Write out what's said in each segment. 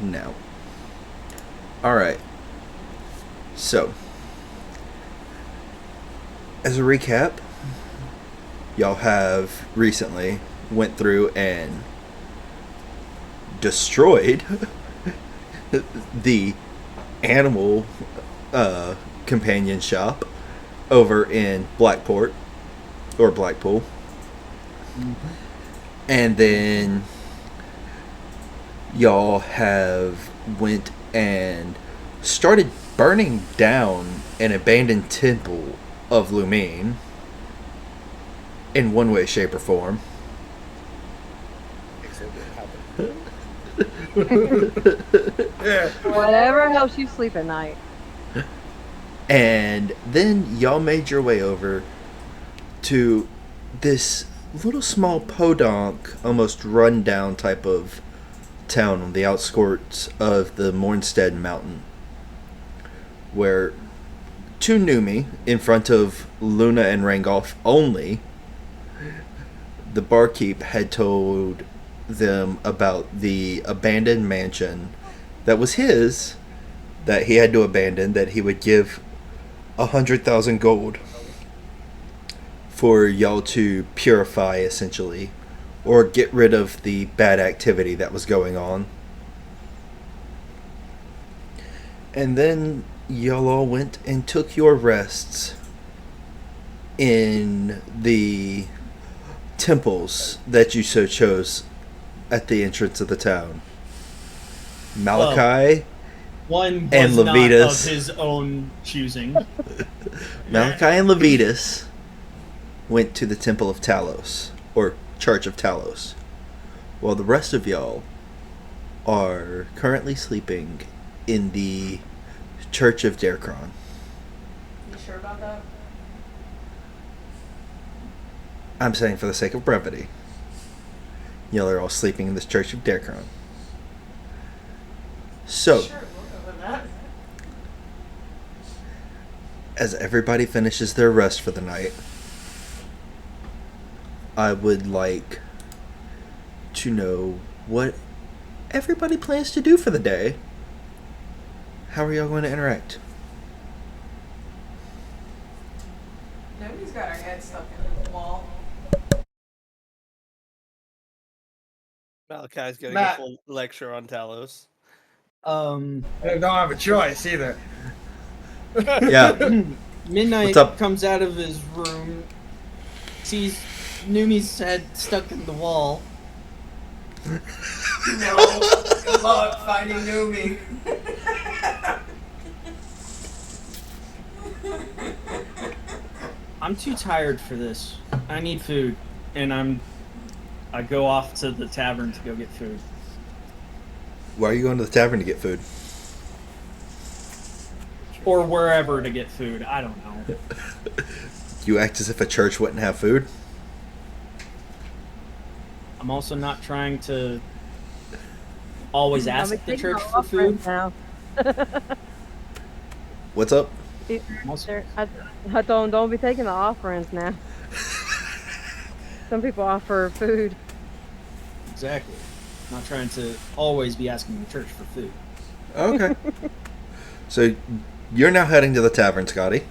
No. Alright. So, as a recap, y'all have recently went through and destroyed the animal companion shop over in Blackport or Blackpool. And then y'all have went and started burning down an abandoned temple of Lumine in one way, shape, or form. Whatever helps you sleep at night. And then y'all made your way over to this little small podunk, almost run-down type of town on the outskirts of the Mornstead Mountain, where to Numi, in front of Luna and Rangolf only, the barkeep had told them about the abandoned mansion that was his, that he had to abandon, that he would give 100,000 gold for y'all to purify, essentially, or get rid of the bad activity that was going on. And then y'all all went and took your rests in the temples that you so chose at the entrance of the town. Malachi One and was not Levitas. of his own choosing. Malachi and Levitas went to the Temple of Talos, or Church of Talos, while the rest of y'all are currently sleeping in the Church of Derkron. You sure about that? I'm saying for the sake of brevity, y'all are all sleeping in this Church of Derkron. So, Sure, we'll go with that. as everybody finishes their rest for the night, I would like to know what everybody plans to do for the day. How are y'all going to interact? Nobody's got our head stuck in the wall. Malachi's getting Matt. a full lecture on Talos. They don't have a choice either. Yeah. Midnight What's up? comes out of his room, sees Numi's head stuck in the wall. No. Good luck finding Numi. I'm too tired for this. I need food, and I go off to the tavern to go get food. Why are you going to the tavern to get food? Or wherever to get food. I don't know. You act as if a church wouldn't have food. I'm also not trying to always I'll ask be the taking church my for food. offerings now. What's up? I'm also, I don't be taking the offerings now. Some people offer food. exactly. Not trying to always be asking the church for food. Okay. So, you're now heading to the tavern, Scotty.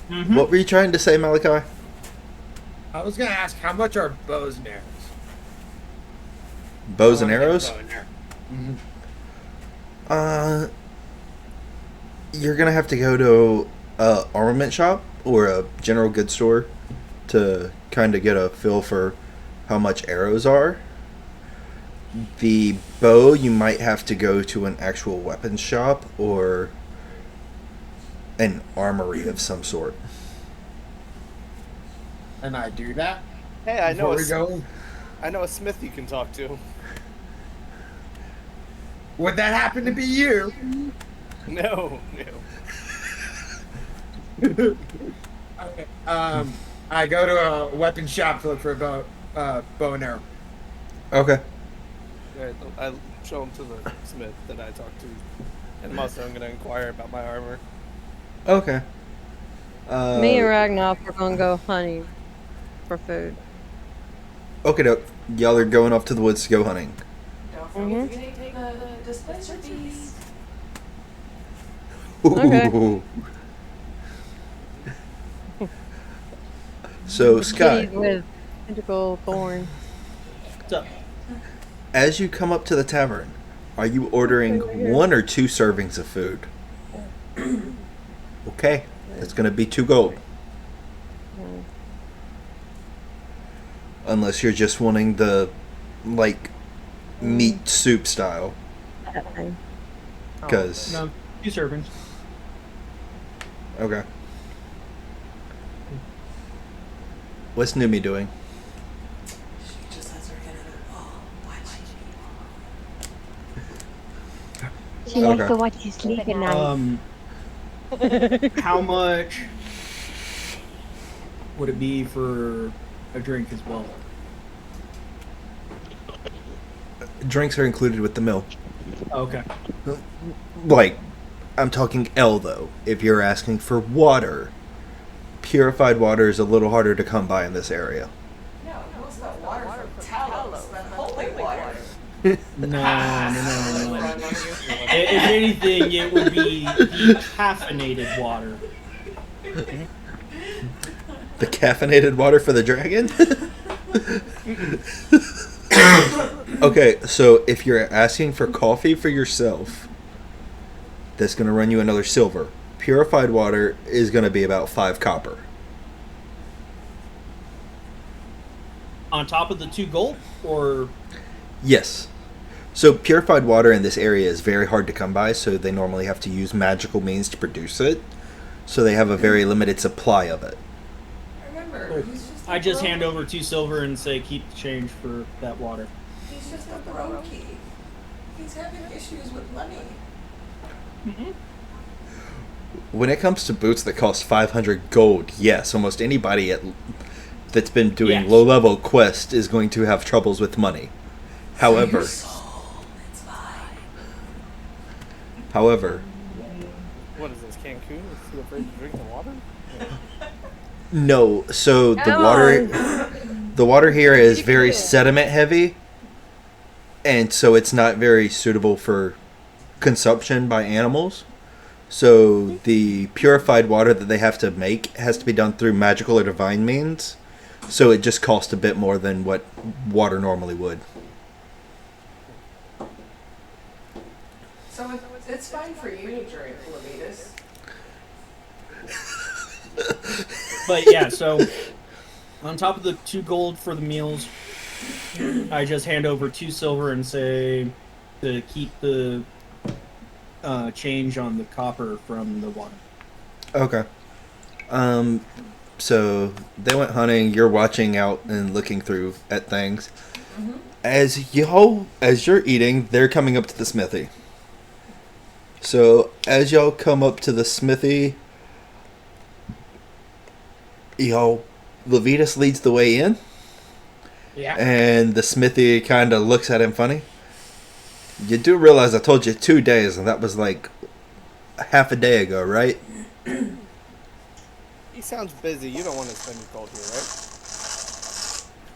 Mm-hmm. What were you trying to say, Malachi? I was gonna ask how much are bows and arrows? Bows I and wanna get a arrows? bow and arrow. You're gonna have to go to a armament shop or a general goods store to kind of get a feel for how much arrows are. The bow, you might have to go to an actual weapons shop or an armory of some sort. And I do that Hey, I know before we go. I know a smith you can talk to. Would that happen to be you? No. Okay. I go to a weapon shop to look for a bow and arrow. Okay. I show him to the smith that I talked to, and I'm also going to inquire about my armor. Okay. Me and Ragnar are gonna go hunting for food. Okay, doke. Y'all are going off to the woods to go hunting. Don't Mhm. Take the dispenser piece. Okay. Ooh. So, Scott, Kitties with tentacle thorn. So, as you come up to the tavern, are you ordering one or two servings of food? Okay, that's going to be 2 gold. Unless you're just wanting the, like, meat soup style. That thing. Because, no, 2 servings. okay. What's Numi doing? She just has her head on the wall. Watching. She likes Okay. to watch you sleep at night. How much would it be for a drink as well? Drinks are included with the meal. Okay. Like, I'm talking L though. If you're asking for water, purified water is a little harder to come by in this area. No, what's that water from Talos? That holy water. No. If anything, it would be decaffeinated water. The caffeinated water for the dragon? Okay, so if you're asking for coffee for yourself, that's going to run you another silver. Purified water is going to be about 5 copper. On top of the 2 gold, or Yes. So purified water in this area is very hard to come by, so they normally have to use magical means to produce it. So they have a very limited supply of it. Remember, he's just I just hand over 2 silver and say keep the change for that water. He's just a brokey. He's having issues with money. When it comes to boots that cost 500 gold, yes, almost anybody that's been doing Yes. low-level quest is going to have troubles with money. However, It's fine. however, What is this, Cancun? Is he afraid to drink the water? no. So the water here is very sediment heavy, and so it's not very suitable for consumption by animals. So the purified water that they have to make has to be done through magical or divine means. So it just costs a bit more than what water normally would. So it's fine for you to drink, Levitas. But yeah, so on top of the 2 gold for the meals, I just hand over 2 silver and say to keep the change on the copper from the water. Okay. So they went hunting. You're watching out and looking through at things. As you're eating, they're coming up to the smithy. So as y'all come up to the smithy, Levitas leads the way in, Yeah. and the smithy kind of looks at him funny. You do realize I told you 2 days, and that was like half a day ago, right? He sounds busy. You don't want to spend your gold here, right?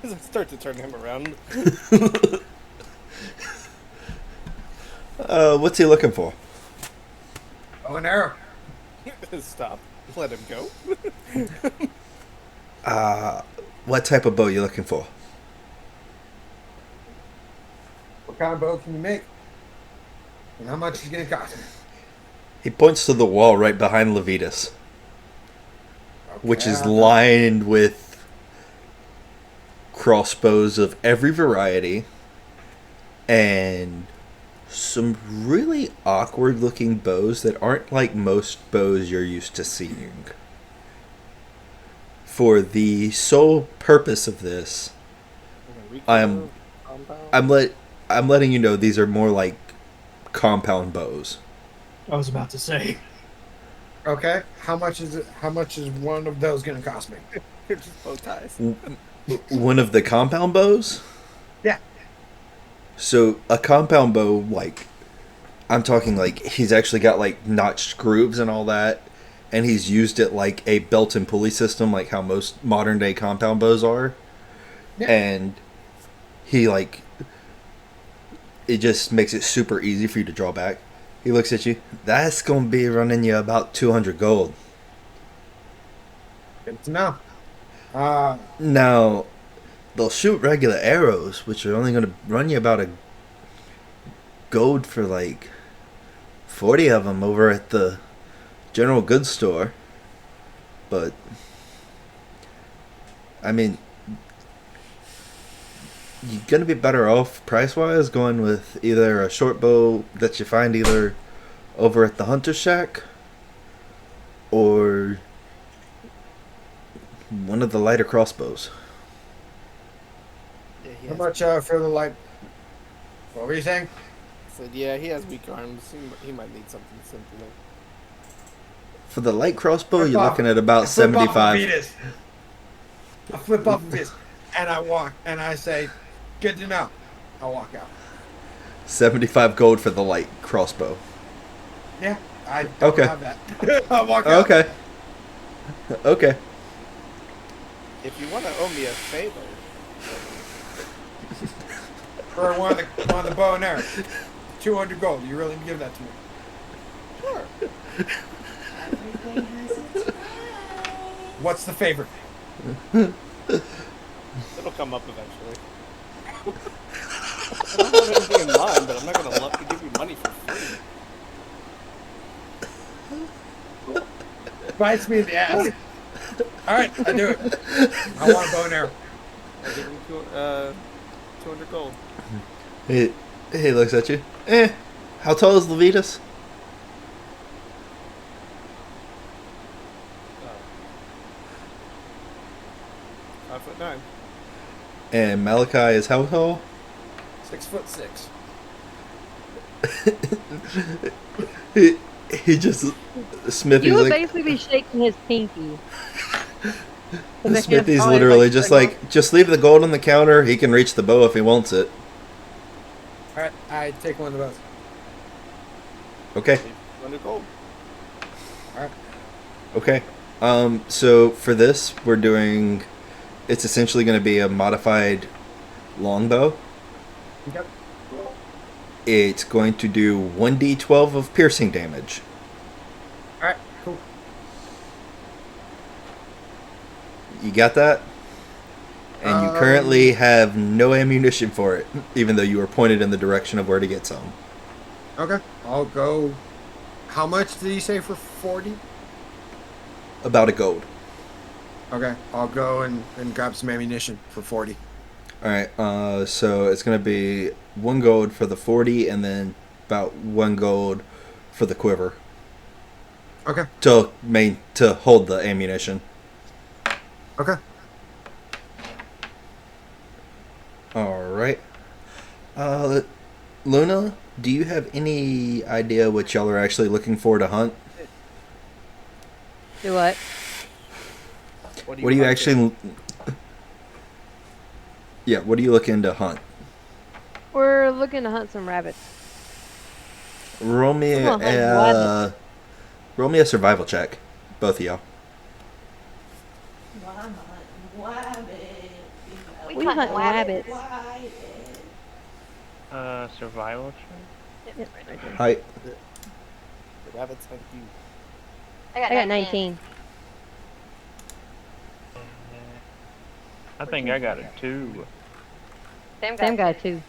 I start to turn him around. What's he looking for? Oh, an arrow. Stop. Let him go. What type of bow you looking for? What kind of bow can you make? And how much is it going to cost me? He points to the wall right behind Levitas, which is lined with crossbows of every variety and some really awkward looking bows that aren't like most bows you're used to seeing. For the sole purpose of this, I'm letting you know these are more like compound bows. I was about to say. Okay. How much is it? How much is one of those going to cost me? Just bow ties. One of the compound bows? Yeah. So a compound bow, like, I'm talking like he's actually got like notched grooves and all that, and he's used it like a belt and pulley system, like how most modern day compound bows are. Yeah. And he like it just makes it super easy for you to draw back. He looks at you. That's going to be running you about 200 gold. Good to know. Now, they'll shoot regular arrows, which are only going to run you about a gold for like 40 of them over at the general goods store. But, I mean, you're going to be better off price-wise going with either a short bow that you find either over at the hunter shack or one of the lighter crossbows. Yeah, he How has, much for the light? What were you saying? said, yeah, he has weak arms. He might need something simpler. For the light crossbow, Flip you're off. looking at about I flip off of 75. Venus. I flip off of his, and I walk, and I say, "Good to know." I walk out. 75 gold for the light crossbow. Yeah, I don't Okay. have that. I walk out. Okay. Okay. If you want to owe me a favor, For one of the bow and arrow. 200 gold. You really give that to me? sure. Everything has its price. What's the favor? It'll come up eventually. I don't have anything in mind, but I'm not gonna love to give you money for free. Bites me in the ass. All right, I do it. I want a bow and arrow. I'll give him 200 gold. He looks at you. How tall is Levitas? Uh, 5'9". And Malachi is how tall? 6'6". He just... Smithy's You would like... basically be shaking his pinky. Smithy's literally just like, just leave the gold on the counter. He can reach the bow if he wants it. All right, I take one of the bows. Okay. 200 gold. All right. Okay. So for this, we're doing... It's essentially going to be a modified longbow. Okay. It's going to do 1d12 of piercing damage. All right. Cool. You got that? And you currently have no ammunition for it, even though you were pointed in the direction of where to get some. Okay. I'll go. How much did you say for 40? About a gold. Okay. I'll go and grab some ammunition for 40. Alright, so it's going to be 1 gold for the 40 and then about 1 gold for the quiver. Okay. To hold the ammunition. Okay. Alright. Luna, do you have any idea what y'all are actually looking for to hunt? Do what? What do you hunting? actually... Yeah, what are you looking to hunt? We're looking to hunt some rabbits. Roll me Come on, a survival check, both of y'all. We hunt rabbits. Survival check? Yep, right there. Hi. The rabbits hunt you. I got 19. I think I got a 2. Sam got 2.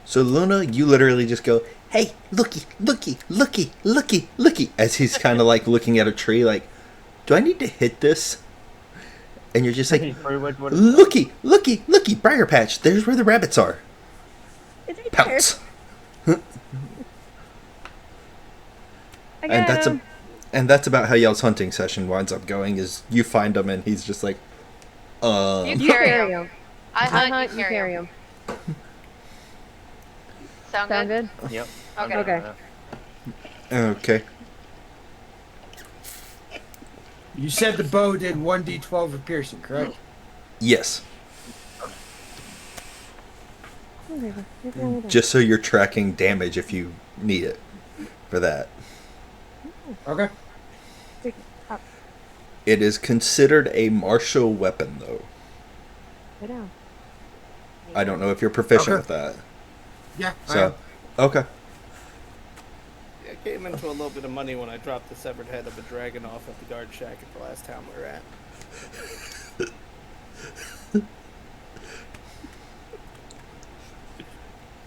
So Luna, you literally just go, "Hey, looky, looky, looky, looky, looky," as he's kind of like looking at a tree, like, "Do I need to hit this?" And you're just like, "Looky, looky, looky, briar patch. There's where the rabbits are. It's right Pounce." there. I And got him. that's about how y'all's hunting session winds up going. Is you find him and he's just like, You carry him. I hunt, you carry him. Sound good? Yep. Okay. Okay. You said the bow did 1d12 of piercing, correct? Yes. Just so you're tracking damage if you need it for that. Okay. It is considered a martial weapon, though. I don't know if you're proficient Okay. with that. Yeah. So, okay. I came into a little bit of money when I dropped the severed head of a dragon off at the guard shack at the last town we were at.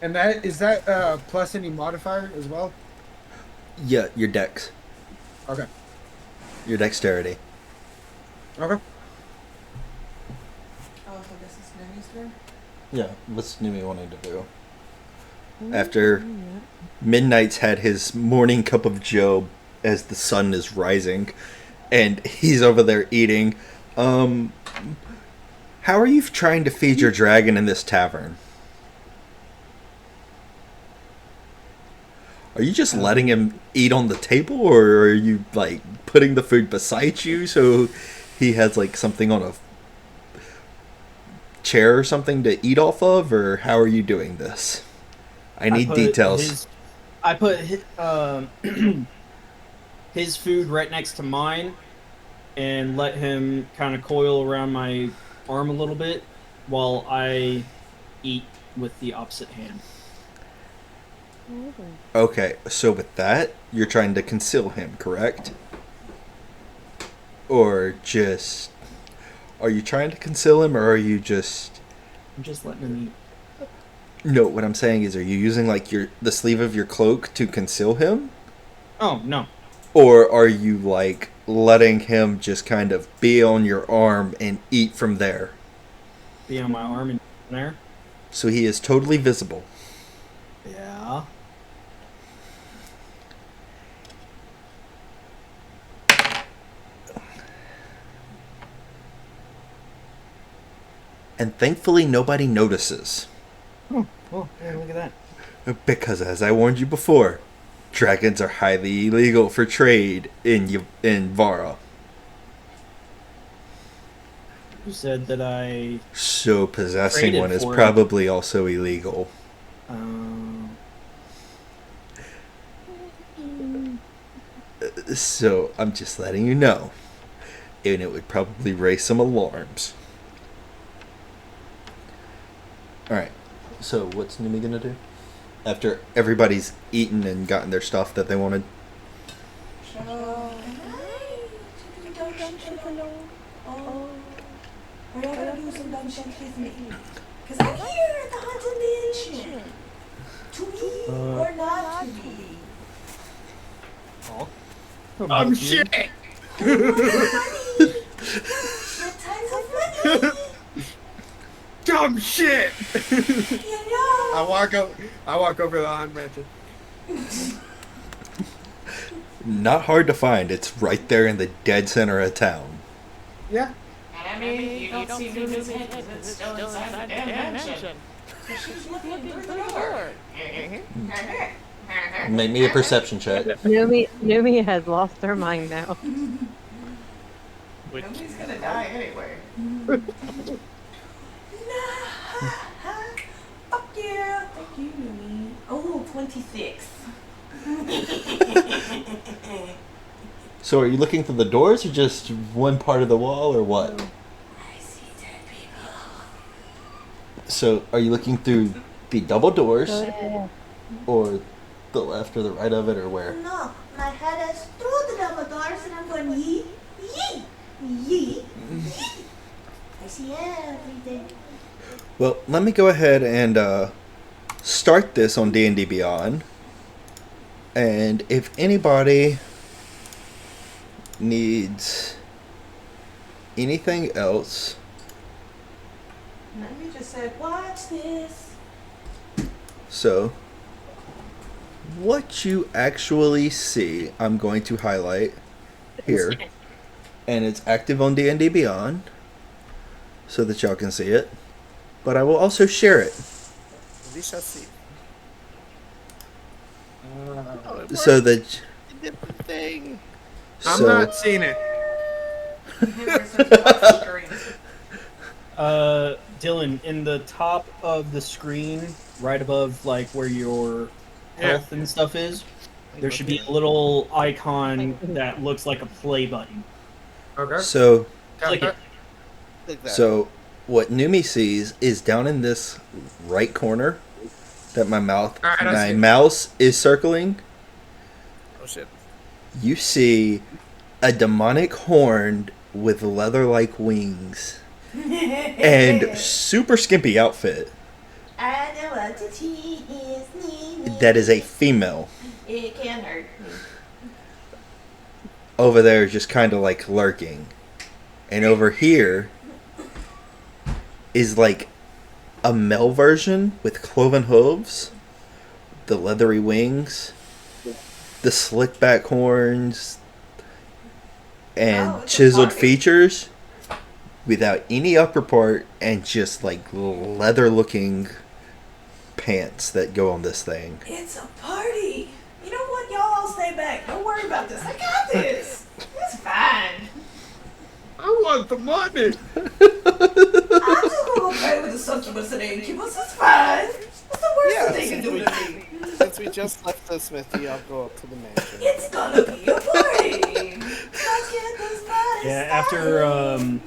And that is that plus any modifier as well? Yeah, your dex. Okay. Your dexterity. Okay. Oh, so this is Nemi's turn? Yeah, what's Numi wanting to do? After Midnight's had his morning cup of joe as the sun is rising, and he's over there eating. How are you trying to feed your dragon in this tavern? Are you just letting him eat on the table, or are you like putting the food beside you so he has like something on a chair or something to eat off of, or how are you doing this? I need details. I put his food right next to mine and let him kind of coil around my arm a little bit while I eat with the opposite hand. Okay, so with that, you're trying to conceal him, correct? Or just... Are you trying to conceal him, or are you just... I'm just letting him eat. No, what I'm saying is, are you using, like, the sleeve of your cloak to conceal him? Oh, no. Or are you, like, letting him just kind of be on your arm and eat from there? Be on my arm and there? So he is totally visible. Yeah. And thankfully nobody notices. Oh, hey, look at that. Because as I warned you before, dragons are highly illegal for trade in Vara. You said that I... So possessing Traded one is for it. probably also illegal. So I'm just letting you know. And it would probably raise some alarms. Alright, so what's Numi gonna do? After everybody's eaten and gotten their stuff that they wanted. Oh, we're gonna do some dungeons with me. Because I'm here at the Haunted Mansion. To be or not to be. I'm shit. Dumb shit. I walk over to the Haunted Mansion. Not hard to find. It's right there in the dead center of town. Yeah. And I mean, you don't see Numi's head because it's still inside the damn mansion. She's looking through the door. Make me a perception check. Numi has lost her mind now. Numi's gonna die anyway. Fuck yeah. Thank you, Numi. Oh, 26. So are you looking through the doors or just one part of the wall or what? I see dead people. So are you looking through the double doors Yeah. or the left or the right of it or where? No, my head is through the double doors and I'm going yee, yee, yee, yee. I see everything. Well, let me go ahead and start this on D&D Beyond. And if anybody needs anything else, Let me just said, watch this. so what you actually see, I'm going to highlight here. And it's active on D&D Beyond so that y'all can see it. But I will also share it. We shall see. So that You did the thing. I'm so not seeing it. Dylan, in the top of the screen, right above like where your health and stuff is, there should be a little icon that looks like a play button. Okay. so Click it. Like that. So, what Numi sees is down in this right corner, that my Alright, I see. mouse is circling, Oh shit. you see a demonic horn with leather-like wings and super skimpy outfit. I know what to tease me. That is a female. It can hurt me. Over there just kind of like lurking. And over here is like a male version with cloven hooves, the leathery wings, the slick back horns, and Oh, it's a chiseled party. features without any upper part and just like leather looking pants that go on this thing. It's a party. You know what? Y'all all stay back. Don't worry about this. I got this. It's fine. I want the money. I'm just gonna go play with the succubus and incubus. It's fine. What's the worst Yeah, that they can do to me? Since we just left the smithy, I'll go up to the mansion. It's gonna be a party. Let's get this party Yeah, after started.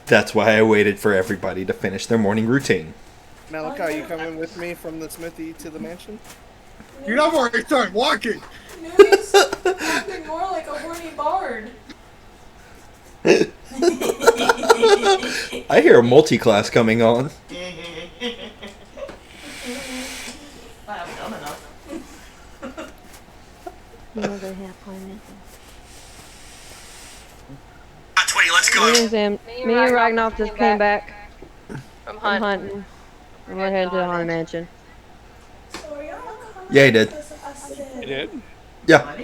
That's why I waited for everybody to finish their morning routine. Malachi, you coming with me from the smithy to the mansion? You know where I start walking. Movies acting more like a horny bard. I hear a multi-class coming on. I'm dumb enough. No, they have plenty. Me and Ragnar just came back from hunting. And we're heading to the Haunted Mansion. So are y'all coming? Yeah, he did. Because I said You did? Yeah.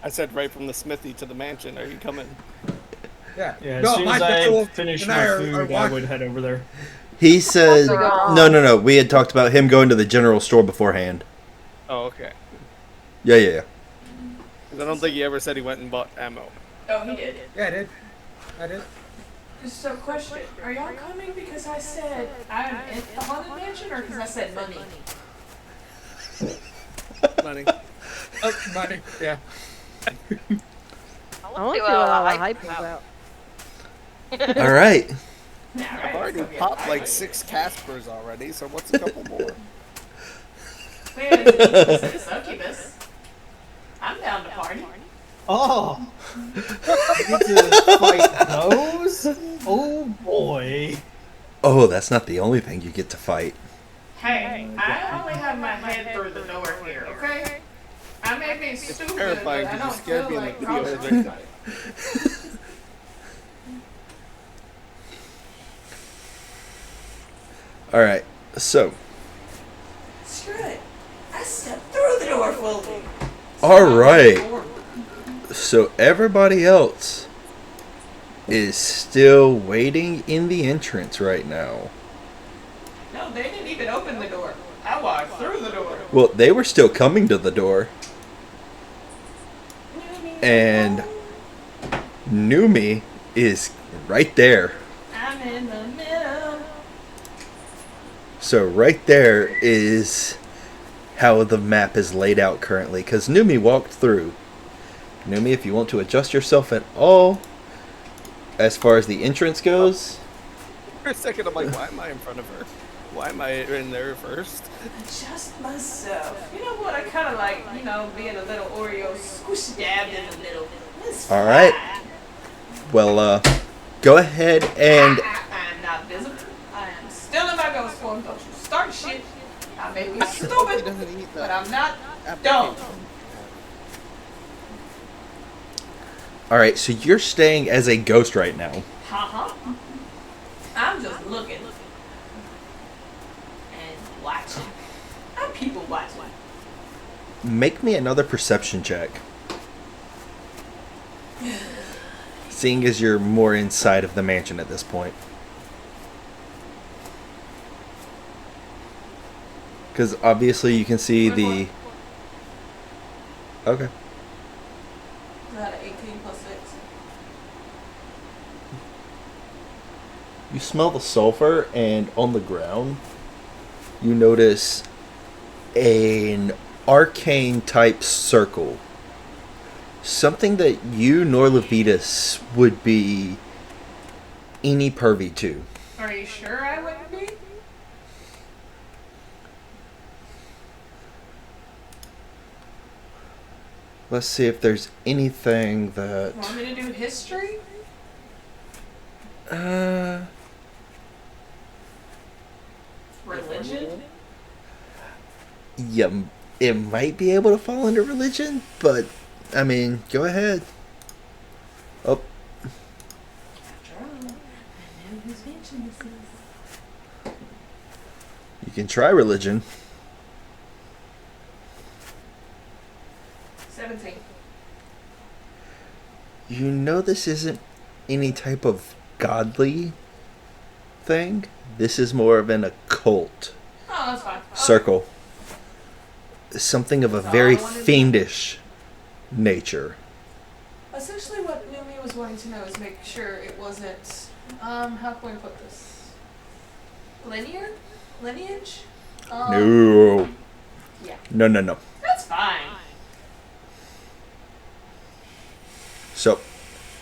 I said right from the smithy to the mansion. Are you coming? Yeah. Yeah, as No, soon my as I devil finish and I my are food, I walking. would head over there. He said, Oh. no. We had talked about him going to the general store beforehand. Oh, okay. Yeah. 'Cause I don't think he ever said he went and bought ammo. Oh, he did. Yeah, I did. I did. Just a question. Are y'all coming because I said I'm in the Haunted Mansion or because I said money? Money. Oh, money. Yeah. I want to see what all the hype is about. All right. I've already popped like 6 Caspers already, so what's a couple more? Wait, it's a succubus. I'm down to party. Oh! I get to fight those? Oh boy. Oh, that's not the only thing you get to fight. Hey, I only have my head through the door here, okay? I may be stupid, terrifying but I 'cause don't you scared feel me in like the video talking right about now. it. All right. So, Screw it. I stepped through the door fully. all right. So everybody else is still waiting in the entrance right now. No, they didn't even open the door. I walked through the door. Well, they were still coming to the door, and Numi is right there. I'm in the middle. So right there is how the map is laid out currently, because Numi walked through. Numi, if you want to adjust yourself at all, as far as the entrance goes, For a second, I'm like, why am I in front of her? Why am I in there first? Adjust myself. You know what? I kind of like, being a little Oreo squish dabbed in the middle. It's all right. fine. Well, go ahead and I'm not visible. I am still in my ghost form. Don't you start shit. I may be He stupid, doesn't eat but that. I'm not Apple dumb. cake. all right. So you're staying as a ghost right now. Uh-huh. I'm just looking. And watching. I'm people watching. Make me another perception check. Seeing as you're more inside of the mansion at this point. Because obviously you can see the... Okay. Is that an 18 plus 6? You smell the sulfur, and on the ground, you notice an arcane type circle. Something that you nor Levitas would be any pervy to. Are you sure I wouldn't be? Let's see if there's anything that. Want me to do history? Religion? Yeah, it might be able to fall under religion, but I mean, go ahead. Oh, After all, I know whose mansion this is. you can try religion. 17. You know this isn't any type of godly thing. This is more of an occult Oh, that's fine. circle. Something of a That's all very I wanted to know. fiendish nature. Essentially, what Numi was wanting to know is make sure it wasn't, how can we put this? Lineage? No. Yeah. No. That's fine. So,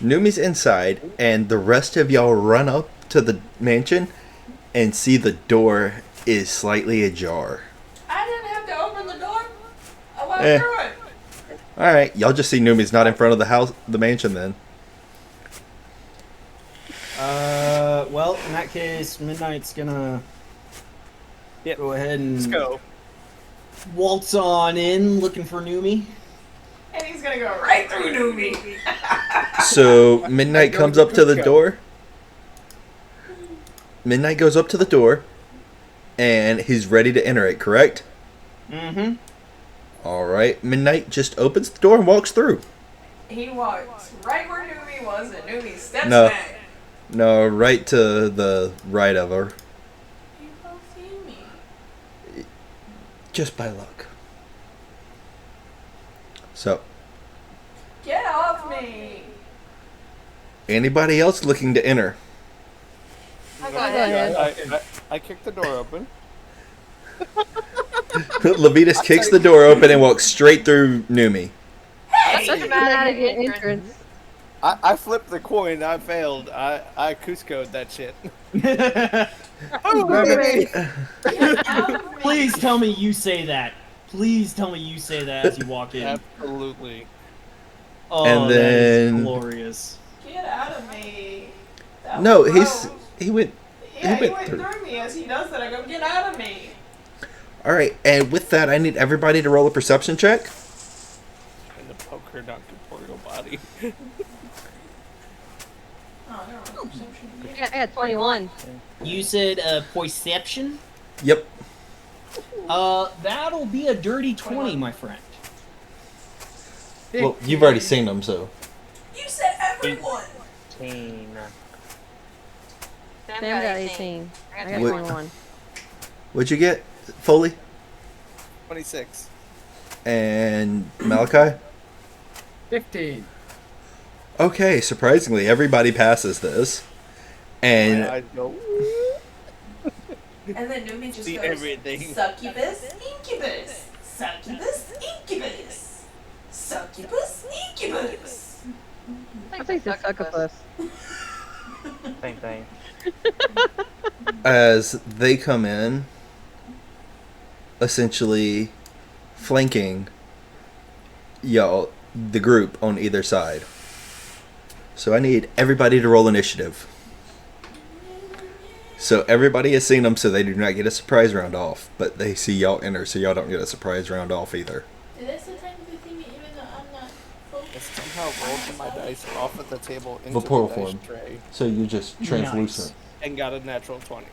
Numi's inside, and the rest of y'all run up to the mansion and see the door is slightly ajar. I didn't have to open the door. I walked Eh. through it. Alright, y'all just see Numi's not in front of the house, the mansion then. Well, in that case, Midnight's gonna go ahead and Let's go. waltz on in looking for Numi. And he's gonna go right through Numi. So, Midnight comes up to the door. Midnight goes up to the door, and he's ready to enter it, correct? Mm-hmm. Alright, Midnight just opens the door and walks through. He walked right where Numi was, and Numi steps No. back. No, right to the right of her. You both see me. Just by luck. So, Get off me. anybody else looking to enter? I'll go ahead. I kicked the door open. Levitas kicks the door open and walks straight through Numi. That's such a bad entrance. I flipped the coin. I failed. I Cusco'd that shit. Please tell me you say that. Please tell me you say that as you walk in. Absolutely. Oh, And that is then- glorious. Get out of me. That No, was he's gross. he went. Yeah, he went went through. through me. As he does that, I go, get out of me. All right, and with that, I need everybody to roll a perception check. And the poker not corporeal body. Oh, never mind. Perception. I got 21. You said perception? Yep. That'll be a dirty 20, my friend. Well, you've already seen them, so. You said everyone. 18. Sam got 18. I got What- 21. What'd you get, Foley 26. and Malachi? 15. Okay, surprisingly, everybody passes this, My and eyes go. And then Numi just See goes, everything. succubus, incubus, succubus, incubus, succubus, incubus. I think it's succubus. Same thing. as they come in, essentially flanking y'all, the group on either side. So I need everybody to roll initiative. So everybody has seen them, so they do not get a surprise round off, but they see y'all enter, so y'all don't get a surprise round off either. That's the time to see me, even though I'm not I somehow rolled my dice off of the table into The portal the dice form. tray So you're just translucent. and got a natural 20.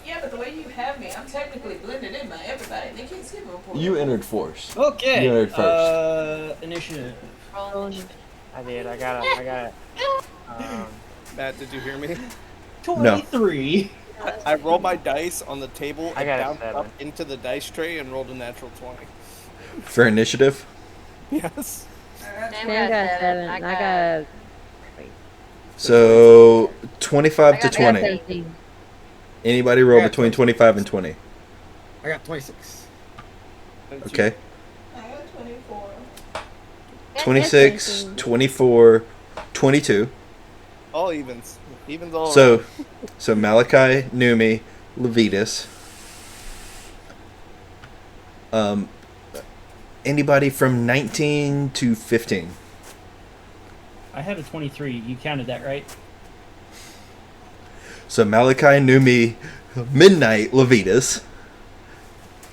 Yeah, but the way you have me, I'm technically blended in by everybody. They can't skip a report. You entered force. Okay. You entered first. Initiative. I did. I got it. Matt, did you hear me? 23. I rolled my dice on the table I and got a bounced 7. up into the dice tray and rolled a natural 20. For initiative? Yes. Sam got 7. I got So 25 to I got 20. 18. Anybody roll I got between 25 and 20. I got 26. Okay. I got 24. 26, 24, 22. All evens. Evens all So Malachi, Numi, Levitas. Anybody from 19 to 15? I had a 23. You counted that, right? So Malachi, Numi, Midnight, Levitas.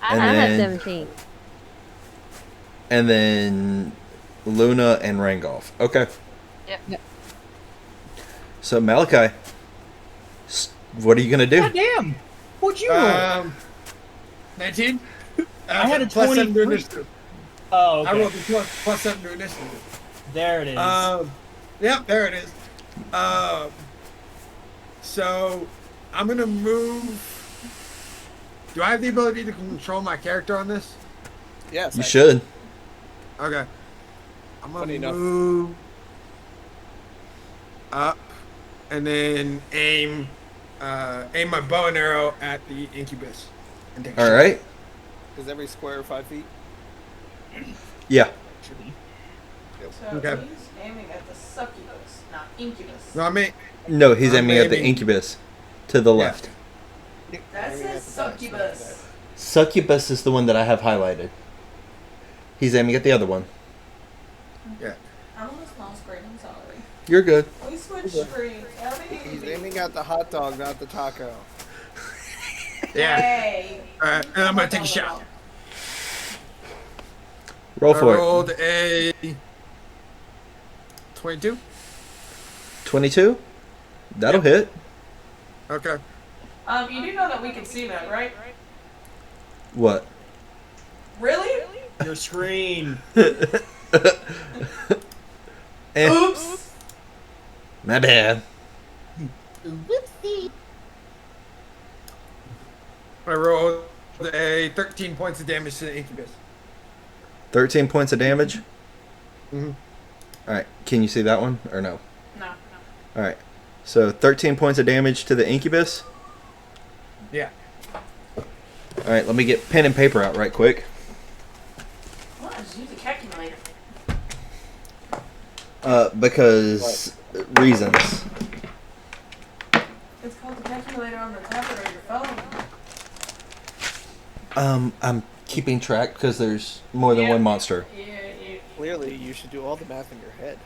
I And had then- 17. And then Luna and Rangolf. Okay. Yep. So Malachi, what are you gonna do? God damn! What'd you roll? 19. I had a plus 7 to 23. initiative. Oh, okay. I rolled a plus 7 to initiative. There it is. Yep, there it is. So I'm gonna move. Do I have the ability to control my character on this? Yes. You should. Okay. I'm Funny gonna enough. move up and then aim my bow and arrow at the incubus. And take a All shot. right. Is every square 5 feet? Yeah. So Okay. he's aiming at the succubus, not incubus. No, I mean, No, he's I'm aiming at the aiming- incubus to the Yeah. left. That Aiming says at the back, succubus. Succubus is the one that I have highlighted. He's aiming at the other one. yeah. I'm on a small screen, I'm sorry. You're good. We switched screens. He's aiming at the hot dog, not the taco. Yeah. Hey. Alright, and I'm gonna take a shot. Roll I for it. rolled a 22. 22. That'll hit. Okay. You do know that we can see that, right? What? Really? Your screen. Oops. My bad. I rolled a 13 points of damage to the incubus. 13 points of damage. Mhm. All right. Can you see that one or no? No. All right. So 13 points of damage to the incubus. Yeah. All right. Let me get pen and paper out right quick. Well, just use a calculator. Because reasons. It's called the calculator on the tablet or your phone. I'm keeping track because there's more than one monster. Yeah, yeah. Clearly, you should do all the math in your head.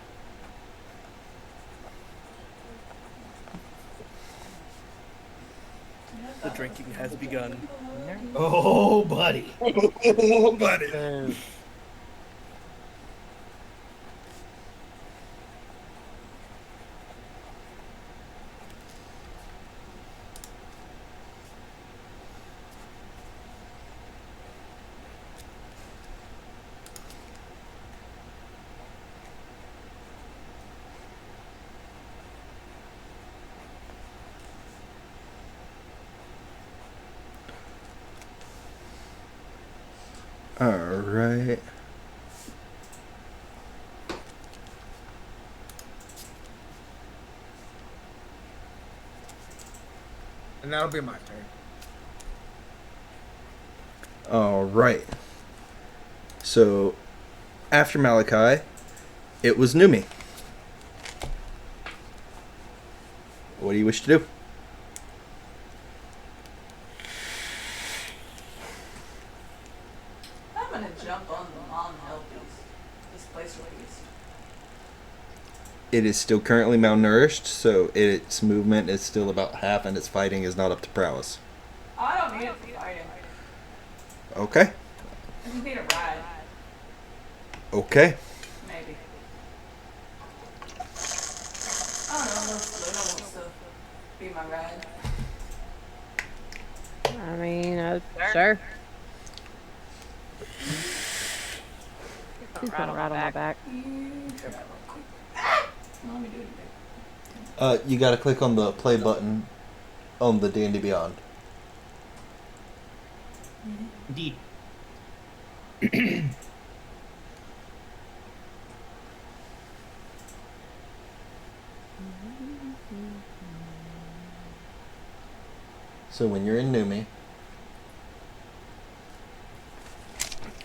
The drinking has begun. Oh, buddy. Oh, buddy. All right. And that'll be my turn. All right. So, after Malachi, it was Numi. What do you wish to do? I'm gonna jump on the mom helpies. Displace release. It is still currently malnourished, so its movement is still about half, and its fighting is not up to prowess. I don't need it for fighting. Okay. I just need a ride. Okay. Maybe. I don't know. Luna wants to be my ride. I mean, sure. He's gonna ride on my back. Let me do it. You gotta click on the play button on the D&D Beyond. Indeed. So when you're in Numi...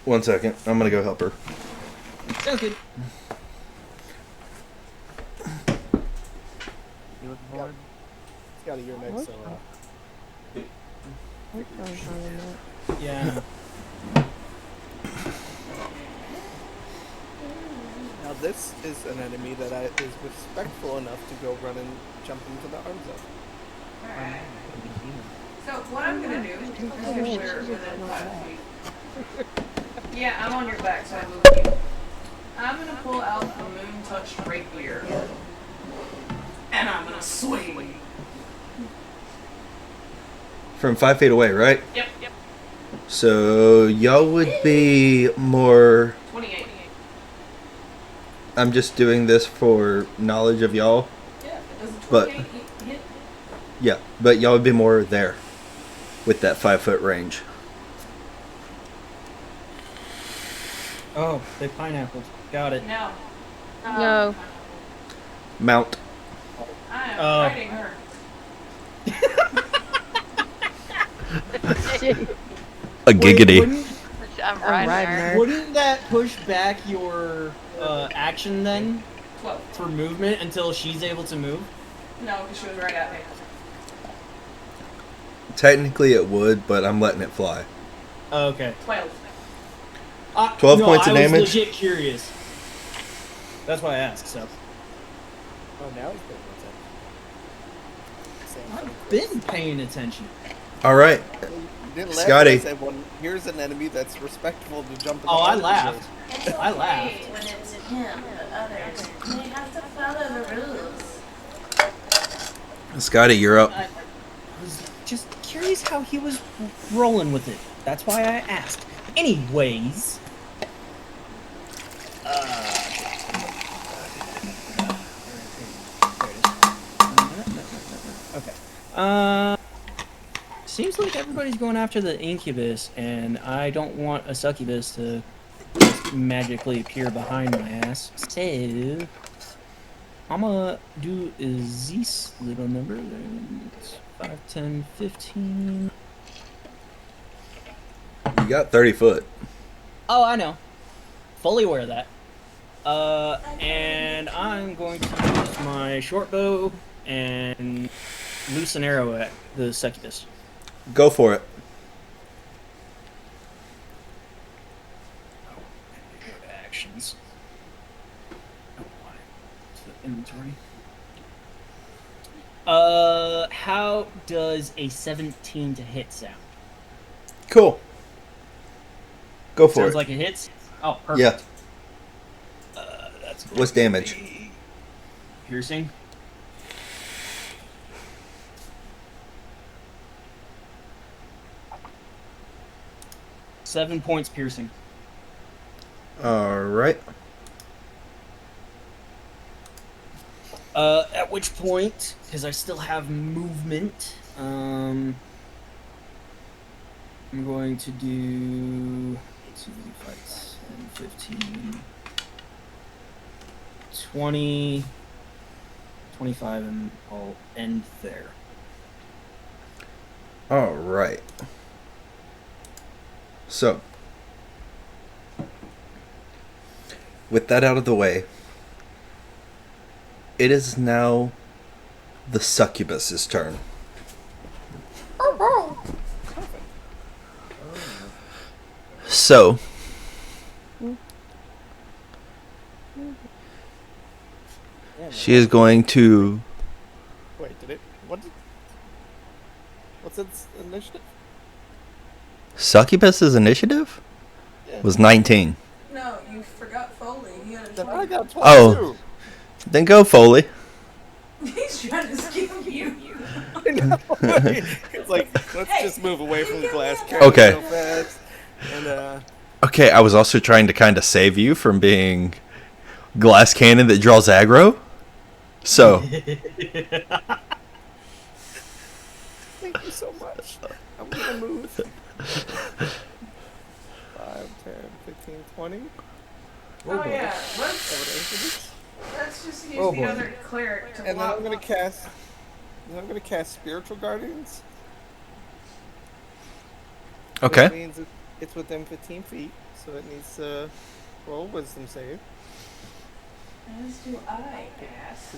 One second. I'm gonna go help her. Sounds good. You looking forward? It's got a year next, so Yeah. this is an enemy that is respectful enough to go run and jump into the arm zone. Alright. So what I'm gonna do is if we're within 5 feet. Yeah, I'm on your back, so I move you. I'm gonna pull out the moon touch rapier. And I'm gonna swing. From 5 feet away, right? Yep. So y'all would be more. 28. I'm just doing this for knowledge of y'all. Yeah, does a But- 28 hit? Yeah, but y'all would be more there with that 5-foot range. Oh, they pineapples. Got it. No. No. Mount. I am Oh. fighting her. A giggity. I'm riding riding her. her. Wouldn't that push back your action then 12. for movement until she's able to move? No, because she was right at me. Technically it would, but I'm letting it fly. Okay. 12. 12 points of I damage? was legit curious. That's why I asked, so. Oh, now he's paying attention. I've been paying attention. Alright. You didn't laugh Scotty. when I said, well, here's an enemy that's respectful to jump in the Oh, I arm laughed. zone. It's I okay laughed. when it's him, the others. They have to follow the rules. Scotty, you're up. I was just curious how he was rolling with it. That's why I asked. Anyways. Okay. Seems like everybody's going after the incubus, and I don't want a succubus to just magically appear behind my ass. So, I'm gonna do this little number. It's 5, 10, 15. You got 30 foot. Oh, I know. Fully aware of that. And I'm going to use my short bow and loose an arrow at the succubus. Go for it. Actions. Oh, why? To the inventory. How does a 17 to hit sound? Cool. Go for Sounds it. like it hits? Oh, perfect. Yeah. That's What's damage? Piercing. Seven points piercing. Alright. At which point, because I still have movement, I'm going to do 2 fights and 15, 20, 25, and I'll end there. Alright. So, with that out of the way, it is now the succubus's turn. So, she is going to. Wait, did it? What's its initiative? Succubus's initiative Yeah. was 19. No, you forgot Foley. He had a Then 20. I got 22. Oh. Then go, Foley. He's trying to skip you. It's like, let's just move away from the glass cannon Okay. so fast. And, Okay, I was also trying to kind of save you from being glass cannon that draws aggro. So, thank you so much. I'm gonna move. 5, 10, 15, 20. Oh yeah, Over let's just use Oh, the boy. other cleric to And then block. I'm gonna cast. Then I'm gonna cast Spiritual Guardians. okay. Which means it's within 15 feet, so it needs to roll Wisdom save. As do I, ass.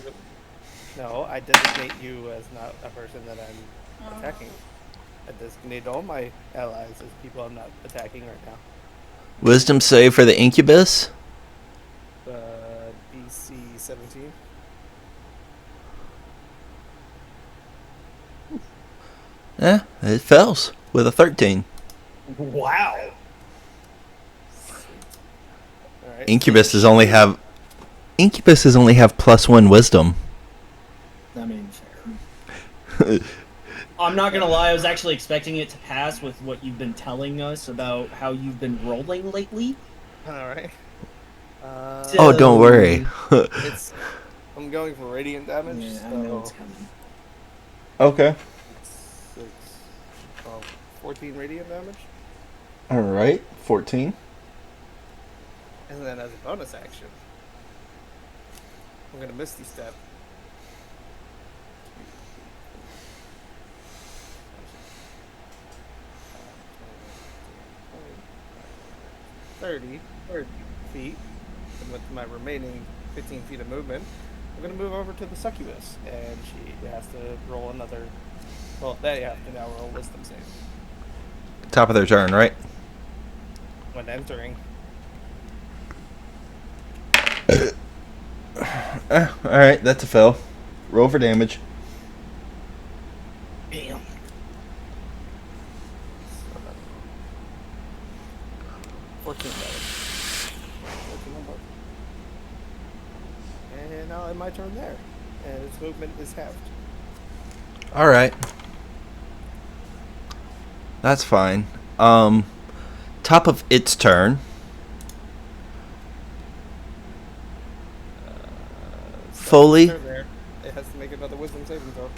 No, I designate you as not a person that I'm attacking. I designate all my allies as people I'm not attacking right now. Wisdom save for the incubus. It fails with a 13. Wow. All right. Incubuses only have +1 wisdom. I mean, fair. I'm not gonna lie, I was actually expecting it to pass with what you've been telling us about how you've been rolling lately. All right. Oh, don't worry. I'm going for radiant damage. Yeah, I so know it's coming. Okay. 14 radiant damage. All right. 14. And then as a bonus action, I'm gonna Misty Step. 30 feet, and with my remaining 15 feet of movement, I'm gonna move over to the succubus, and she has to roll another. Well, they have to now roll wisdom save Top of their turn, right? when entering. All right. That's a fail. Roll for damage. Damn. 14 damage. 14 on both. And now in my turn there, and its movement is halved. All right. That's fine. Top of its turn. Foley. Turn there. It has to make another wisdom saving throw.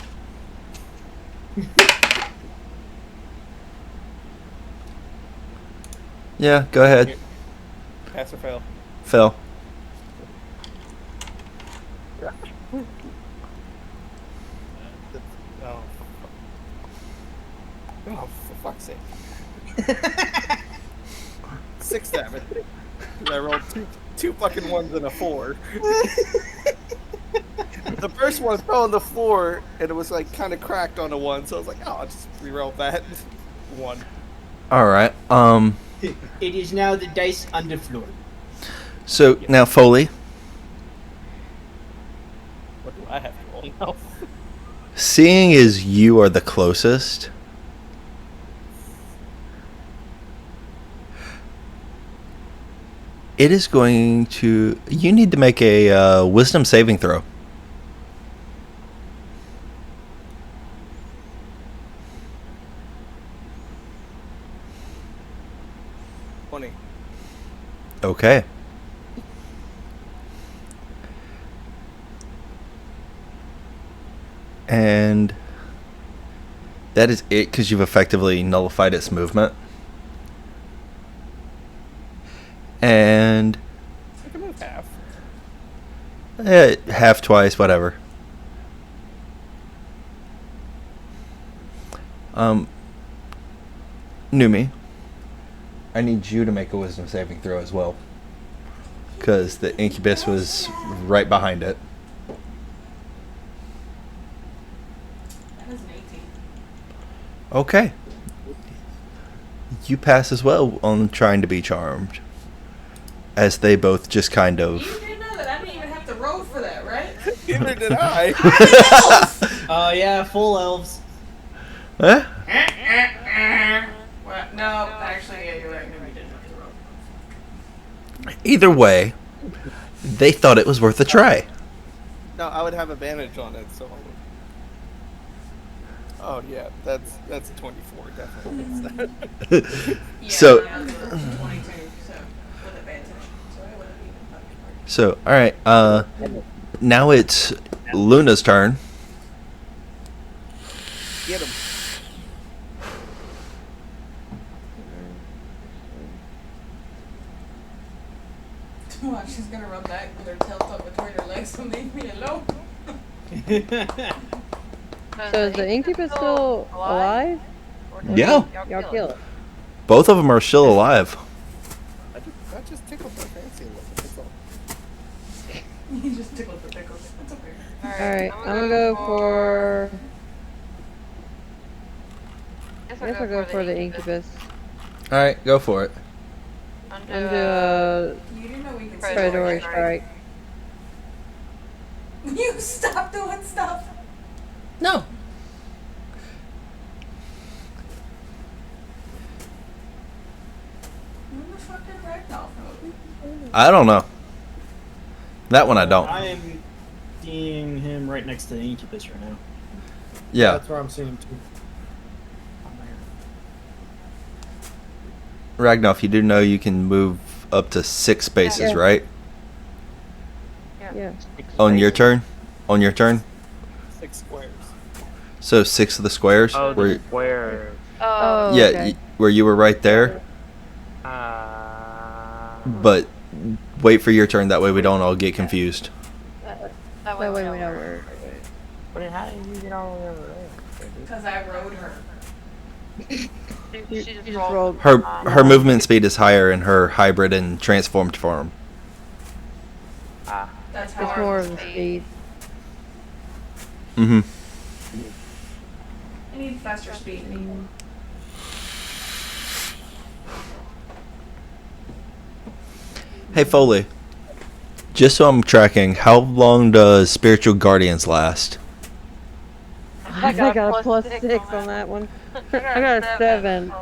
Yeah, go ahead. Pass or fail. Fail. Oh. Oh, for fuck's sake. 6 damage. I rolled two fucking ones and a 4. The first one fell on the floor, and it was like kind of cracked on the 1, so I was like, oh, I'll just reroll that. 1. All right. It is now the dice on the floor. So now Foley, What do I have to roll now? seeing as you are the closest, it is going to. You need to make a wisdom saving throw. Okay. And that is it because you've effectively nullified its movement. And I can move half. half, twice, whatever. Numi, I need you to make a wisdom saving throw as well. Because the incubus was right behind it. That was an 18. Okay. You pass as well on trying to be charmed. As they both just kind You of... didn't know that. I didn't even have to roll for that, right? Neither did I. Oh yeah, full elves. Huh? Well, no, actually, yeah, you're right. No, we didn't have to roll. Either way, they thought it was worth a try. No, I would have advantage on it, so. Oh yeah, that's a 24, definitely. Yeah, So- I was 22, so with advantage. So I would have even punished. So, alright, now it's Luna's turn. Get him. Well, she's gonna run back with her tail tucked between her legs and leave me alone. So is the incubus still alive? Yeah. Y'all kill it. Both of them are still alive. I just tickled my fancy a little bit, that's all. You just tickled the pickles. That's okay. Alright, I'm gonna go for... I guess I'll go for the incubus. Alright, go for it. I'm gonna do a You do know we can predatory strike. You stop doing stuff. No. I don't know. That one I don't. I'm seeing him right next to the incubus right now. Yeah. That's where I'm seeing him too. Ragnar, you do know you can move up to 6 spaces, Yeah. right? Yeah. On your turn? On your turn? 6 squares. So 6 of the squares? Oh, where, the square. Oh, yeah, okay. where you were right there. But wait for your turn, that way we don't all get confused. That Way way we we know know where. But how did you get all the way over there? because I rode her. You just rolled. Her movement speed is higher in her hybrid and transformed form. That's how It's I more was of the paid. speed. Mm-hmm. I need faster speed. Hey Foley, just so I'm tracking, how long does Spiritual Guardians last? I got a +6 on that one. I got a 7.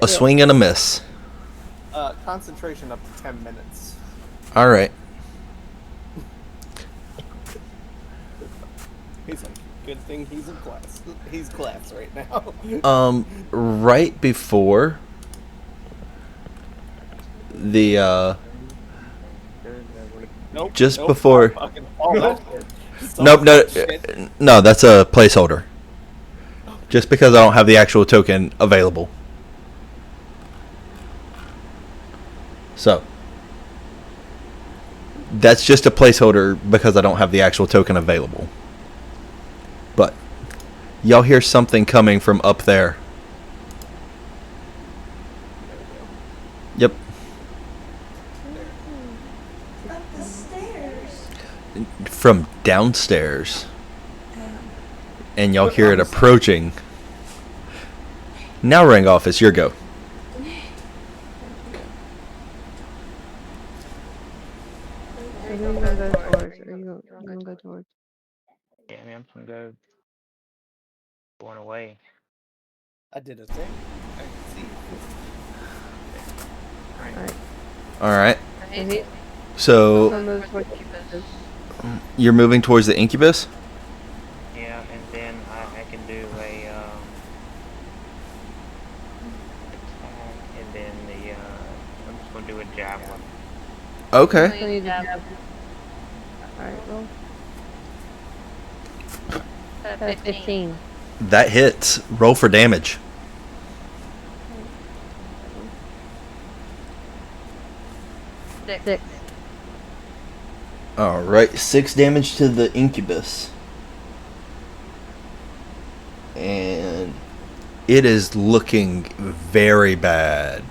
A swing and a miss. Concentration up to 10 minutes. All right. He's like, good thing he's in class. He's class right now. Right before the Nope. just nope, before- fucking all that shit. nope, no, Shit. no, that's a placeholder. Just because I don't have the actual token available. So that's just a placeholder because I don't have the actual token available. But y'all hear something coming from up there. Yep. Up the stairs. From downstairs. And y'all hear it approaching. Now, Rangoff, it's your go. Who you gonna go towards? Or you gonna go towards? Yeah, I mean, I'm gonna go going away. I did a thing. I can see. Alright. All right. And he So moves towards Cupid. you're moving towards the incubus? Yeah, and then I can do a attack, and then I'm just gonna do a javelin. Okay. So you just have. Alright, roll. That's 15. That hits. Roll for damage. Six. All right. 6 damage to the incubus. And it is looking very bad.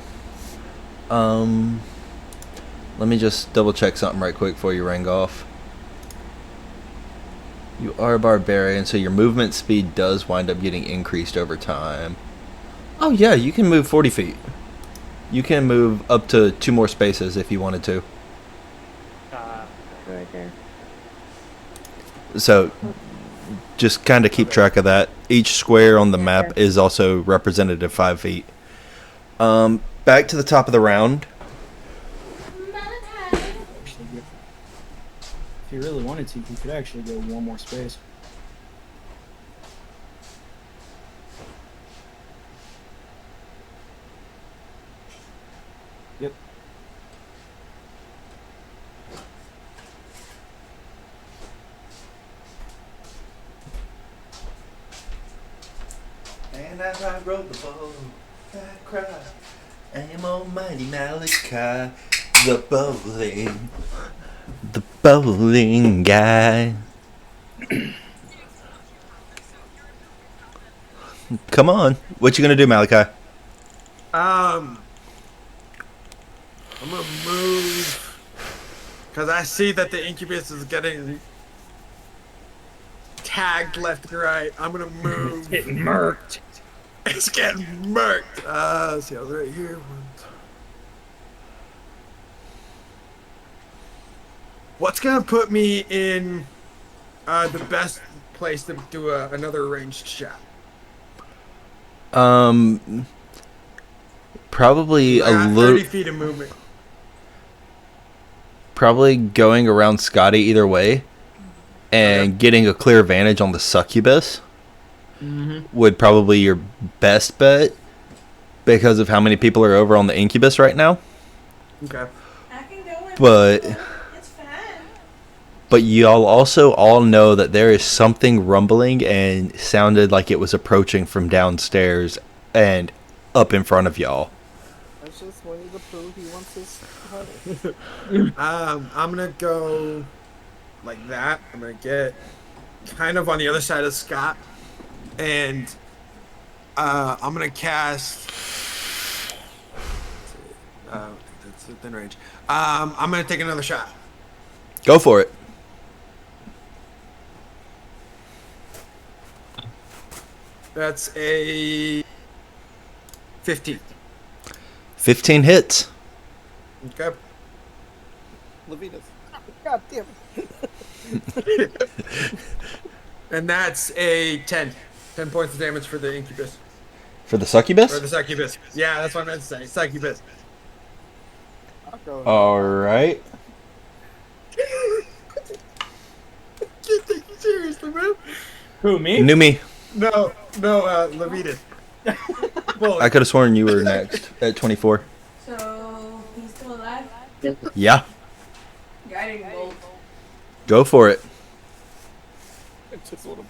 Let me just double check something right quick before you ring off. You are a barbarian, so your movement speed does wind up getting increased over time. Oh yeah, you can move 40 feet. You can move up to 2 more spaces if you wanted to. Right there. So just kind of keep track of that. Each square on the map is also represented at 5 feet. Back to the top of the round. If you really wanted to, you could actually go one more space. Yep. And as I roll the boat, I cry. I am almighty Malachi, the bowling guy. Come on, what you gonna do, Malachi? I'm gonna move because I see that the incubus is getting tagged left and right. I'm gonna move. Getting murked. It's getting murked. Let's see, I was right here. What's gonna put me in the best place to do another ranged shot? Probably I a have little. 30 feet of movement. probably going around Scotty either way and getting a clear advantage on the succubus would probably your best bet because of how many people are over on the incubus right now. Okay. I can go with But it's fine. but y'all also all know that there is something rumbling and sounded like it was approaching from downstairs and up in front of y'all. That's just wanting to prove he wants his I'm gonna go like that. I'm gonna get kind of on the other side of Scott, and I'm gonna cast. That's within range. I'm gonna take another shot. Go for it. That's a 15. 15 hits. Okay. Levitas. God damn it. And that's a 10. 10 points of damage for the incubus. For the succubus? Or the succubus. Yeah, that's what I meant to say. Succubus. I'll go. Alright. I can't take you seriously, bro. Who, me? New me. No, Levitas. Well, I could have sworn you were next at 24. So he's still alive? Yeah. Guiding bolt. Go for it. I just want to.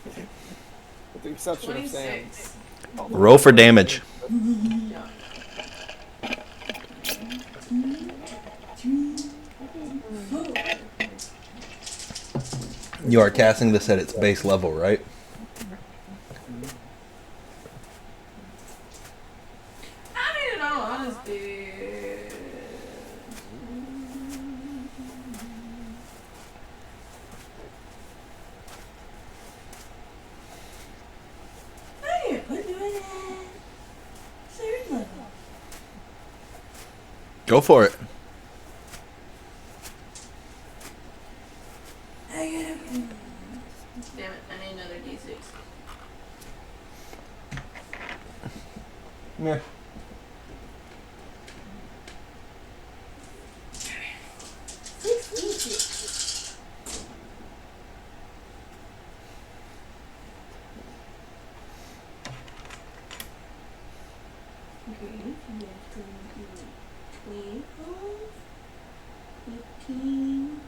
With the exception of Sam. 26. Roll for damage. You are casting this at its base level, right? I mean, in all honesty. Hey, we're doing it. Third level. Go for it. I gotta. Damn it, I need another d6. Yeah. Okay, 15,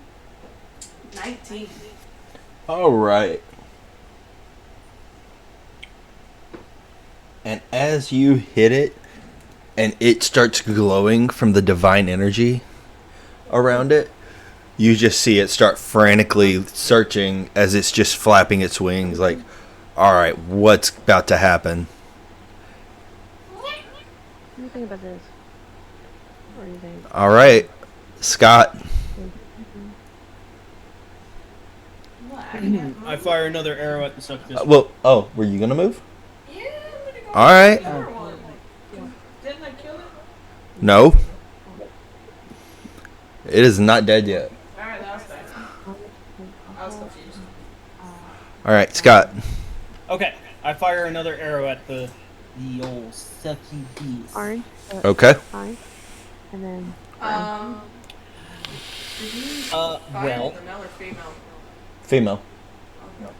19. Alright. And as you hit it, and it starts glowing from the divine energy around it, you just see it start frantically searching as it's just flapping its wings like, alright, what's about to happen? What do you think about this? What do you think? Alright, Scott. I fire another arrow at the succubus. Were you gonna move? Yeah, I'm gonna go. Alright. with the other one. Didn't I kill it? No. It is not dead yet. Alright, that was fine. I was confused. Alright, Scott. Okay, I fire another arrow at the old succubus. Orange. Okay. Orange. And then. Did you well. fire the male or female? Female. No,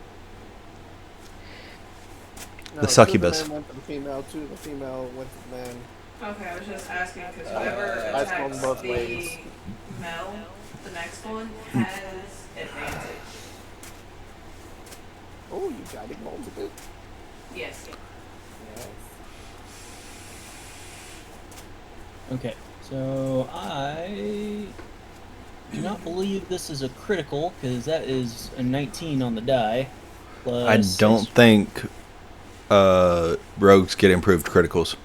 The succubus. Two of the men went to the female, two of the female went to the man. Okay, I was just asking because whoever That's attacks going both the ways. male, the next one, has advantage. Oh, you guiding bolts a bit. Yes. Yes. Okay, so I do not believe this is a critical because that is a 19 on the die. I Plus don't six- think rogues get improved criticals.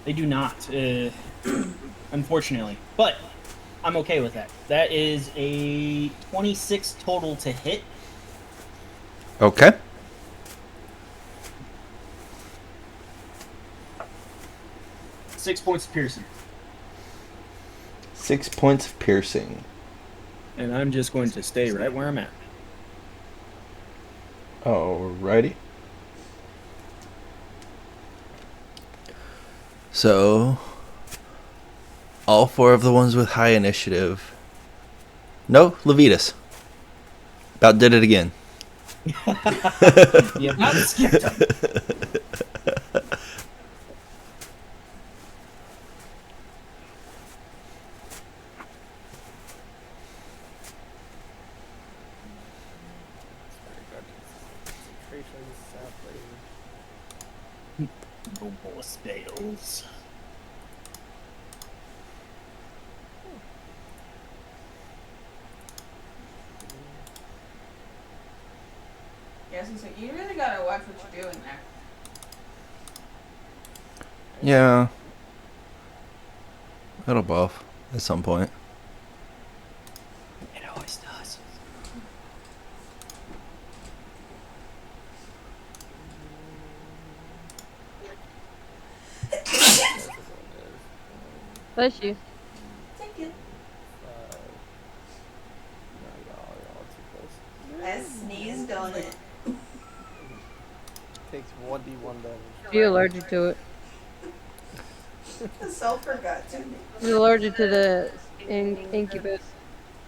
They do not, unfortunately. But I'm okay with that. That is a 26 total to hit. Okay. Six points of piercing. 6 points of piercing. And I'm just going to stay right where I'm at. Alrighty. So, all four of the ones with high initiative No, Levitas. About did it again. You about skipped him. Concentration, sadly. No more spells. Yes, so you really gotta watch what you're doing there. Yeah. It'll buff at some point. It always does. Bless you. Thank you. Y'all too close. I sneezed on it. Takes 1d1 damage. You're allergic to it. The sulfur got to me. You're allergic to the incubus.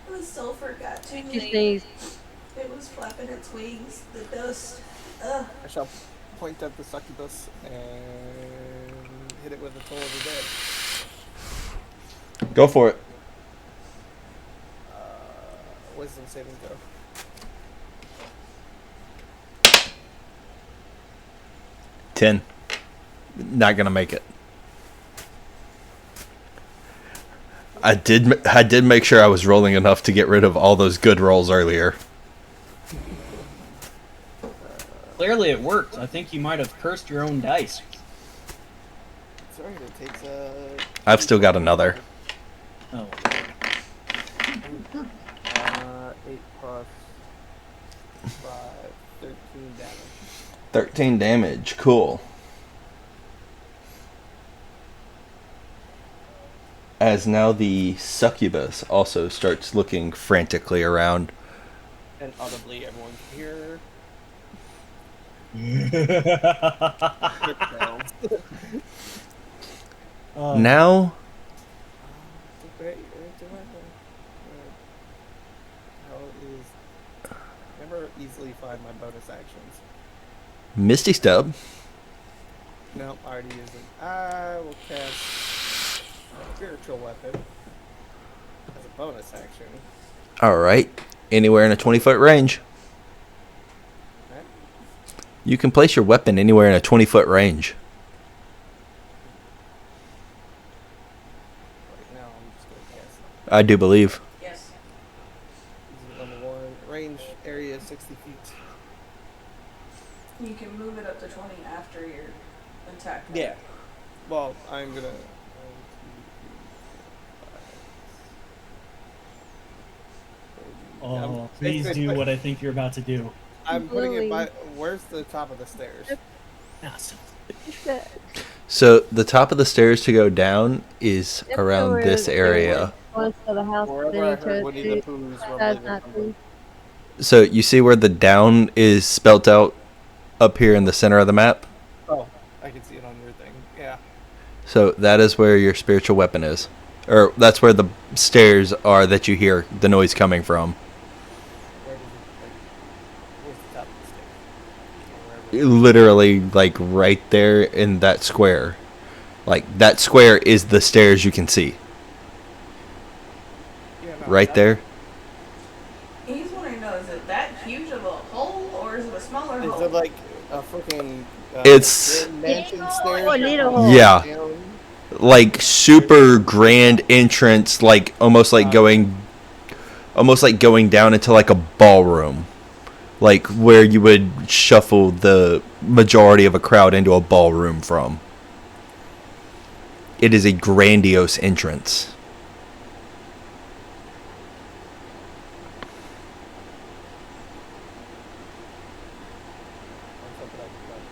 The sulfur got to You me. sneeze. It was flapping its wings. The dust. Ugh. I shall point at the succubus and hit it with a toll of the dead. Go for it. Wisdom saving throw. 10. Not gonna make it. I did make sure I was rolling enough to get rid of all those good rolls earlier. Clearly it worked. I think you might have cursed your own dice. It's alright, it takes I've still got another. Oh. 8 plus 5, 13 damage. 13 damage. Cool. As now the succubus also starts looking frantically around. And audibly everyone can hear. Now, Never easily find my bonus actions. Misty Stub. No, I already used it. I will cast Spiritual Weapon as a bonus action. Alright. Anywhere in a 20-foot range. Okay. You can place your weapon anywhere in a 20-foot range. Right now, I'm just going to cast it. I do believe. Yes. This is number 1. Range area 60 feet. You can move it up to 20 after your attack. Yeah. Well, I'm gonna. Oh, please do what I think you're about to do. I'm putting it by. Where's the top of the stairs? Awesome. So the top of the stairs to go down is around this area. Once to the house, Wherever I heard Winnie the Pooh's That's rumbling not and true. So you see where the down is spelt out up here in the center of the map? Oh, I can see it on your thing. Yeah. So that is where your spiritual weapon is. Or that's where the stairs are that you hear the noise coming from. Where does it? Like, where's the top of the stairs? Or wherever. Literally, like, right there in that square. Like, that square is the stairs you can see. Yeah, no, Right there. He's wanting to know, is it that huge of a hole, or is it a smaller Is hole? it like a freaking? It's- Grand mansion Oh, stairs. a little hole. Yeah. Down? Like, super grand entrance, like, almost like going down into, like, a ballroom. Like, where you would shuffle the majority of a crowd into a ballroom from. It is a grandiose entrance. I'm hoping I can, like,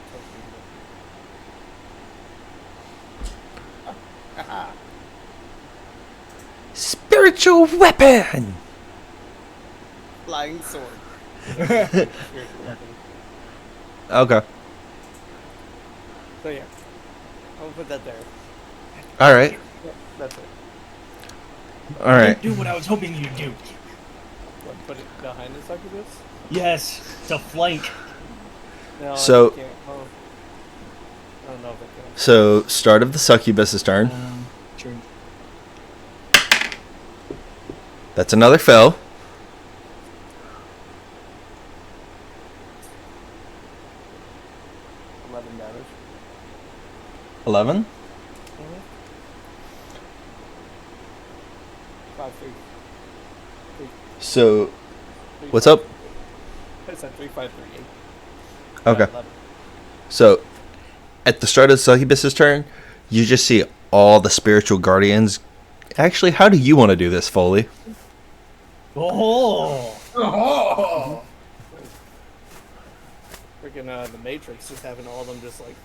totally- Haha. Spiritual weapon! Flying sword. Spiritual weapon. Okay. So yeah, I'll put that there. Alright. Yeah, that's it. Alright. Don't do what I was hoping you'd do. put it behind the succubus? Yes, to flank. No, So- I can't. Oh. I don't know if I can. So, start of the succubus's turn. True. That's another fail. 11 damage. 11. 5, 3. So, 3, what's 5, up? 3. I said 3, 5, 3, 8. Okay. Yeah, 11. So, at the start of the succubus's turn, you just see all the spiritual guardians. Actually, how do you want to do this, Foley? Oh! Oh. Freaking the Matrix, just having all of them just like.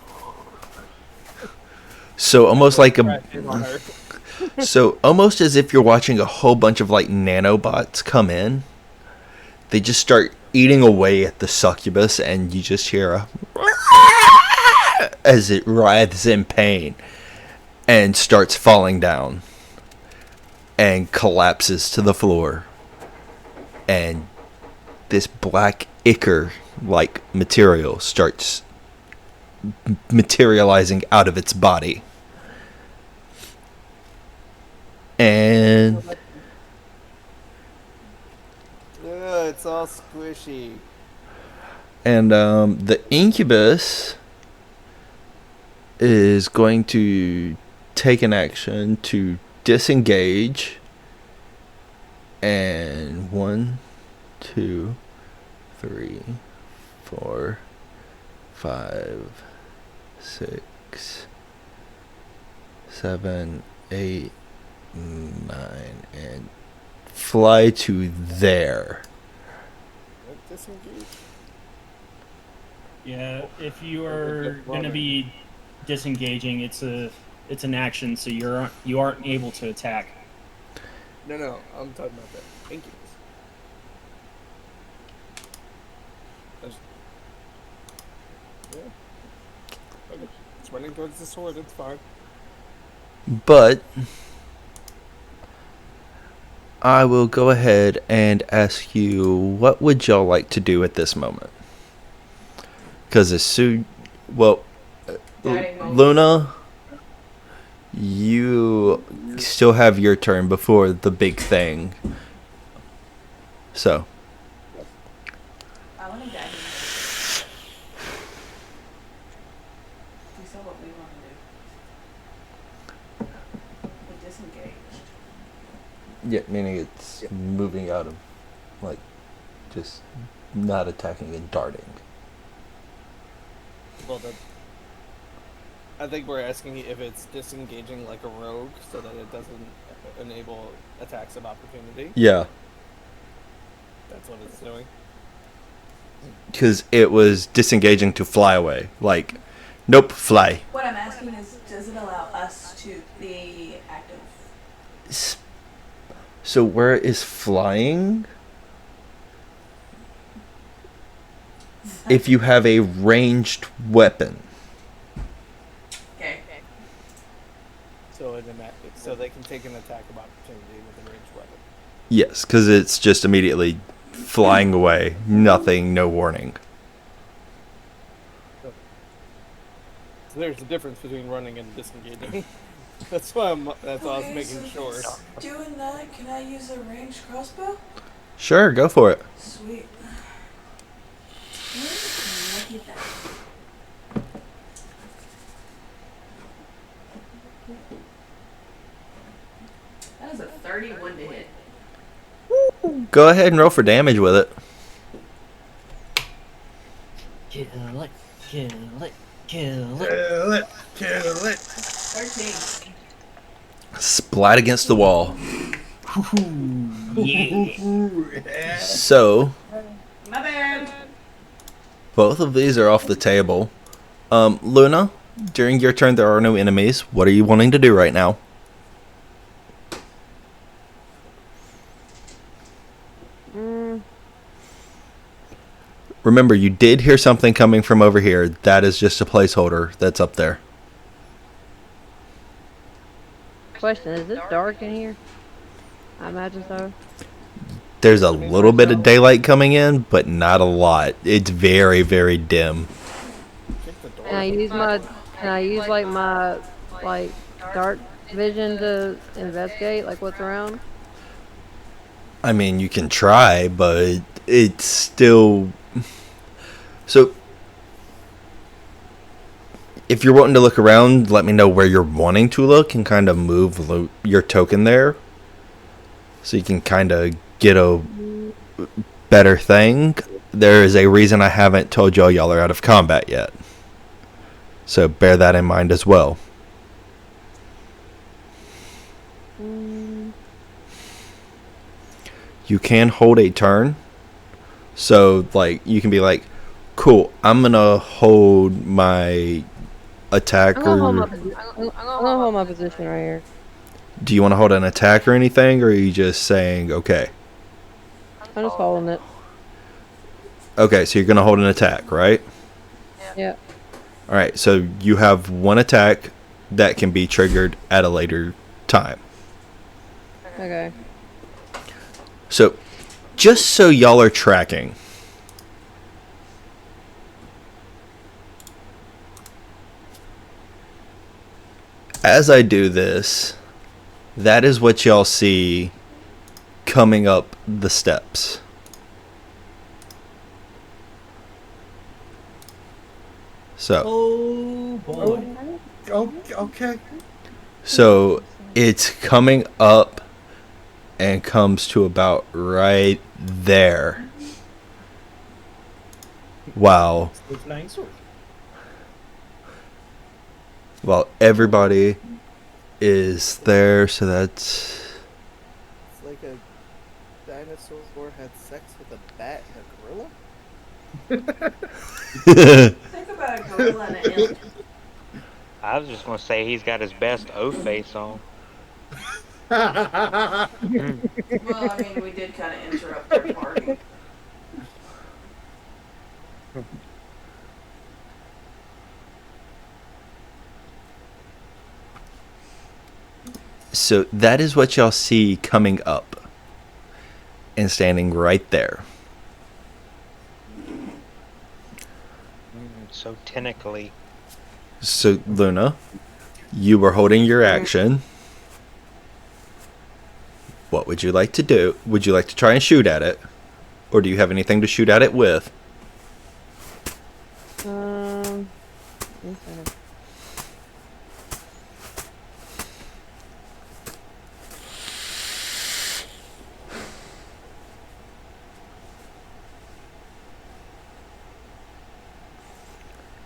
So almost like a, crashing on her. so almost as if you're watching a whole bunch of like nanobots come in. They just start eating away at the succubus, and you just hear a as it writhes in pain and starts falling down and collapses to the floor. And this black ichor like material starts materializing out of its body. And Ugh, it's all squishy. the incubus is going to take an action to disengage. And 1, 2, 3, 4, 5, 6, 7, 8, 9, and fly to there. What, disengage? Yeah, if you are going to be disengaging, it's an action, so you aren't able to attack. No, I'm talking about that. Incubus. Yeah. Okay. It's running towards the sword, it's fine. But I will go ahead and ask you, what would y'all like to do at this moment? Because as soon, well, Luna, you still have your turn before the big thing. So, I want to die. We saw what we want to do. We're disengaged. yeah, meaning it's moving out of, like, just not attacking and darting. Well, I think we're asking if it's disengaging like a rogue so that it doesn't enable attacks of opportunity. Yeah, That's what it's doing. because it was disengaging to fly away. Like, nope, fly. What I'm asking is, does it allow us to be active? So where is flying? If you have a ranged weapon. Okay. So they can take an attack of opportunity with a ranged weapon. Yes, because it's just immediately flying away. Nothing, no warning. So there's a difference between running and disengaging. That's why I was making sure. Doing that, can I use a ranged crossbow? Sure, go for it. Sweet. Look at that. That is a 31 to hit. Go ahead and roll for damage with it. Kill it, kill it, kill it. Kill it. Kill it. 13. Splat against the wall. Yeah. So, My bad. both of these are off the table. Luna, during your turn, there are no enemies. What are you wanting to do right now? Remember, you did hear something coming from over here. That is just a placeholder that's up there. Question, is it dark in here? I imagine so. There's a little bit of daylight coming in, but not a lot. It's very, very dim. Kick the door. Can I use like my like dark vision to investigate like what's around? I mean, you can try, but it's still... So, if you're wanting to look around, let me know where you're wanting to look and kind of move your token there. So you can kind of get a better thing. There is a reason I haven't told y'all are out of combat yet. So bear that in mind as well. You can hold a turn. So, like, you can be like, cool, I'm going to hold my attack. I'm gonna hold my position right here. Do you want to hold an attack or anything? Or are you just saying, okay? I'm just holding it. Okay, so you're going to hold an attack, right? Yeah. Alright, so you have one attack that can be triggered at a later time. Okay. So, just so y'all are tracking, as I do this, that is what y'all see coming up the steps. So, Oh boy. Okay. so it's coming up and comes to about right there. Wow. The flying sword. Well, everybody is there, so that's... It's like a dinosaur had sex with a bat and a gorilla? Think about a gorilla and an imp. I was just gonna say he's got his best O face on. Well, I mean, we did kind of interrupt their party. So that is what y'all see coming up and standing right there. So tentacly. So, Luna, you were holding your action. What would you like to do? Would you like to try and shoot at it? Or do you have anything to shoot at it with? Okay.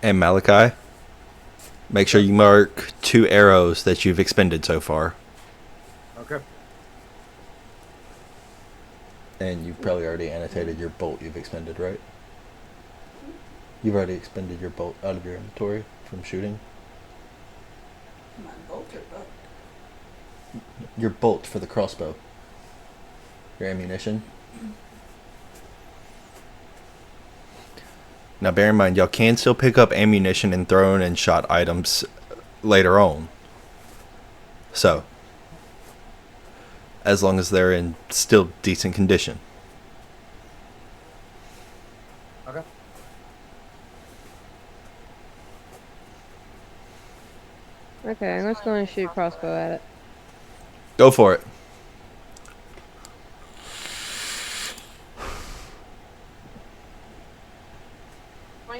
And Malachi, make sure you mark 2 arrows that you've expended so far. Okay. And you've probably already annotated your bolt you've expended, right? You've already expended your bolt out of your inventory from shooting? My bolt or book? Your bolt for the crossbow. Your ammunition. Now bear in mind, y'all can still pick up ammunition and thrown and shot items later on. So, as long as they're in still decent condition. Okay. Okay, I'm just going to shoot crossbow at it. Go for it.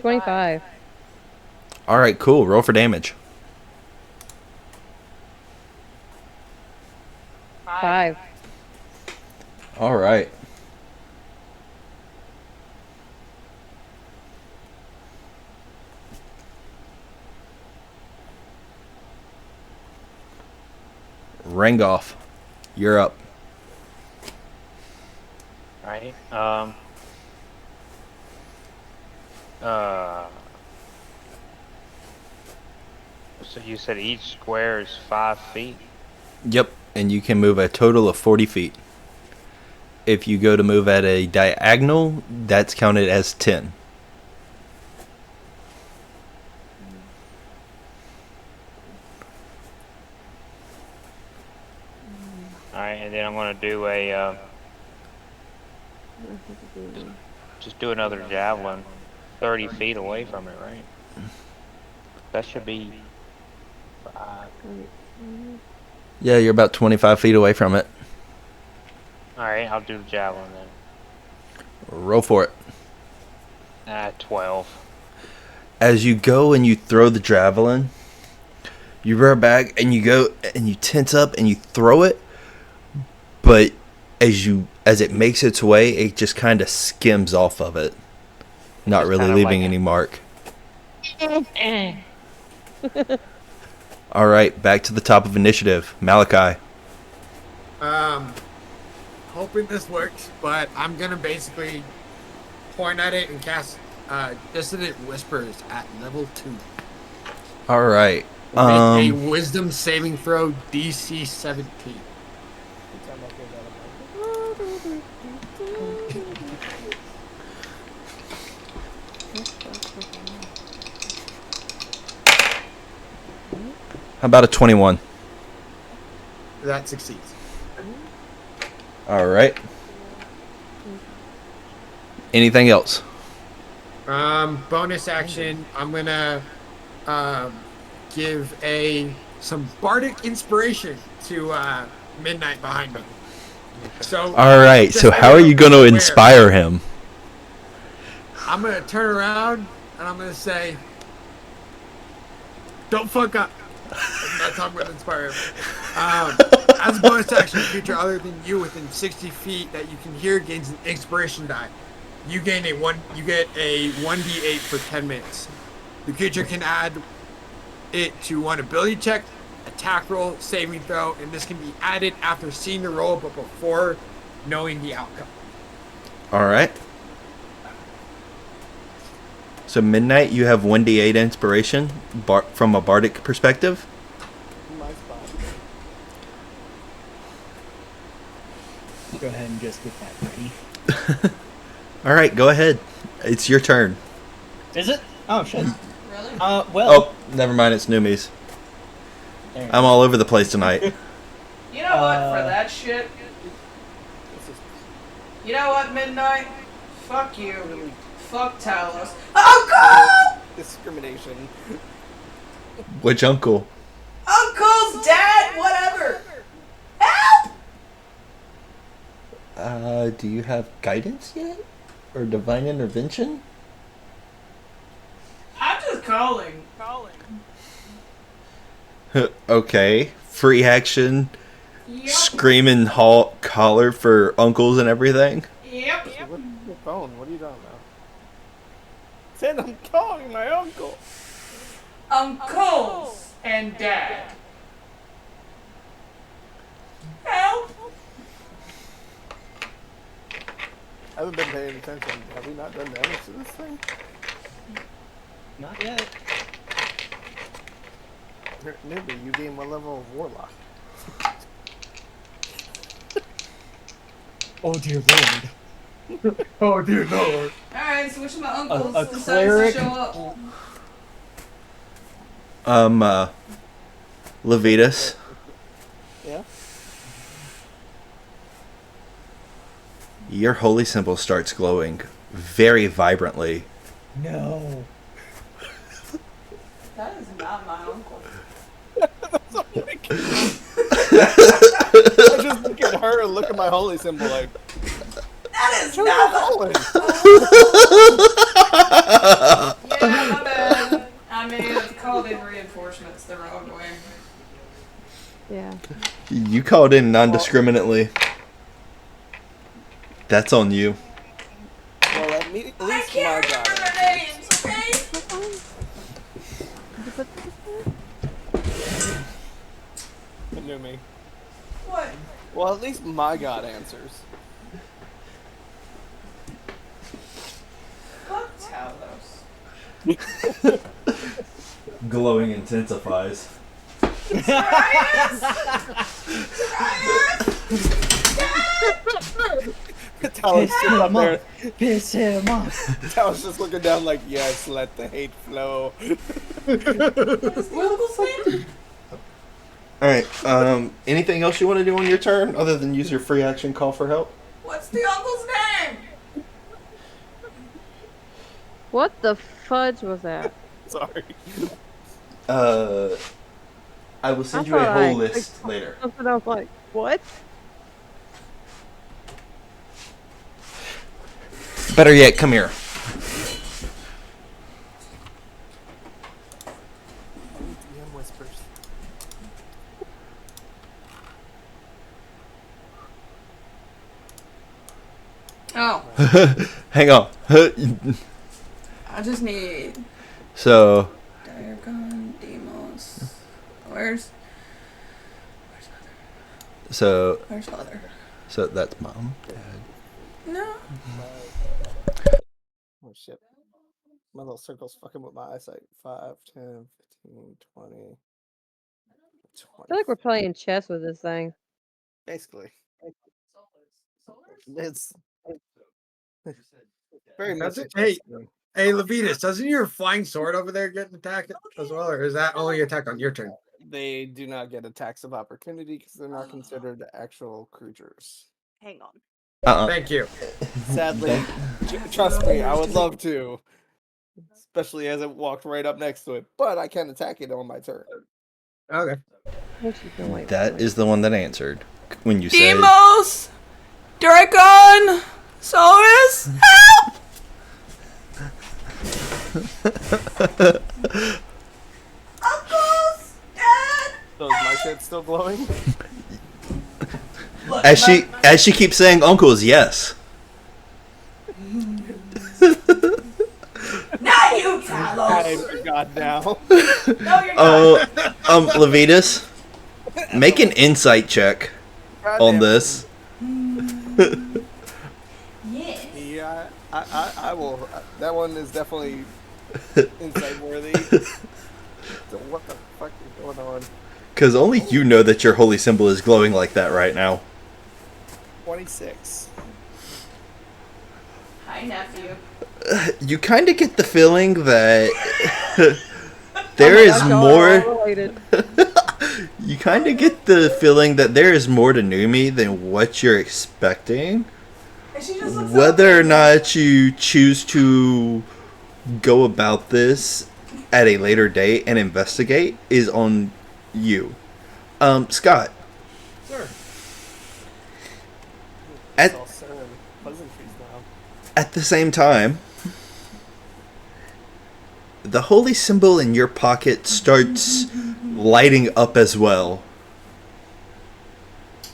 $25. Alright, cool. Roll for damage. 5. Alright. Rangoff, you're up. Right? So you said each square is 5 feet? Yep, and you can move a total of 40 feet. If you go to move at a diagonal, that's counted as 10. Alright, and then I'm gonna do a Just do another javelin 30 feet away from it, right? That should be 5. Yeah, you're about 25 feet away from it. Alright, I'll do the javelin then. Roll for it. 12. As you go and you throw the javelin, you rear back and you go and you tense up and you throw it, but as it makes its way, it just kind of skims off of it, not Just really kinda leaving like any mark. All right, back to the top of initiative. Malachi. Hoping this works, but I'm gonna basically point at it and cast Dissonant Whispers at level 2. All right. Make a Wisdom saving throw DC 17. How about a 21? That succeeds. All right. Anything else? Bonus action. I'm gonna give some bardic inspiration to Midnight behind me. So. All right. So how are you going to inspire him? I'm gonna turn around and I'm gonna say, "Don't fuck up." And that's how I'm gonna inspire him. As a bonus action, a creature other than you within 60 feet that you can hear gains an inspiration die. You get a 1d8 for 10 minutes. The creature can add it to one ability check, attack roll, saving throw, and this can be added after seeing the roll but before knowing the outcome. All right. So Midnight, you have 1d8 inspiration from a bardic perspective. My spot. Go ahead and just get that ready. All right, go ahead. It's your turn. Is it? Oh shit. Really? Well. Oh, never mind. It's Noomies. there. I'm all over the place tonight. You know what? For that shit. You know what, Midnight? Fuck you. Fuck Talos. Uncle! Discrimination. Which uncle? Uncle's dad, whatever. Help! Do you have guidance yet? Or divine intervention? I'm just calling. Okay. Free action. Yep. Screaming collar for uncles and everything. Yep. What your phone? What are you talking about? Said I'm calling my uncle. Uncles and dad. Help! I haven't been paying attention. Have we not done damage to this thing? Not yet. Newbie, you gain one level of Warlock. Oh dear lord. Oh dear lord. Alright, so which of my uncles A decides cleric. to show up? Levitas. Yeah? Your holy symbol starts glowing very vibrantly. No. That is not my uncle. I just look at her and look at my holy symbol like, That is "Turn not the my calling." Yeah, my bad. I may have called in reinforcements the wrong way. Yeah. You called in non-discriminately. That's on you. Well, at I least can't my god. remember their names, okay? Did you put this in? It knew me. What? Well, at least my god answers. Fuck Talos. Glowing intensifies. Darius! Talos just up there. Piss him off. Talos just looking down like, yes, let the hate flow. What is the uncle's name? Alright, anything else you want to do on your turn other than use your free action call for help? What's the uncle's name? What the fudge was that? Sorry. I will send you a thought I whole list later. Something I was like, what? Better yet, come here. DM whispers. Oh, Hang on. I just need So, Diagon Demos. Where's so, father? so that's mom, dad. No. Oh shit. My little circle's fucking with my eyesight. 5, 10, 15, 20, 20. I feel like we're playing chess with this thing. Basically. It's very much. Hey, Levitas, doesn't your flying sword over there get an attack as well, or is that only attack on your turn? They do not get attacks of opportunity because they're not considered actual creatures. Hang on. Thank you. Sadly, trust me, I would love to, especially as it walked right up next to it. But I can attack it on my turn. Okay. That is the one that answered when you said. Demos! Dragon! Saurus! Help! Uncles! Dad! So is my shit still glowing? As she keeps saying uncles, yes. Not you, Talos! I forgot now. No, you're not. Levitas, make an insight check on this. Yes. Yeah, I will. That one is definitely insight worthy. So what the fuck is going on? Because only you know that your holy symbol is glowing like that right now. 26. Hi, nephew. You kind of get the feeling that there is more. You kind of get the feeling that there is more to Numi than what you're expecting. And she just looks Whether or not you choose to go about this at a later date and investigate is on you. Scott. Sir. It's all sir and pleasantries now. At the same time, the holy symbol in your pocket starts lighting up as well.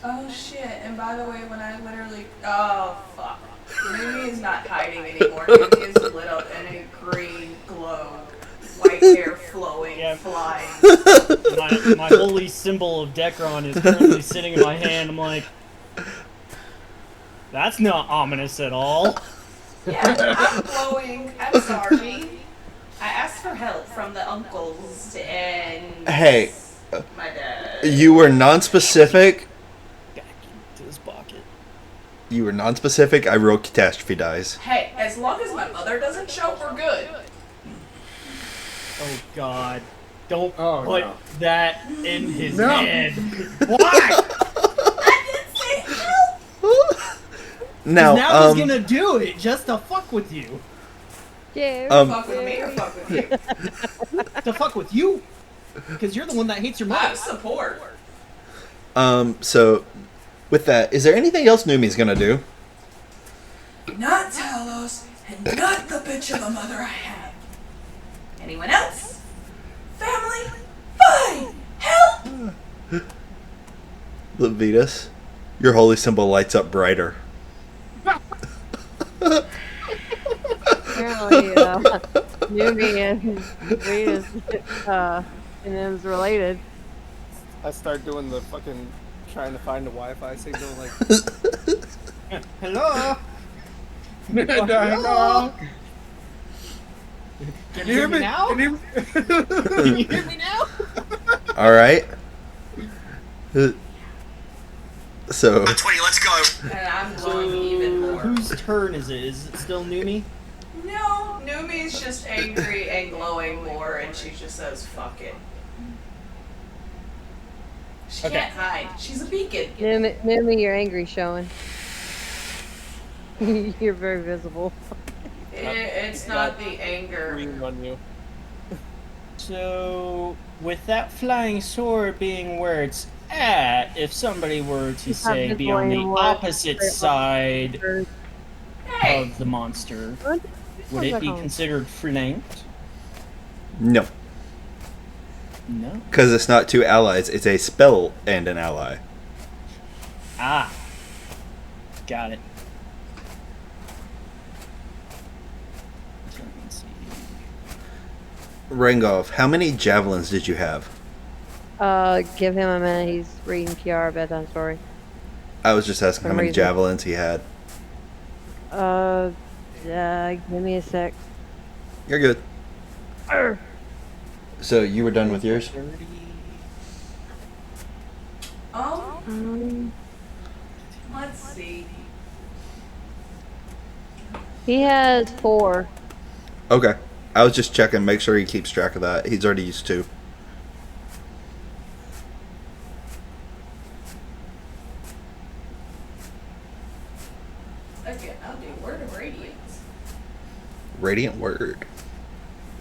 Oh shit, and by the way, when I literally. Oh fuck. Numi is not hiding anymore. Numi is lit up in a green glow. White hair flowing, Yeah. flying. My holy symbol of Dekron is currently sitting in my hand. I'm like, that's not ominous at all. Yeah, I'm glowing. I'm sorry. I asked for help from the uncles and Hey, my dad. you were non-specific. Back into his pocket. You were non-specific. I rolled catastrophe dice. Hey, as long as my mother doesn't show, we're good. Oh God! Don't Oh, put no. that in his No. head. Why? I didn't say help. Now, Now he's gonna do it just to fuck with you. Yeah. Fuck with me or fuck with you? To fuck with you, because you're the one that hates your I mother. support. So, with that, is there anything else Numi's gonna do? Not Talos, and not the bitch of a mother I have. Anyone else? Family? Fine! Help! Levitas, your holy symbol lights up brighter. Apparently, Numi and Venus and them's related. I start doing the fucking trying to find a Wi-Fi signal like. Hello. Hello. Can you hear me now? Can you- Can you hear me now? All right. So, And I'm glowing even more. Whose turn is it? Is it still Numi? No, Numi's just angry and glowing more, and she just says, fuck it. She Okay. can't hide. She's a beacon. Numi, you're angry showing. You're very visible. It's not the anger. Green on you. So, with that flying sword being where it's at, if somebody were to say be on the opposite side Hey! of the monster, would it be considered flanked? No, No. because it's not two allies. It's a spell and an ally. Ah. Got it. So let's see. Rangolf, how many javelins did you have? Give him a minute. He's reading Kiara bedtime story. I was just asking how Some many reason. javelins he had. Give me a sec. You're good. So you were done with yours? 30. Let's see. He has 4. Okay. I was just checking, make sure he keeps track of that. He's already used to. Okay, I'll do Word of Radiance. Radiant word.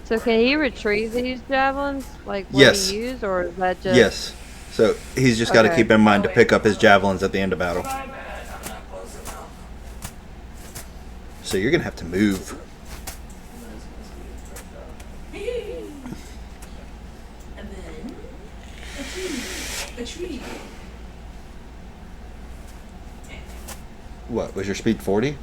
So can he retrieve these javelins, like what Yes. he used, or is that just? Yes. So he's just got to Okay. keep in mind to pick up his javelins at the end of battle. My bad, I'm not close enough. So you're going to have to move. And then a tree. What, was your speed 40?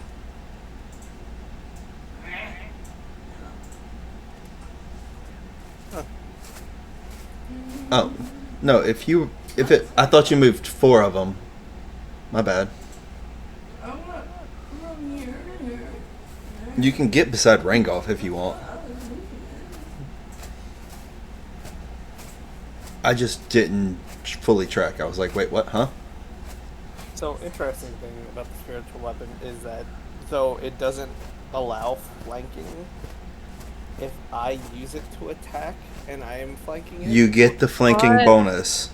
Oh. No, I thought you moved 4 of them. My bad. I want from here. You can get beside Rangolf if you want. I just didn't fully track. I was like, wait, what, huh? So, interesting thing about the spiritual weapon is that though it doesn't allow flanking, if I use it to attack and I am flanking it, You get the flanking What? bonus.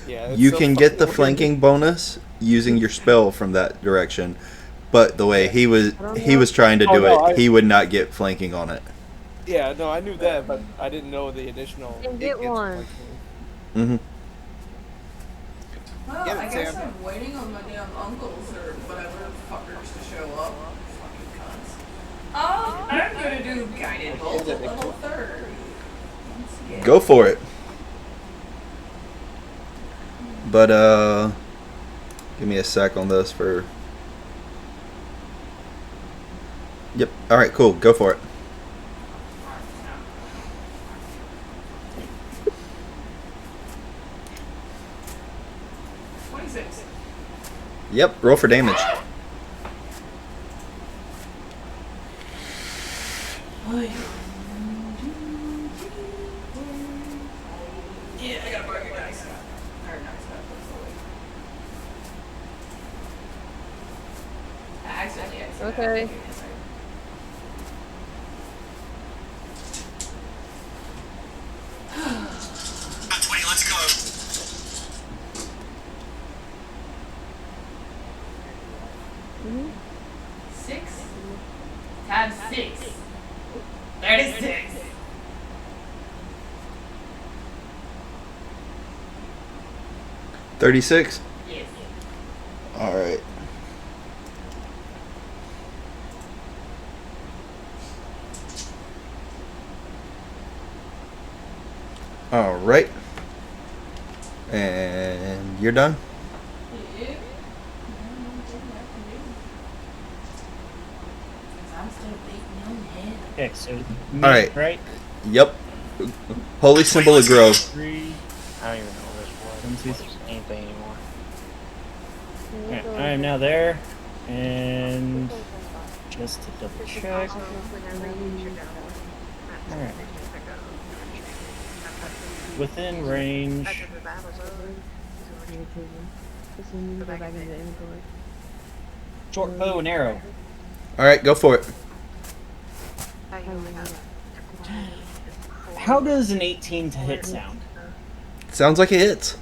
yeah, it's You so can get the fucking flanking bonus using your spell from that direction. But the way he was trying to Oh, do no, it, he would not get flanking on it. Yeah, no, I knew that, but I didn't know the additional. Then it get gets one. flanking. Mm-hmm. Well, Get it, I guess Sam. I'm waiting on my damn uncles or whatever fuckers to show up. Fucking cunts. Oh, I'm gonna do guided bolt at level 3rd. Go for it. But give me a sec on this for. Yep. All right. Cool. Go for it. Yep. Roll for damage. Yeah, I gotta borrow your dice. Or not, it's not fully. I accidentally exited. Okay. Give me a second. Let's go. 6 times 6. 36. $36. Yes. All right. All right. And you're done? Yeah. I'm still beating on head. Okay, so me, right. right? Yep. Holy symbol of growth. 3. I don't even know what this was. One, two, What is anything anymore. Yeah, I am now there, and just to double check. Alright. Within range. Short bow and arrow. All right, go for it. How does an 18 to hit sound? Sounds like it hits.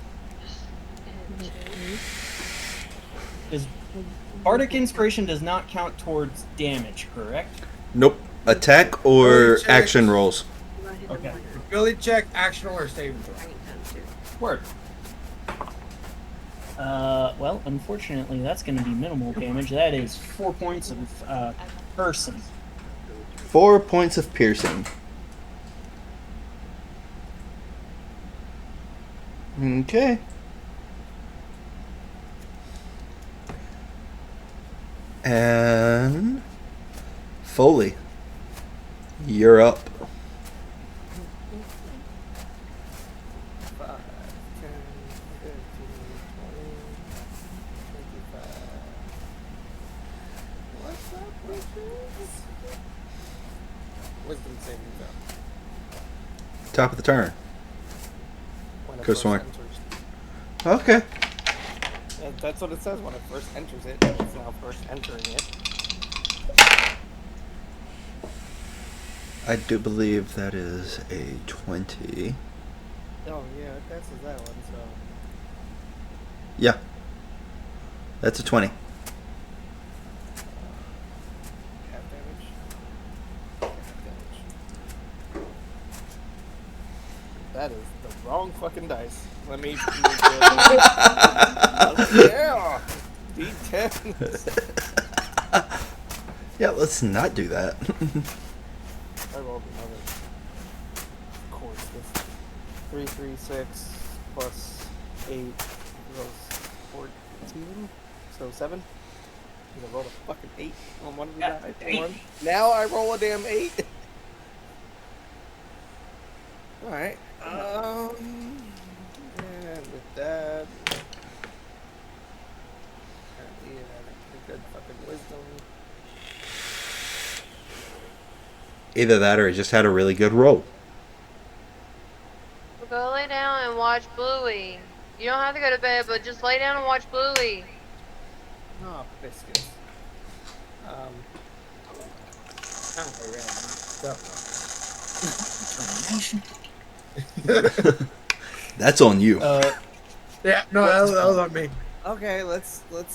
Bardic Inspiration does not count towards damage, correct? Nope. Attack or Check. action rolls? Okay. Ability check, action roll, or saving throw. Word. Well, unfortunately, that's going to be minimal damage. That is 4 points of person. 4 points of piercing. Okay. And Foley, you're up. 5, 10, 15, 20, 25. What's up, bitches? Wisdom saving throw. Top of the turn. When it Chris first Warren. enters. Okay. That's what it says when it first enters it. It's now first entering it. I do believe that is a 20. Oh yeah, it passes that one, so. Yeah. That's a 20. Half damage. Half damage. That is the wrong fucking dice. Let me. Yeah! D10. Yeah, let's not do that. I rolled another. Of course, this 3, 3, 6 plus 8 equals 14. So 7. I rolled a fucking 8 on one of the dice. 8. Now I roll a damn 8. Alright. And with that. Apparently it had a pretty good fucking wisdom. Either that or he just had a really good roll. Go lay down and watch Bluey. You don't have to go to bed, but just lay down and watch Bluey. Oh, biscuits. That's on you. Yeah, no, that was on me. Okay, let's. Oh,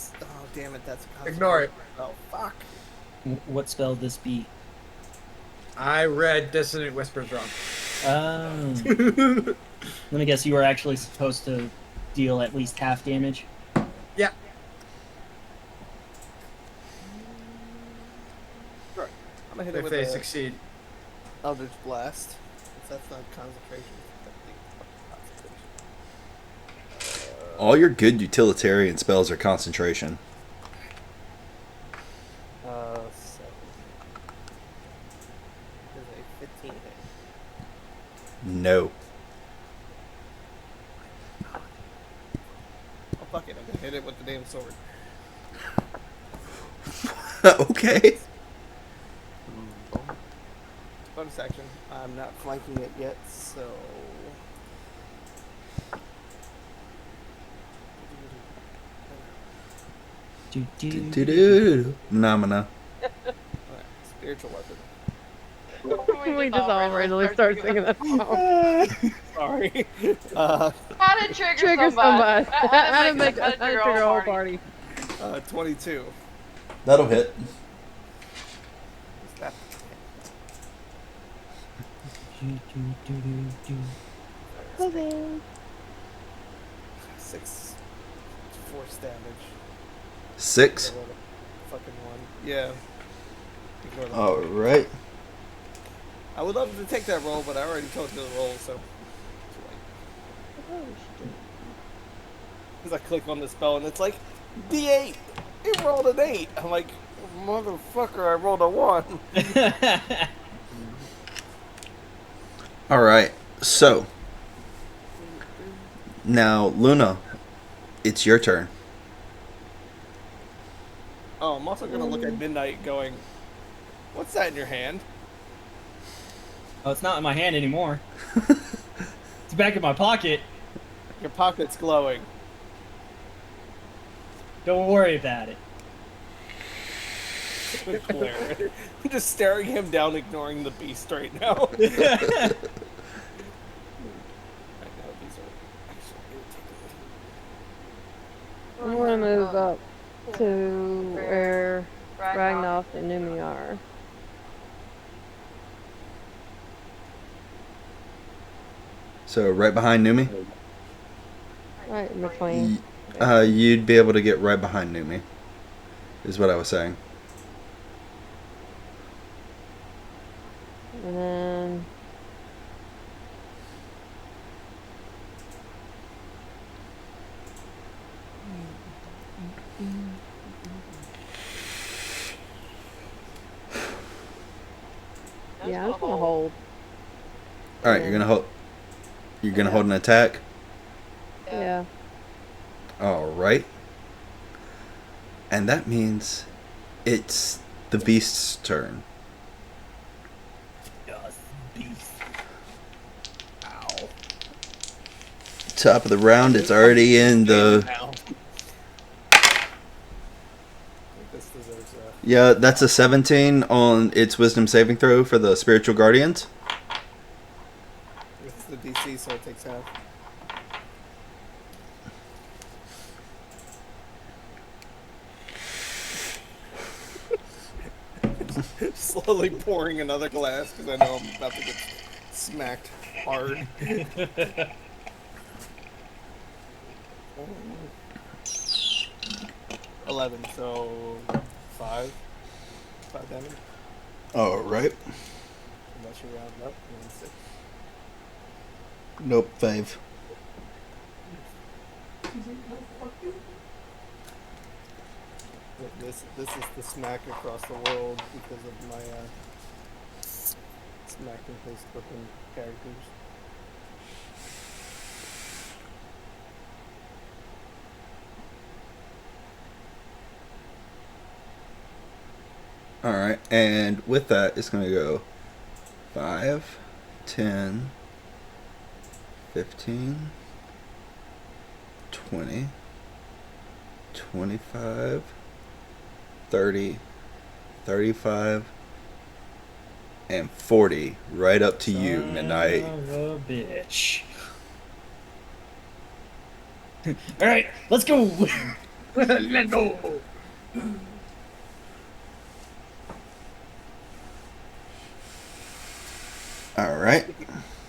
damn it, that's a consequence. Ignore it. Oh, fuck. What spell would this be? I read Dissonant Whispers wrong. Oh. Let me guess, you were actually supposed to deal at least half damage? Yeah. Sure. I'm gonna hit it If with they a succeed. Eldritch Blast. That's not concentration. All your good utilitarian spells are concentration. 7. Is a 15 hit. No. Oh, fuck it. I'm gonna hit it with the damn sword. Okay. Bonus action. I'm not flanking it yet, so. Do-do-do. Namana. Alright, spiritual weapon. We just all randomly start singing that song. Sorry. How to Trigger somebody. How to make make a trigger a whole party. 22. That'll hit. Is that 6 force damage? 6. I rolled a fucking 1. Yeah. Ignore that. Alright. I would love to take that roll, but I already told you the roll, so. Because I click on the spell and it's like, D8! It rolled an 8! I'm like, motherfucker, I rolled a 1. Alright. So. Now, Luna, it's your turn. Oh, I'm also gonna look at Midnight going, what's that in your hand? Oh, it's not in my hand anymore. It's back in my pocket. Your pocket's glowing. Don't worry about it. Glare. I'm just staring him down, ignoring the beast right now. I know, these are actually irritating. I'm gonna move up to where Ragnoff and Numi are. So right behind Numi? Right in between. You'd be able to get right behind Numi, is what I was saying. And then. Yeah, I'm just gonna hold. All right, you're gonna hold. You're gonna hold an attack. Yeah. All right. And that means it's the beast's turn. Ow. Top of the round. It's already in the. This deserves a. Yeah, that's a 17 on its wisdom saving throw for the spiritual guardians. It's the DC, so it takes half. Slowly pouring another glass because I know I'm about to get smacked hard. 11, so 5 damage. All right. Unless you round up, and then 6. Nope, 5. This is the smack across the world because of my smack and face flipping characters. All right, and with that, it's going to go 5, 10, 15, 20, 25, 30, 35, and 40, right up to you, Midnight. Son of a bitch. Alright, let's go! Let's go. All right.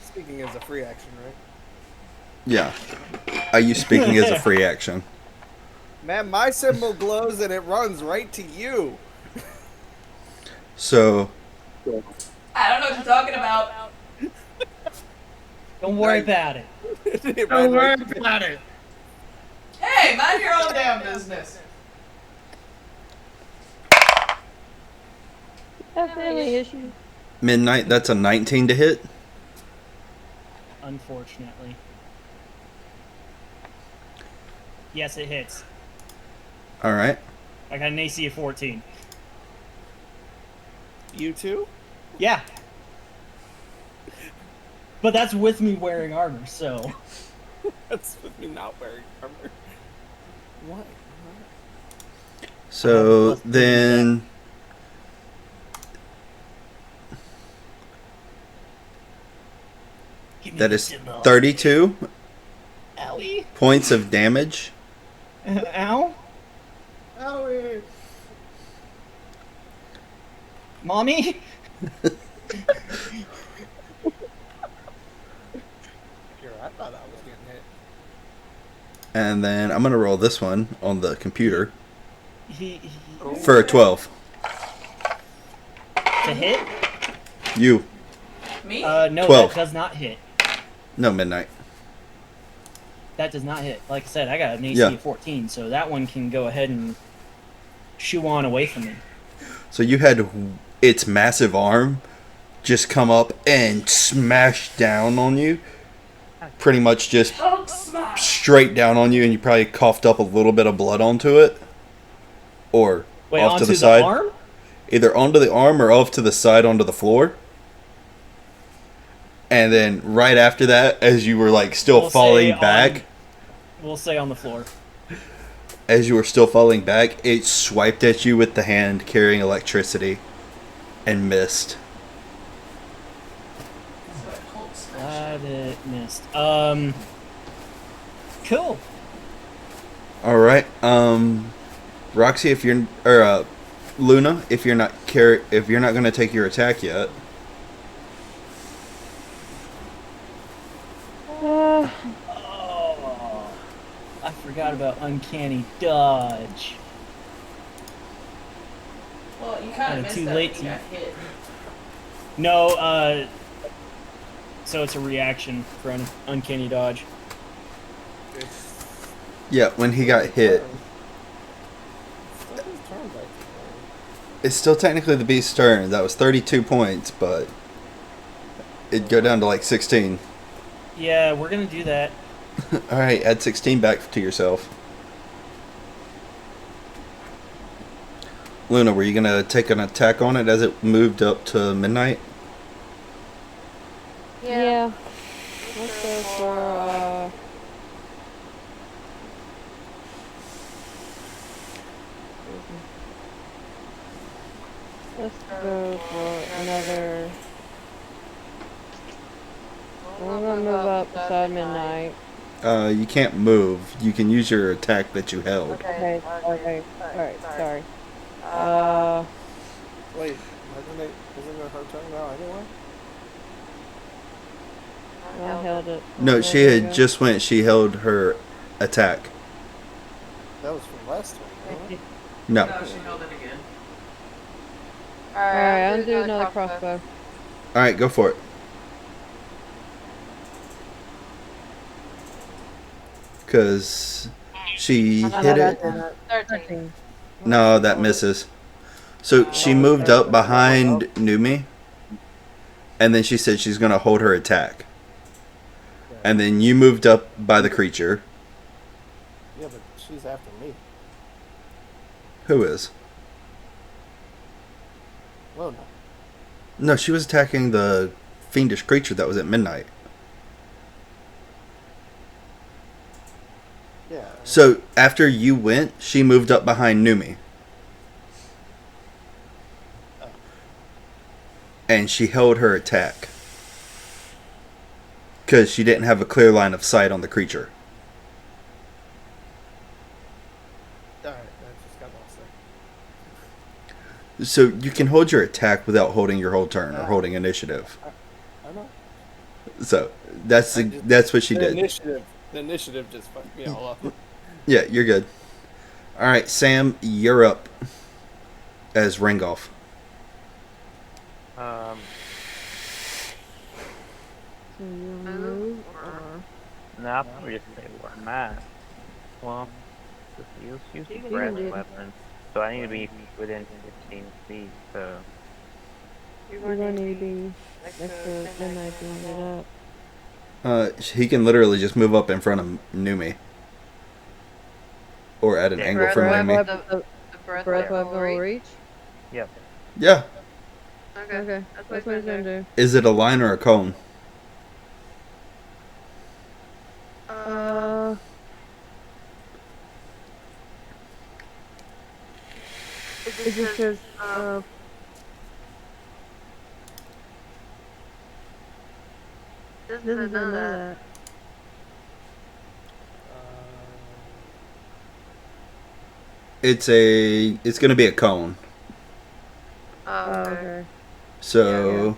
Speaking as a free action, right? Yeah. Are you speaking as a free action? Man, my symbol glows and it runs right to you. So, I don't know what you're talking about. Don't worry about it. It Don't ran worry right to me. about it. Hey, mind your own damn business. Have family issues. Midnight, that's a 19 to hit. Unfortunately. Yes, it hits. All right. I got an AC of 14. You too? Yeah. But that's with me wearing armor, so. That's with me not wearing armor. What? So then, that is 32 Owie? points of damage. Ow? Owie. Mommy? Here, I thought I was getting hit. And then I'm going to roll this one on the computer He for a 12. to hit? You. Me? No, 12. that does not hit. No, Midnight. That does not hit. Like I said, I got an AC Yeah. of 14, so that one can go ahead and shoo on away from me. So you had its massive arm just come up and smash down on you. Pretty much just Hulk smash. straight down on you, and you probably coughed up a little bit of blood onto it. Or Wait, off onto to the side. arm? Either onto the arm or off to the side onto the floor. And then right after that, as you were like still We'll falling say back, We'll say on the floor. as you were still falling back, it swiped at you with the hand carrying electricity and missed. Glad it missed. Cool. All right, Roxy, if you're Luna, if you're not going to take your attack yet. about uncanny dodge. Well, you kind Kinda of missed too that late when to- you got hit. No, so it's a reaction for an uncanny dodge. It's Yeah, when he got hit. still his turn, but It's still technically the beast's turn. That was 32 points, but it'd go down to like 16. Yeah, we're gonna do that. Alright, add 16 back to yourself. Luna, were you going to take an attack on it as it moved up to midnight? Yeah. Let's go for, let's go for another. I'm gonna move up beside midnight. You can't move. You can use your attack that you held. Okay, alright, sorry. wait, isn't it her turn now anyway? I held it. No, she had just went. She held her attack. That was from last turn, wasn't it? No. No, she held it again. Alright, I'm doing another crossbow. Alright, go for it. Because she hit it. 13. No, that misses. So she moved up behind Numi. And then she said she's going to hold her attack. And then you moved up by the creature. Yeah, but she's after me. Who is? Luna. No, she was attacking the fiendish creature that was at midnight. Yeah. So after you went, she moved up behind Numi. And she held her attack. Because she didn't have a clear line of sight on the creature. Alright, I just got lost there. So you can hold your attack without holding your whole turn or holding initiative. I know. So that's what she did. The initiative just fucked me all up. Yeah, you're good. All right, Sam, you're up as Rangolf. So you move or? No, I'll probably just stay where I'm at. Well, just use the breath weapon. So I need to be within 15 feet, so... You're gonna need to be next to midnight to get up. He can literally just move up in front of Numi. Or at an angle from Numi. The breath weapon will reach? Yep. Yeah. Okay, that's what he's gonna do. Is it a line or a cone? It just says, doesn't know that. It's gonna be a cone. Okay. So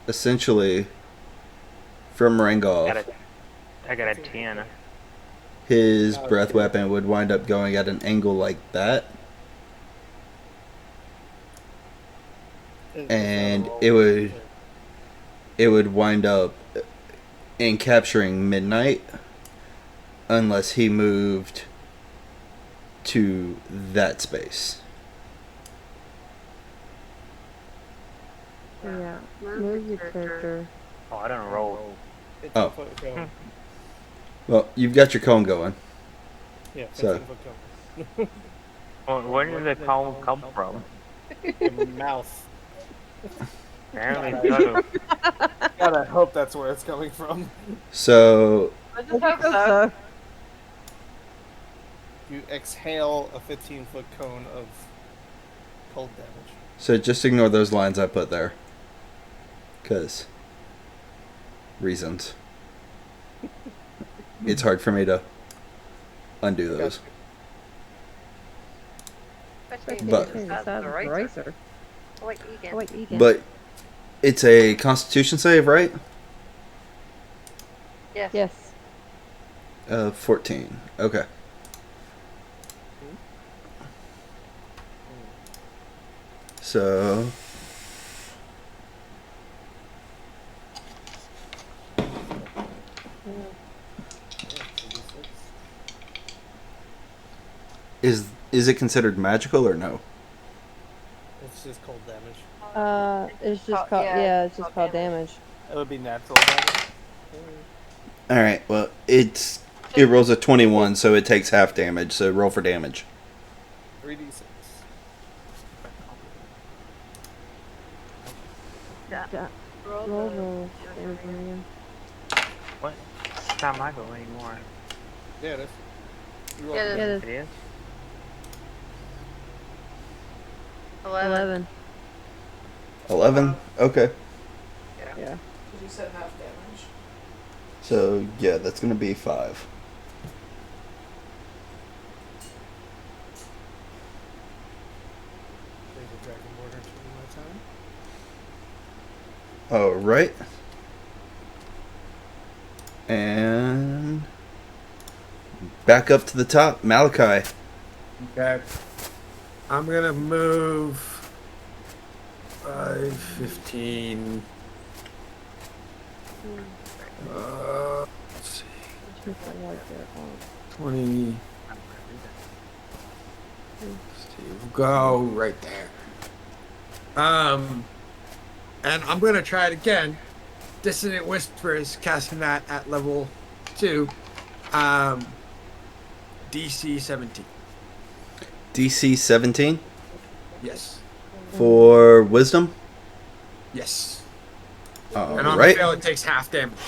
essentially from Rangolf, I got a 10. his breath weapon would wind up going at an angle like that. And it would wind up in capturing midnight unless he moved to that space. Yeah, move your character. Oh, I don't roll. Oh. Well, you've got your cone going. Yeah, So- 15 foot cone. Well, where did the cone come from? In the mouth. Apparently so. Gotta hope that's where it's coming from. So I just hope so. You exhale a 15-foot cone of cold damage. So just ignore those lines I put there. Because reasons. It's hard for me to undo those. But- The size of a racer. Oh, wait, Egan. But it's a Constitution save, right? Yes. 14. Okay. So is it considered magical or no? It's just cold damage. It's just called it's just called damage. It would be natural damage. All right. Well, it rolls a 21, so it takes half damage. So roll for damage. 3d6. Roll the damage one again. What? It's not my go anymore. Yeah, it is. You roll Yeah, it. it It is? 11. 11. Okay. Yeah. Because you said half damage. So yeah, that's gonna be 5. Play the Dragon Border 2 All right. And back up to the top, Malachi. Okay. I'm gonna move 5, 15. Let's see. 20. Steve, go right there. And I'm gonna try it again. Dissonant Whispers, casting that at level 2. DC 17. DC 17 Yes. for wisdom. Yes. All And on a right. fail, it takes half damage.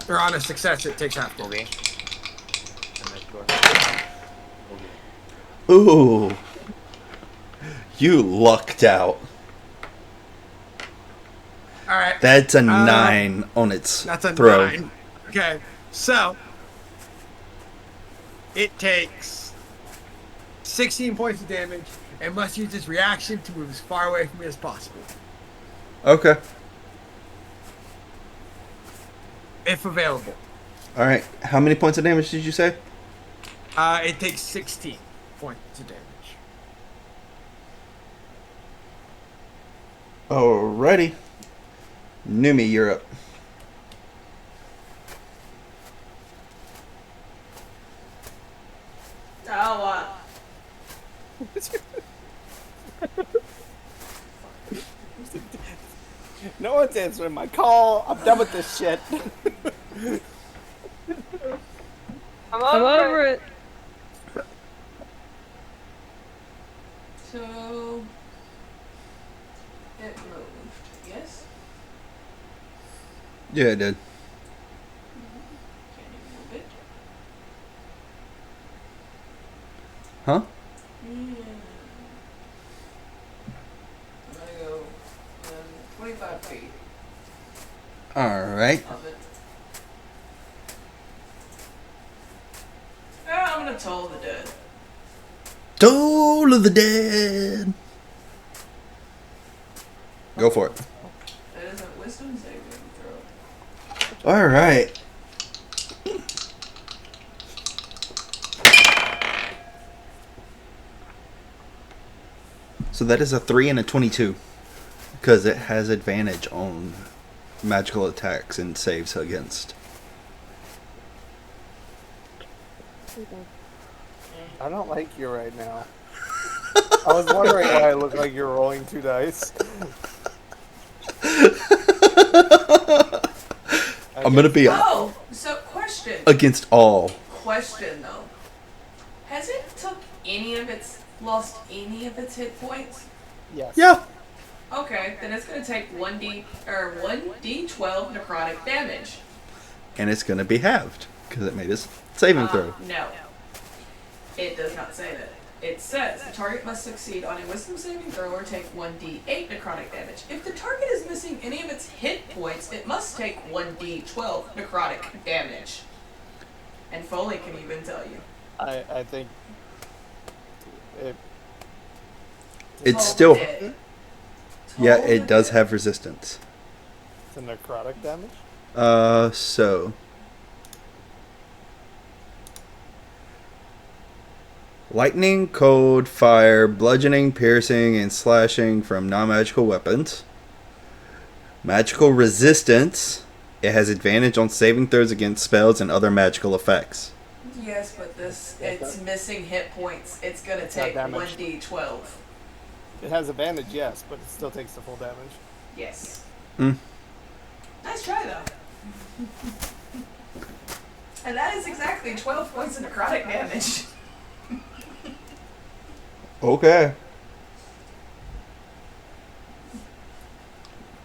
Or on a success, it takes half damage. Okay. Ooh. You lucked out. All right. That's a 9 on its That's a throw. 9. Okay. So, it takes 16 points of damage and must use its reaction to move as far away from me as possible, Okay. if available. All right. How many points of damage did you say? It takes 16 points of damage. Alrighty. Numi, you're up. Oh, No one's answering my call. I'm done with this shit. I'm over it. So it moved. Yes? Yeah, I did. Can you move it? Huh? I'm gonna go 25 feet Alright. of it. I'm gonna toll the dead. Toll of the Dead. Go for it. That is a wisdom saving throw. Alright. So that is a 3 and a 22. Because it has advantage on magical attacks and saves against. I don't like you right now. I was wondering why I look like you're rolling 2 dice. I'm gonna be Oh, so question. against all. Question though. Has it lost any of its hit points? Yes. Yeah. Okay, then it's gonna take 1d12 necrotic damage. And it's gonna be halved. Because it made a saving throw. No. It does not say that. It says the target must succeed on a wisdom saving throw or take 1d8 necrotic damage. If the target is missing any of its hit points, it must take 1d12 necrotic damage. And Foley can even tell you. I think It's still. It. Yeah, Toll it the does dead. have resistance. it's a necrotic damage. So. lightning, cold, fire, bludgeoning, piercing, and slashing from non-magical weapons. Magical resistance. It has advantage on saving throws against spells and other magical effects. Yes, but it's missing hit points. It's gonna take Not damage. 1d12. It has advantage, yes, but it still takes the full damage. Yes. Mm. Nice try, though. And that is exactly 12 points of necrotic damage. Okay.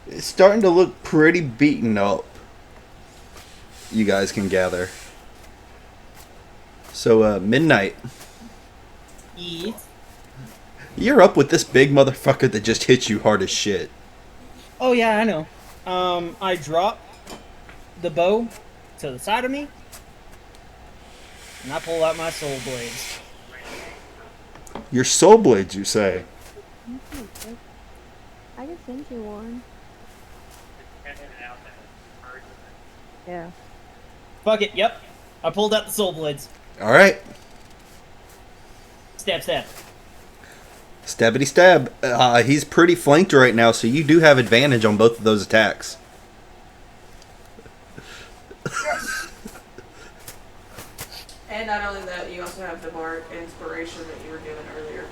It's starting to look pretty beaten up. You guys can gather. So, Midnight. Yeah. You're up with this big motherfucker that just hit you hard as shit. Oh yeah, I know. I drop the bow to the side of me, and I pull out my soul blades. Your soul blades, you say? I can send you one. Yeah. Fuck it. Yep. I pulled out the soul blades. All right. Stab, stab. Stabbity stab. He's pretty flanked right now, so you do have advantage on both of those attacks. And not only that, you also have the Bard inspiration that you were given earlier.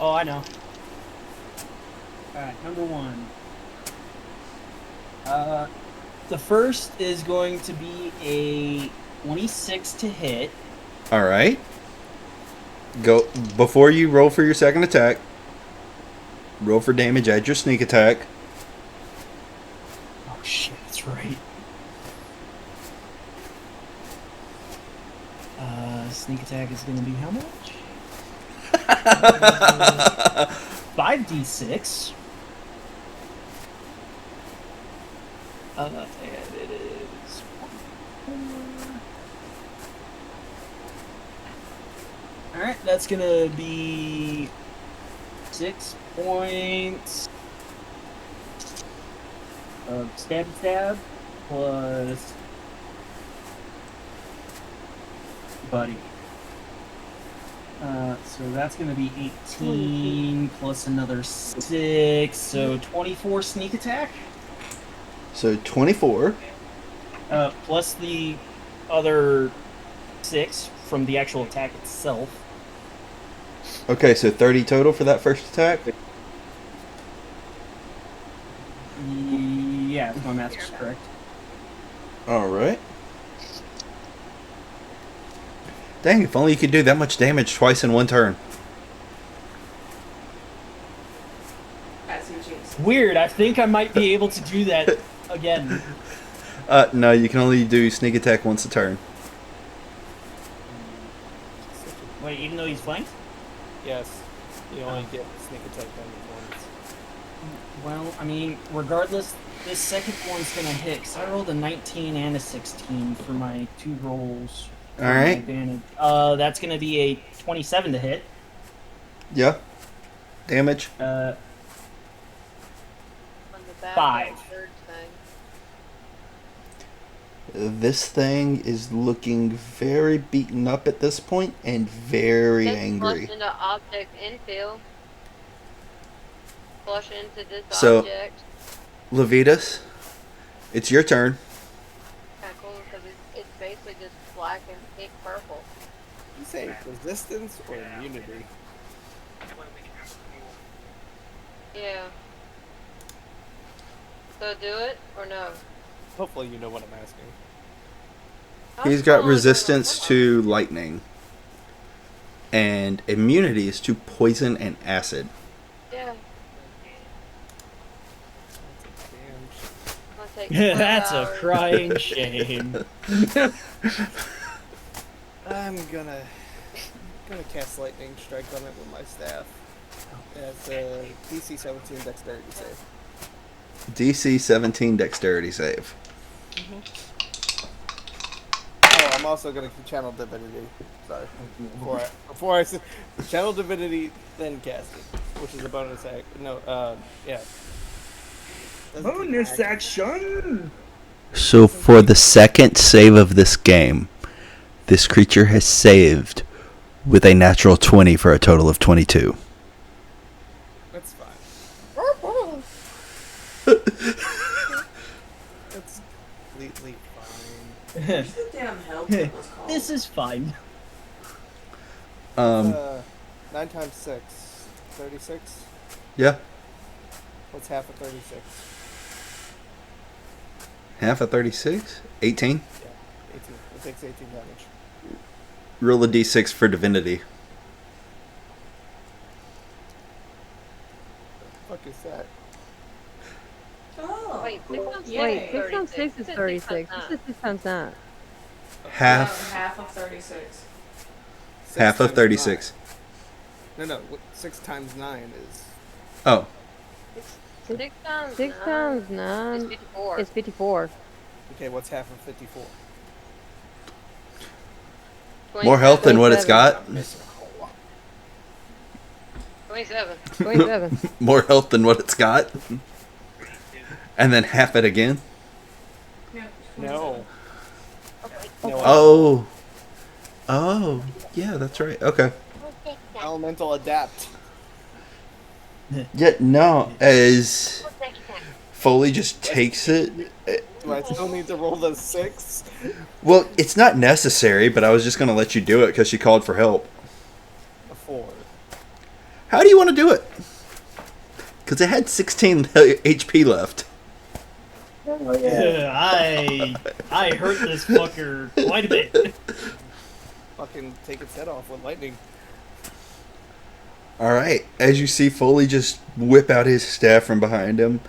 Oh, I know. Alright, number one. The first is going to be a 26 to hit. All right. Go before you roll for your second attack. Roll for damage. Add your sneak attack. Oh shit, that's right. Sneak attack is going to be how much? 5d6. And it is... Alright, that's going to be 6 points of stab plus buddy. So that's going to be 18 plus another 6, so 24 sneak attack. So 24. Plus the other 6 from the actual attack itself. Okay, so 30 total for that first attack. Yeah, if my math is correct. All right. Dang, if only you could do that much damage twice in one turn. That's your cheese. Weird, I think I might be able to do that again. No, you can only do sneak attack once a turn. Wait, even though he's flanked? Yes. You only get sneak attack damage once. Well, I mean, regardless, this second one's gonna hit, because I rolled a 19 and a 16 for my 2 rolls. All right. Advantage. That's gonna be a 27 to hit. Yeah. Damage. On the back 5. of the third thing. This thing is looking very beaten up at this point and very Just angry. flush into object infill. Flush into this So- object. Levitas, it's your turn. Kinda cool because it's basically just black and pink purple. You say resistance or immunity? Yeah. So do it or no? Hopefully you know what I'm asking. He's got resistance to lightning. And immunity is to poison and acid. Yeah. Damn. I'll take 12 That's a hours. crying shame. I'm gonna cast lightning strike on it with my staff. That's a DC 17 dexterity save. DC 17 dexterity save. Oh, I'm also gonna channel divinity. Sorry. Before I say channel divinity, then cast it, which is a bonus act. No, yeah. Bonus action! So for the second save of this game, this creature has saved with a natural 20 for a total of 22. That's fine. That's completely fine. Where's the damn help that was called? This is fine. 9 times 6. 36? Yeah. What's half of 36? Half of 36? 18? Yeah, 18. It takes 18 damage. Roll a d6 for divinity. What the fuck is that? Oh. Wait, 6 times, Yay. wait, 6 times 6 is 36. This is 6 times 9. Half. Half of 36. Half of 36. 9. No, 6 times 9 is... Oh. 6 times 9 is 54. Okay, what's half of 54? More health than what it's got. I'm missing a whole lot. 27. More health than what it's got. And then half it again. Yeah. No. No. Oh. Oh. Yeah, that's right. Okay. Elemental adapt. Yeah, no. As Foley just takes it. Do I still need to roll the 6? Well, it's not necessary, but I was just going to let you do it because she called for help. A 4. How do you want to do it? Because it had 16 HP left. I hurt this fucker quite a bit. Fucking take its head off with lightning. Alright, as you see Foley just whip out his staff from behind him,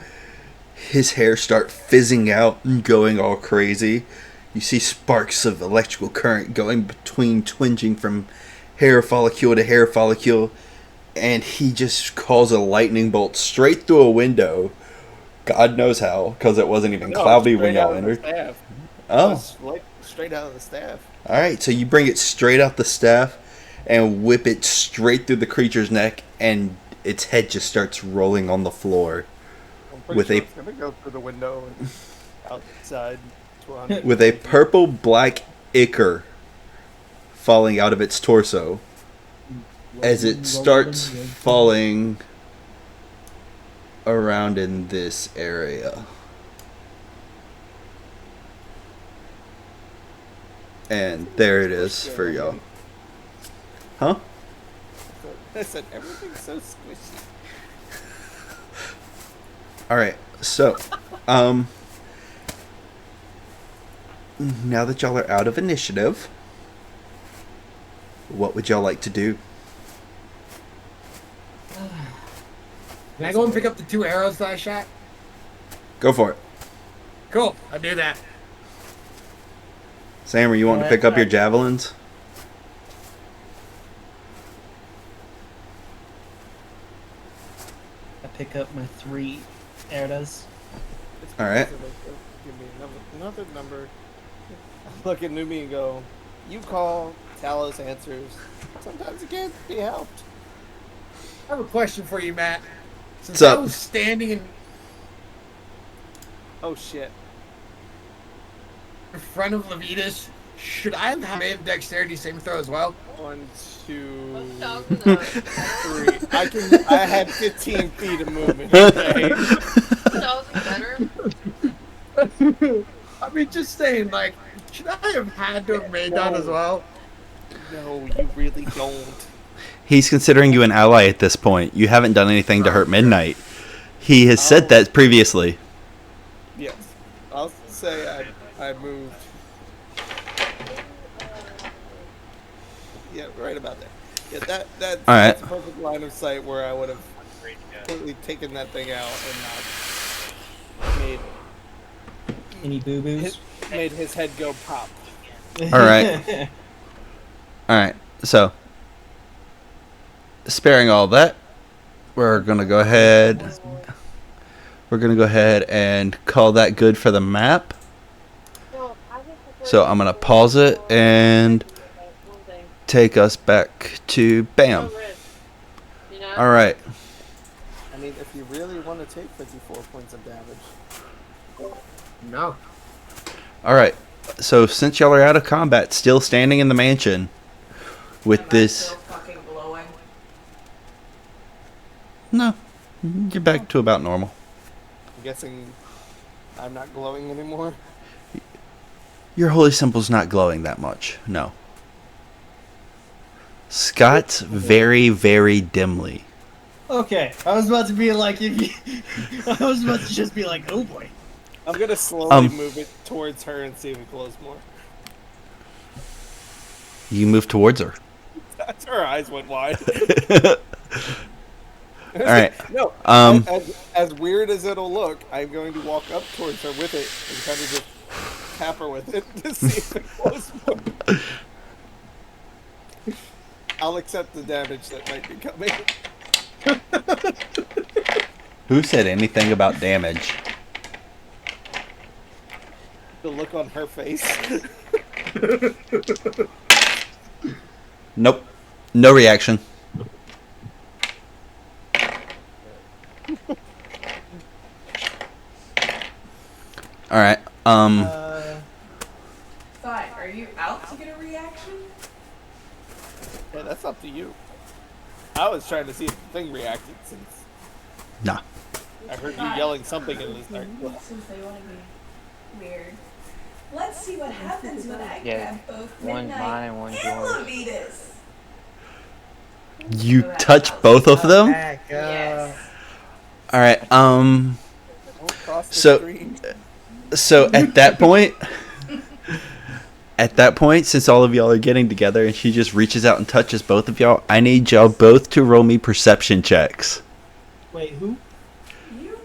his hair start fizzing out and going all crazy. You see sparks of electrical current going between twinging from hair follicle to hair follicle, and he just calls a lightning bolt straight through a window. God knows how, because it wasn't even cloudy when y'all entered. Oh. Straight out of the staff. Alright, so you bring it straight out the staff and whip it straight through the creature's neck, and its head just starts rolling on the floor. I'm pretty With sure a- it's gonna go through the window and outside to 100. with a purple black ichor falling out of its torso as it starts falling around in this area. And there it is for y'all. Huh? I said everything's so squishy. Alright, so, now that y'all are out of initiative, what would y'all like to do? Can I go and pick up the 2 arrows that I shot? Go for it. Cool, I'll do that. Sam, are you wanting to pick up your javelins? I pick up my 3 arrows. Alright. Give me another number. Look at Numi and go, you call, Talos answers. Sometimes it can't be helped. I have a question for you, Matt. Since What's up? I was standing in Oh shit. front of Levitas, should I have made dexterity saving throw as well? 1, 2, 3. I had 15 feet of movement. Okay? I mean, just saying, like, should I have had to have made that as well? No, you really don't. He's considering you an ally at this point. You haven't done anything to hurt Midnight. He has said that previously. Yes. I'll say I moved. Yeah, right about there. Yeah, that's Alright. a perfect line of sight where I would have completely taken that thing out and not made Any boo-boos? made his head go pop. Alright. Alright, so sparing all that, we're gonna go ahead and call that good for the map. So I'm gonna pause it and take us back to Bam. Alright. I mean, if you really want to take 54 points of damage. No. Alright. So since y'all are out of combat, still standing in the mansion, with Am I this. still fucking glowing? No, you're back to about normal. I'm guessing I'm not glowing anymore. Your holy symbol's not glowing that much. No. Scott's very, very dimly. Okay, I was about to be like, I was about to just be like, oh boy. I'm gonna slowly move it towards her and see if it glows more. You move towards her. That's her eyes went wide. All right. No. As weird as it'll look, I'm going to walk up towards her with it and kind of just tap her with it to see if it glows more. I'll accept the damage that might be coming. Who said anything about damage? The look on her face. Nope. No reaction. All right. Fine. Are you out to get a reaction? Yeah, that's up to you. I was trying to see if the thing reacted since Nah. I heard you yelling something in this dark. Since they want to be weird. Let's see what happens when I Yeah, grab both one's Midnight mine, one's and yours. Lovitas. You touch both of them? Yes. All right. Don't cross the So- stream. So at that point, since all of y'all are getting together and she just reaches out and touches both of y'all, I need y'all both to roll me perception checks. Wait, who? You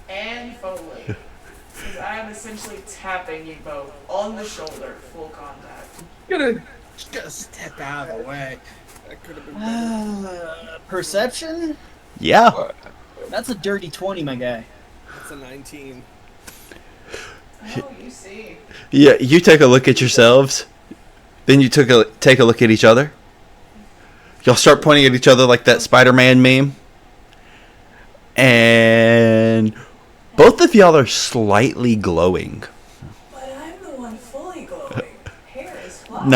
and Foley. Because I am essentially tapping you both on the shoulder, full contact. Just gotta step out of the way. That could have been better. Perception? Yeah. That's a dirty 20, my guy. It's a 19. Oh, you see. Yeah, you take a look at yourselves. Then you take a look at each other. Y'all start pointing at each other like that Spider-Man meme. And both of y'all are slightly glowing. But I'm the one fully glowing. Hair is flat.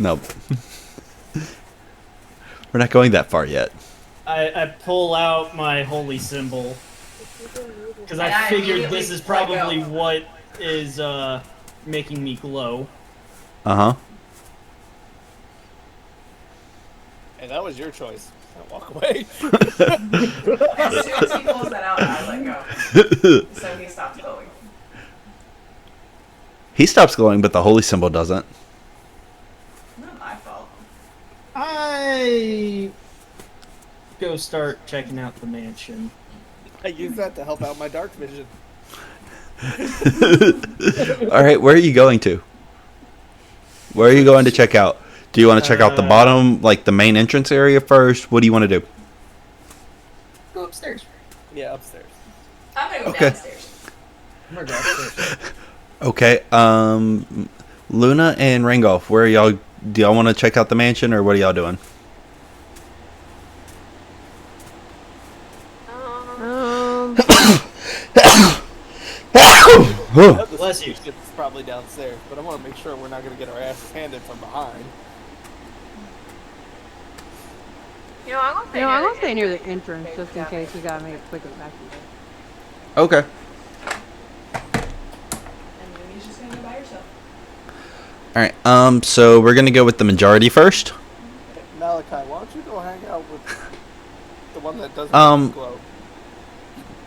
Nope. We're not going that far yet. I pull out my holy symbol. Because And I I figured immediately this is let probably go. what is making me glow. Uh-huh. And that was your choice. Now walk away. As soon as he pulls that out, I let go. So he stops glowing. He stops glowing, but the holy symbol doesn't. Not my fault. I go start checking out the mansion. I use that to help out my dark vision. All right, where are you going to? Where are you going to check out? Do you want to check out the bottom, like the main entrance area first? What do you want to do? Go upstairs. Yeah, upstairs. I'm gonna go Okay. downstairs. I'm gonna go upstairs. Okay, Luna and Rangolf, where are y'all? Do y'all want to check out the mansion, or what are y'all doing? Bless you. It's probably downstairs, but I want to make sure we're not going to get our asses handed from behind. I'm gonna stay near the entrance just in case we gotta make it quick and back here. Okay. And Mooney's just gonna go by herself. All right. So we're gonna go with the majority first. Malachi, why don't you go hang out with the one that doesn't glow?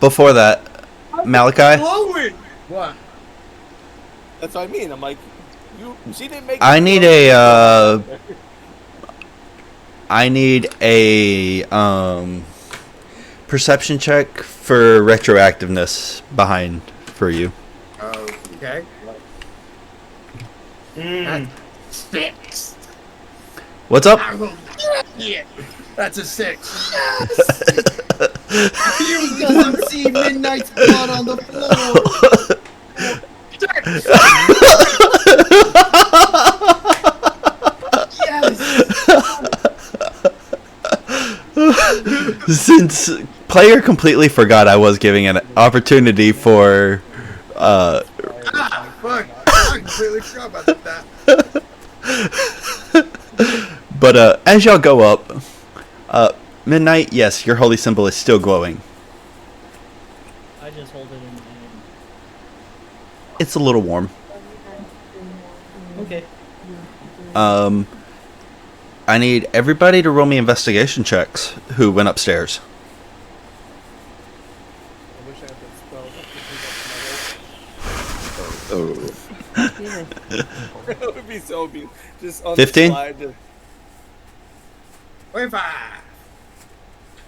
Before that, Malachi, Glowing! What? That's what I mean. I'm like, she didn't make. I need a perception check for retroactiveness behind for you. Okay. Six. What's up? Yeah. That's a 6. You doesn't see Midnight's blood on the floor. Since player completely forgot I was giving an opportunity for Fuck. I completely forgot about that. But as y'all go up, Midnight, yes, your holy symbol is still glowing. I just hold it in my hand. It's a little warm. Okay. I need everybody to roll me investigation checks who went upstairs. I wish I had that spell that could pick up smells. That would be so beautiful. Just on 15? the slide, just 25.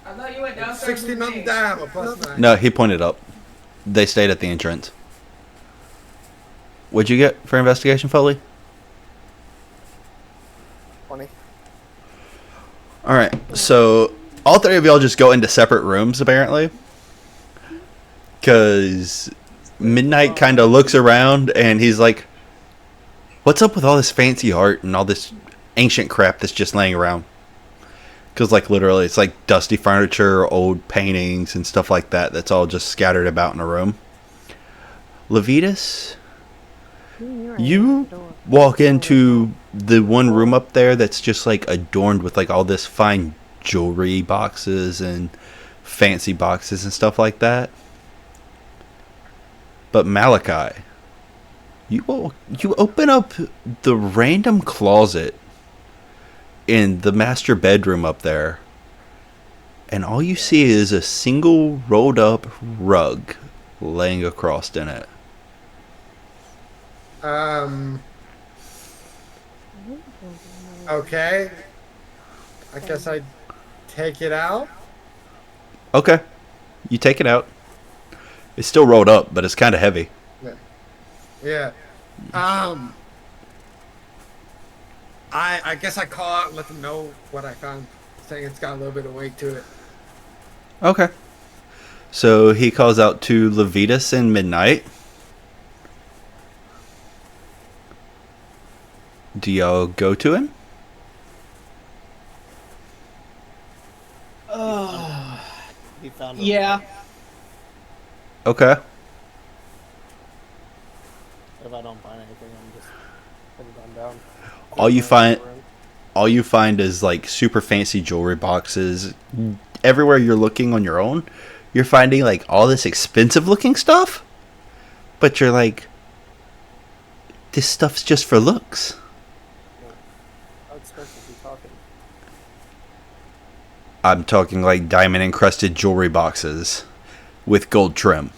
I thought you went downstairs 16 with on the me. dial, plus 9. No, he pointed up. They stayed at the entrance. What'd you get for investigation, Foley? 20. Alright, so all three of y'all just go into separate rooms, apparently. Because Midnight kind of looks around and he's like, what's up with all this fancy art and all this ancient crap that's just laying around? Because, like, literally, it's like dusty furniture, old paintings, and stuff like that that's all just scattered about in a room. Levitas, you walk into the one room up there that's just, like, adorned with, like, all this fine jewelry boxes and fancy boxes and stuff like that. But Malachi, you open up the random closet in the master bedroom up there, and all you see is a single rolled up rug laying across in it. Okay. I guess I take it out. Okay, you take it out. It's still rolled up, but it's kind of heavy. Yeah. I guess I call out and let them know what I found, saying it's got a little bit of weight to it. Okay. So he calls out to Levitas and Midnight. Do y'all go to him? He found a Yeah. Okay. If I don't find anything, I'm just putting it down. All you find is like super fancy jewelry boxes. Everywhere you're looking on your own, you're finding like all this expensive looking stuff. But you're like, this stuff's just for looks. How expensive are you talking? I'm talking like diamond encrusted jewelry boxes with gold trim.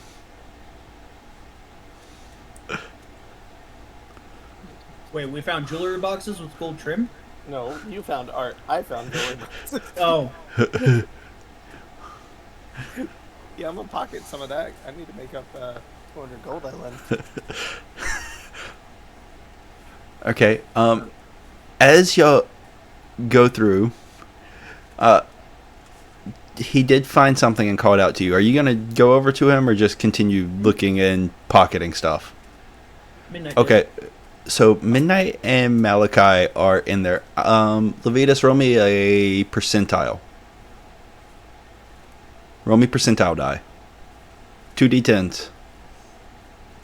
Wait, we found jewelry boxes with gold trim? No, you found art. I found jewelry boxes. Oh. Yeah, I'm gonna pocket some of that. I need to make up 200 gold I lent. Okay. As y'all go through, he did find something and called out to you. Are you gonna go over to him or just continue looking and pocketing stuff? Midnight. Okay. So Midnight and Malachi are in there. Levitas, roll me a percentile. Roll me percentile die. 2d10s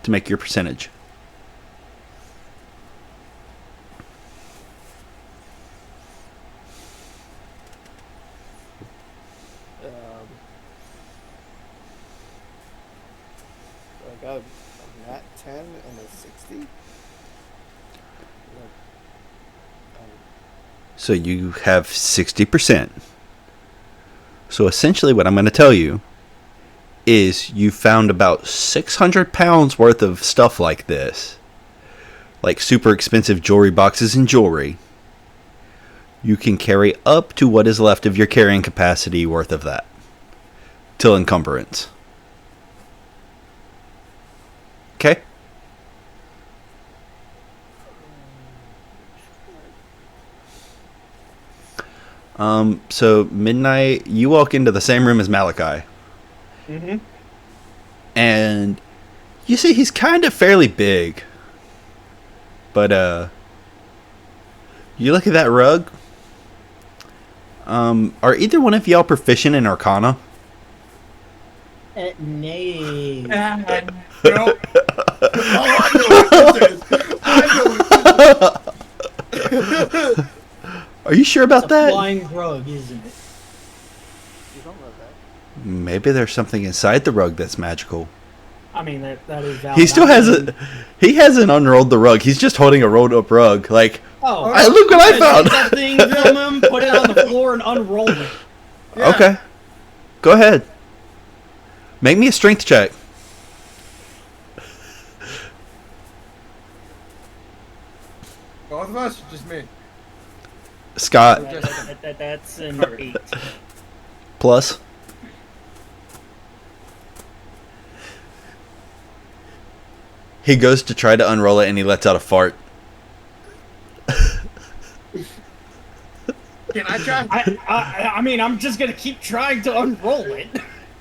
to make your percentage. I got a nat 10 and a 60. So you have 60%. So essentially what I'm going to tell you is you found about 600 pounds worth of stuff like this. Like super expensive jewelry boxes and jewelry. You can carry up to what is left of your carrying capacity worth of that. Till encumbrance. Okay? So Midnight, you walk into the same room as Malachi. Mm-hmm. And you see he's kind of fairly big. But, you look at that rug. Are either one of y'all proficient in Arcana? Nay. No. Oh, I know what this is. Are you sure about It's a that? flying rug, isn't it? You don't know that. Maybe there's something inside the rug that's magical. I mean, that is valid. He still I mean- hasn't. He hasn't unrolled the rug. He's just holding a rolled up rug. Like, Oh, hey, look what I found. Take that thing, film him, put it on the floor, and unroll it. Yeah. Okay, go ahead. Make me a strength check. Both of us, or just me? Scott That's an 8. plus. He goes to try to unroll it and he lets out a fart. Can I try? I mean, I'm just gonna keep trying to unroll it.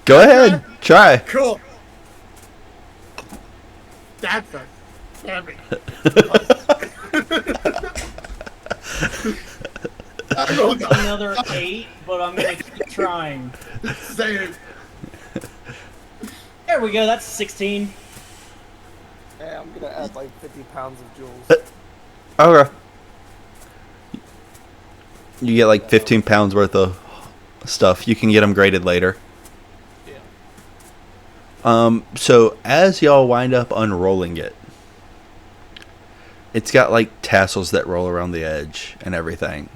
Go ahead, try. Cool. That's a 7. I rolled a Another 8, but I'm gonna keep trying. same. There we go. That's 16. Yeah, I'm gonna add like 50 pounds of jewels. Okay. You get like 15 pounds worth of stuff. You can get them graded later. Yeah. So as y'all wind up unrolling it, it's got like tassels that roll around the edge and everything.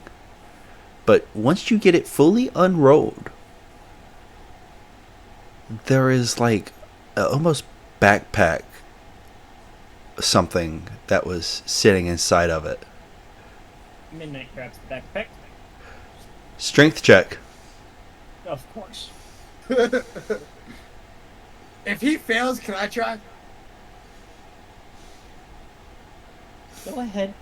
But once you get it fully unrolled, there is like a almost backpack something that was sitting inside of it. Midnight grabs the backpack. Strength check. Of course. If he fails, can I try? Go ahead.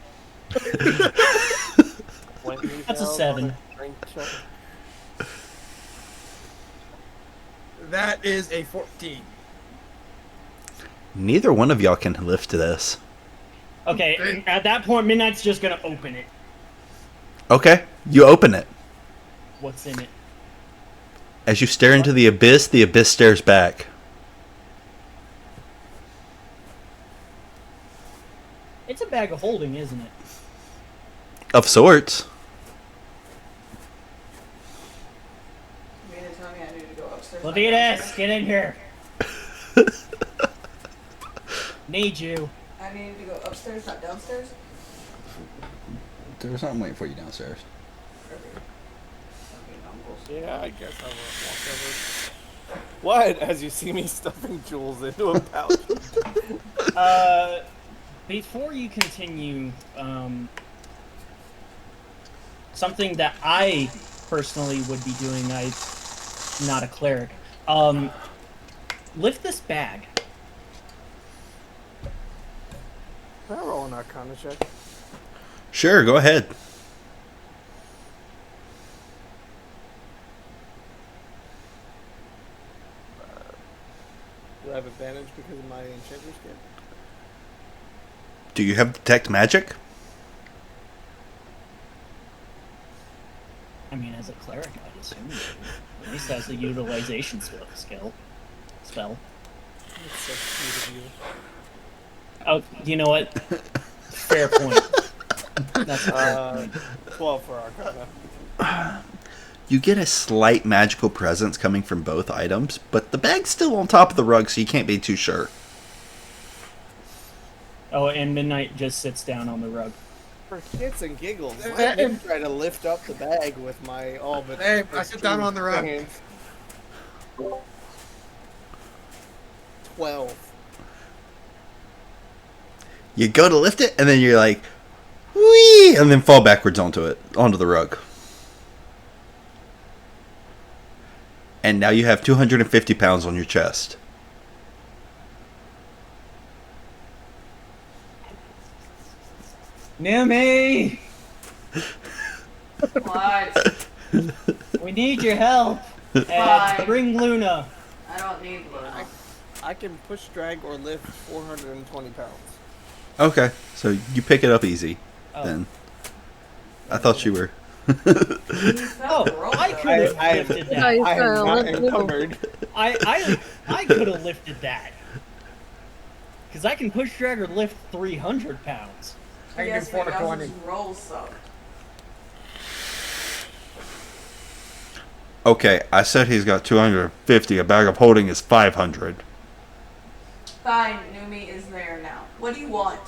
When he That's a fails 7. on a strength check, That is a 14. Neither one of y'all can lift this. Okay, at that point, Midnight's just gonna open it. Okay, you open it. What's in it? As you stare into the abyss stares back. It's a bag of holding, isn't it? Of sorts. You mean to tell me I need to go upstairs? Levitas, get in here. Need you. I need to go upstairs, not downstairs? There's something waiting for you downstairs. yeah, I guess I will walk over. What? As you see me stuffing jewels into a pouch. Before you continue, something that I personally would be doing, I'm not a cleric. Lift this bag. Can I roll an Arcana check? Sure, go ahead. Do I have advantage because of my enchanter's kit? Do you have detect magic? I mean, as a cleric, I'd assume you do. At least as a utilization spell. It's so sweet of you. Oh, you know what? Fair point. That's a fair point. 12 for Arcana. You get a slight magical presence coming from both items, but the bag's still on top of the rug, so you can't be too sure. Oh, and Midnight just sits down on the rug. For kits and giggles, let me try to lift up the bag with my all but. Hey, I sit down on the rug. hands. 12. You go to lift it, and then you're like, whee, and then fall backwards onto the rug. And now you have 250 pounds on your chest. Numi! What? We need your help! Fine. Bring Luna! I don't need Luna. I can push, drag, or lift 420 pounds. Okay, so you pick it up easy, Oh. then. I thought you were... Oh, I could have I- lifted Yeah, that. you I am sound not like encumbered. I could have lifted that. Because I can push, drag, or lift 300 pounds. I can Yes, do but you also 420. just roll some. Okay, I said he's got 250. A bag of holding is 500. Fine, Numi is there now. What do you want?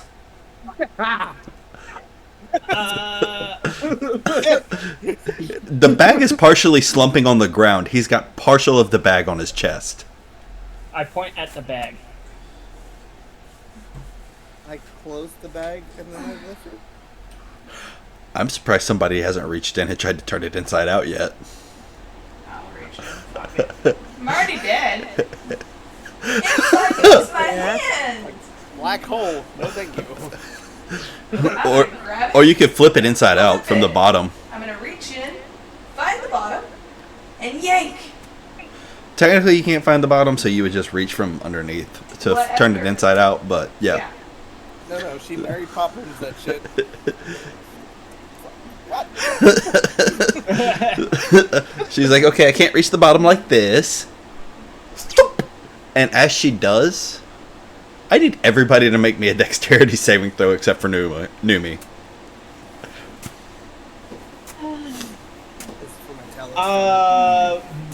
The bag is partially slumping on the ground. He's got partial of the bag on his chest. I point at the bag. I close the bag and then I lift it. I'm surprised somebody hasn't reached in and tried to turn it inside out yet. I'll reach in. Fuck it. I'm already dead. It's like it's my hand. Black hole. No, thank you. Or you could flip it inside out from the bottom. I'm gonna reach in, find the bottom, and yank. Technically, you can't find the bottom, so you would just reach from underneath to turn it inside out. But yeah. No, she Mary Poppins that shit. What? She's like, okay, I can't reach the bottom like this. And as she does, I need everybody to make me a dexterity saving throw except for Numi.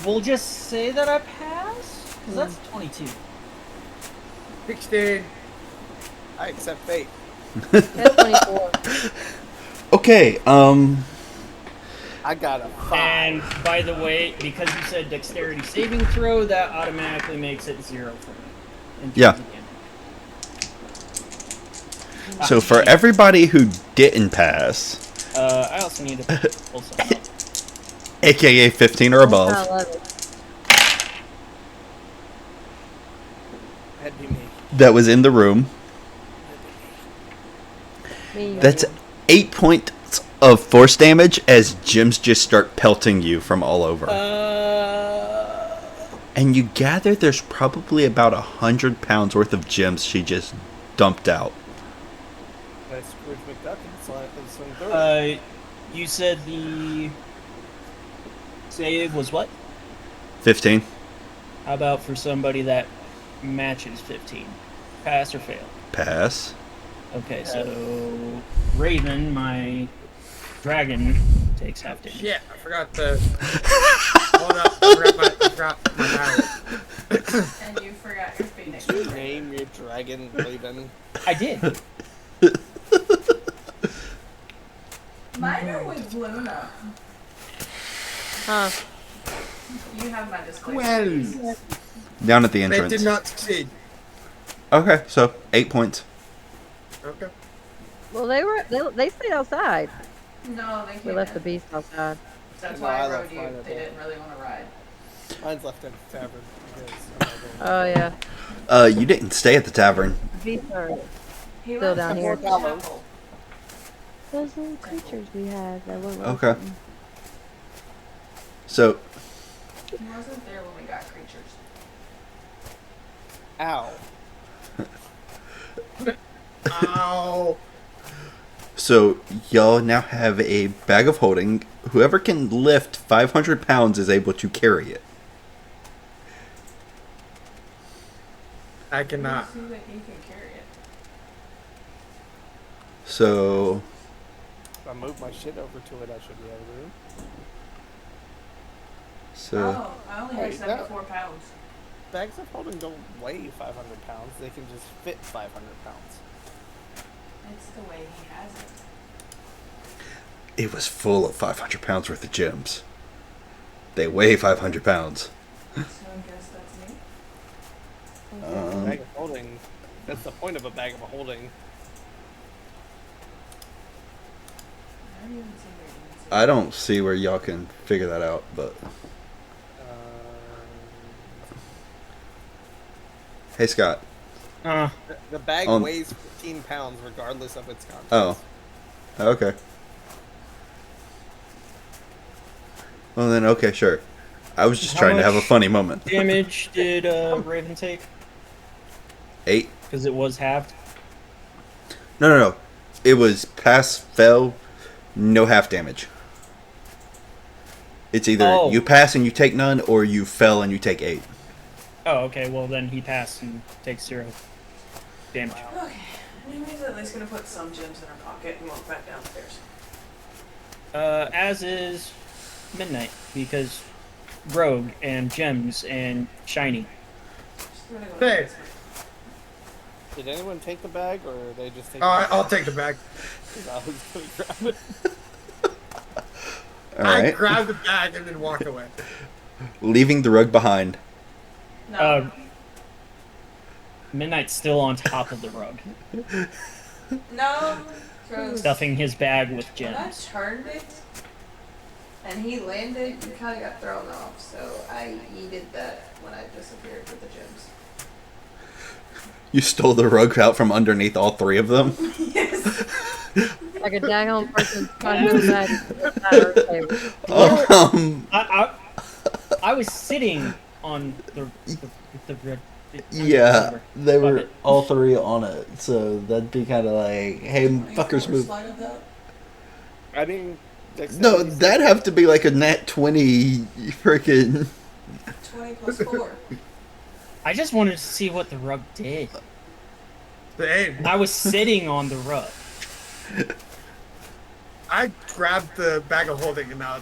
We'll just say that I pass? Because that's 22. 16. I accept fate. That's 24. Okay, I got a 5. And by the way, because you said dexterity saving throw, that automatically makes it 0 for me. in terms Yeah. of damage. So for everybody who didn't pass, I also need to pull something up. aka 15 or above, I love it. That'd be me. that was in the room, Me, that's 8 points of force damage as gems just start pelting you from all over. And you gather there's probably about 100 pounds worth of gems she just dumped out. That's Scrooge McDuck and swim through it. You said the save was what? 15. How about for somebody that matches 15? Pass or fail? Pass. Okay, so Raven, my dragon, takes half damage. Shit, I forgot the. Hold up, I forgot my battle. And you forgot your phoenix. Did you name your dragon Raven? I did. Mine are with Luna. Huh. You have my disclaimer. Well, Down at the they entrance. did not succeed. Okay, so 8 points. Okay. Well, they stayed outside. No, they We came left the in. beast outside. That's No, why I I left rode you. mine at They home. didn't really want to ride. Mine's left in the tavern. Because Oh yeah. You didn't stay at the tavern. Beasts are He Still left down the here. chapel. those little creatures we had that were Okay. So, He wasn't there when we got creatures. Ow. Ow. so y'all now have a bag of holding. Whoever can lift 500 pounds is able to carry it. I cannot. See that he can carry it. So, If I move my shit over to it, I should be able to. so Oh, I only have Wait, 74 pounds. Bags of holding don't weigh 500 pounds. They can just fit 500 pounds. It's the way he has it. it was full of 500 pounds worth of gems. They weigh 500 pounds. So I guess that's me. Bag of holding. That's the point of a bag of holding. I don't even see where it is. I don't see where y'all can figure that out, but hey, Scott. The bag On- weighs 15 pounds regardless of its contents. Oh, okay. Well then, okay, sure. I was just How trying to have a much funny moment. damage did Raven take? 8. Because it was halved. No. It was pass, fail, no half damage. It's either Oh. you pass and you take none, or you fail and you take 8. Oh, okay. Well, then he passed and takes 0 damage. Okay. Numi's at least gonna put some gems in her pocket and walk back downstairs. As is Midnight, because rogue and gems and shiny. Hey, Did anyone take the bag, or are they just take? I'll take the bag. I was gonna grab it. All I right. grab the bag and then walk away. Leaving the rug behind. No. Midnight's still on top of the rug, No. Because stuffing his bag with when I gems. turned it and he landed, he kind of got thrown off. So I yeeted that when I disappeared with the gems. You stole the rug out from underneath all three of them. Yes. Like a daggone person trying to imagine. I was sitting on the red. Yeah, whatever. they were Bucket. all three on it, so that'd be kind of like, hey, fuckers, move. I mean, No, that'd have to be like a nat 20 freaking. 20 plus 4. I just wanted to see what the rug did. Hey, I was sitting on the rug. I grabbed the bag of holding and now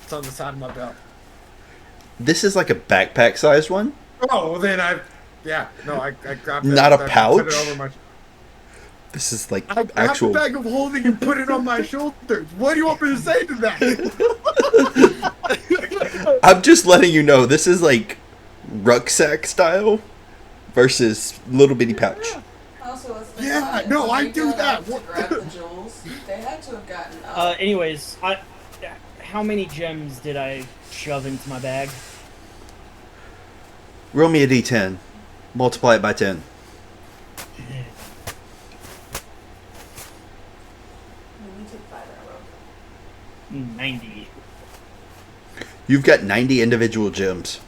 it's on the side of my belt. This is like a backpack sized one? Oh, well then I grabbed it. Not a I pouch? Put it over my, This is like I grabbed actual. the bag of holding and put it on my shoulders. What do you want me to say to that? I'm just letting you know, this is like rucksack style versus little bitty pouch. Also, let's think Yeah, about it. no, When I they do got that. up to What- grab the jewels, they had to have gotten up. Anyways, how many gems did I shove into my bag? Roll me a d10. Multiply it by 10. We took 5 in a row. 90. You've got 90 individual gems.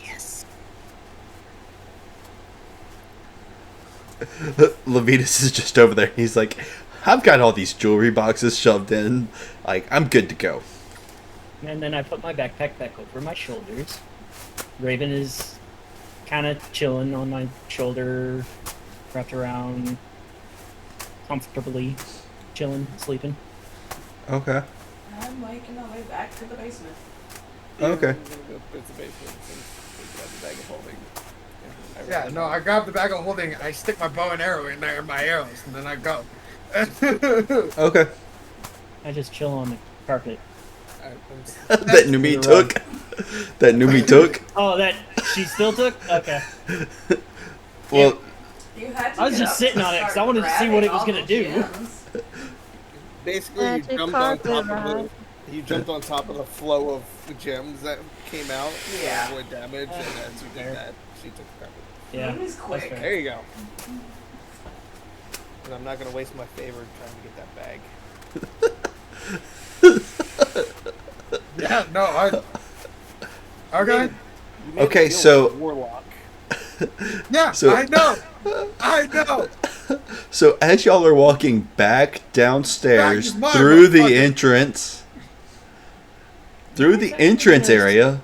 Yes. Levitas is just over there. He's like, I've got all these jewelry boxes shoved in. Like, I'm good to go. And then I put my backpack back over my shoulders. Raven is kind of chilling on my shoulder, wrapped around, comfortably chilling, sleeping. Okay. I'm making my way back to the basement. Okay. It's the basement since we grabbed the bag of holding. Yeah, no, I grab the bag of holding, I stick my bow and arrow in there, my arrows, and then I go. Okay. I just chill on the carpet. That Numi took. That Numi took. Oh, that she still took? Okay. Well, You had to I was get just up sitting and on it 'cause I start wanted to see what it was grabbing gonna all do. the gems. Basically, you Magic jumped on carpet top of ride. you jumped on top of the flow of the gems that came out Yeah. to avoid damage, and as you did that, she took the carpet. Yeah. Moon is that's quick. fair. There you go. And I'm not gonna waste my favor trying to get that bag. Yeah, no, okay. You made a Okay, deal so- with Warlock. Yeah, So- I know. I know. so as y'all are walking back downstairs Back is mine, through the motherfucker. entrance, through the entrance area,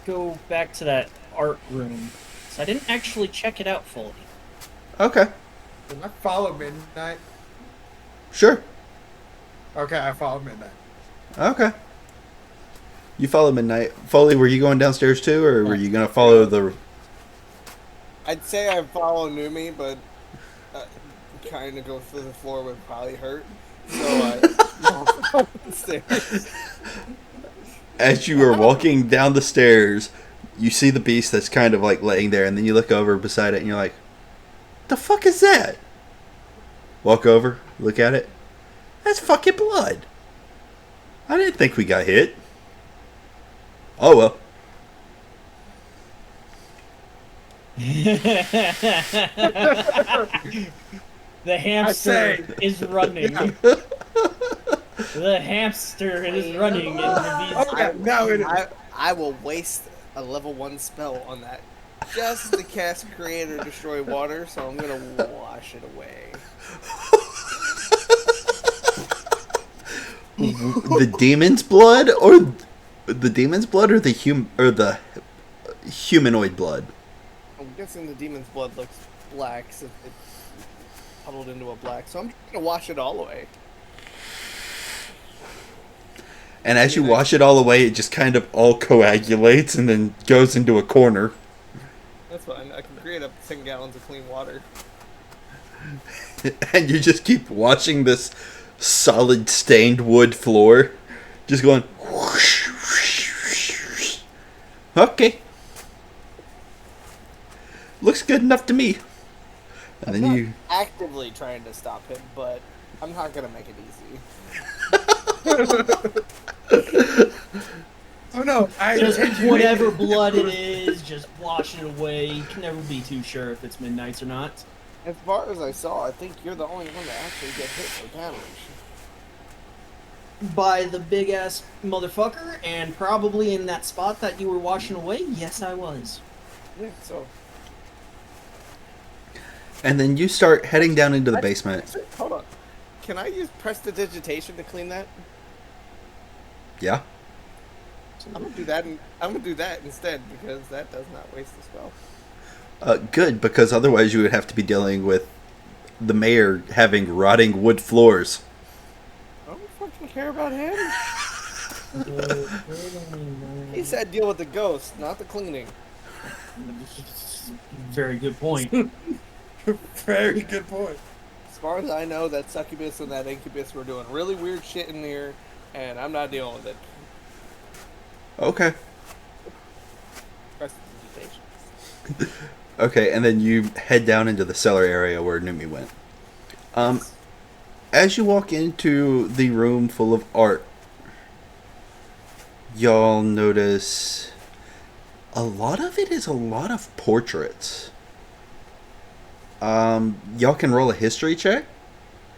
Go back to that art room. So I didn't actually check it out fully. okay, Can I follow Midnight? sure, Okay, I follow Midnight. okay. You follow Midnight. Foley, were you going downstairs too, or were you gonna follow the? I'd say I follow Numi, but trying to go through the floor would probably hurt. So I stairs. As you are walking down the stairs, you see the beast that's kind of like laying there, and then you look over beside it, and you're like, "The fuck is that?" Walk over, look at it. That's fucking blood. I didn't think we got hit. Oh well. The hamster say- is running. The hamster is running into these. Okay, now it is. I will waste a level 1 spell on that just to cast Create or Destroy Water, so I'm gonna wash it away. The demon's blood, or the demon's blood, or the humanoid blood. I'm guessing the demon's blood looks black, so it's huddled into a black, so I'm just gonna wash it all away. And as you wash it all away, it just kind of all coagulates and then goes into a corner. That's fine. I can create up to 10 gallons of clean water. And you just keep washing this solid stained wood floor. Just going whoosh, whoosh, whoosh, whoosh. Okay. Looks good enough to me. And I'm then not you actively trying to stop him, but I'm not gonna make it easy. Oh no! I Just intentionally- whatever blood it is, just wash it away. You can never be too sure if it's midnights or not. As far as I saw, I think you're the only one that actually get hit for damage. By the big ass motherfucker, and probably in that spot that you were washing away. Yes, I was. Yeah, so. and then you start heading down into the basement. Hold on. Can I use prestidigitation to clean that? Yeah. I'm gonna do that. I'm gonna do that instead because that does not waste the spell. Good, because otherwise you would have to be dealing with the mayor having rotting wood floors. I don't fucking care about him. He said deal with the ghost, not the cleaning. Very good point. Very good point. As far as I know, that succubus and that incubus were doing really weird shit in here, and I'm not dealing with it. Okay. Prestidigitation. Okay, and then you head down into the cellar area where Numi went. As you walk into the room full of art, y'all notice a lot of it is a lot of portraits. Y'all can roll a history check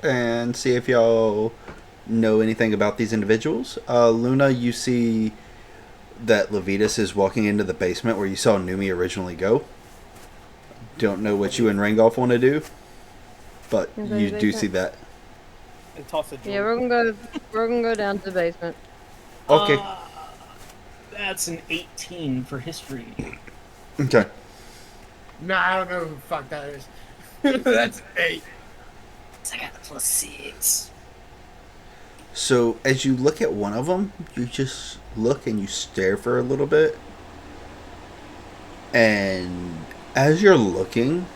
and see if y'all know anything about these individuals. Luna, you see that Levitas is walking into the basement where you saw Numi originally go. Don't know what you and Rangolf want to do, but you do see that. And toss a jewel. Yeah, we're gonna go down to the basement. Okay. That's an 18 for history. Okay. No, I don't know who the fuck that is. That's 8. I got a +6. So as you look at one of them, you just look and you stare for a little bit. And as you're looking,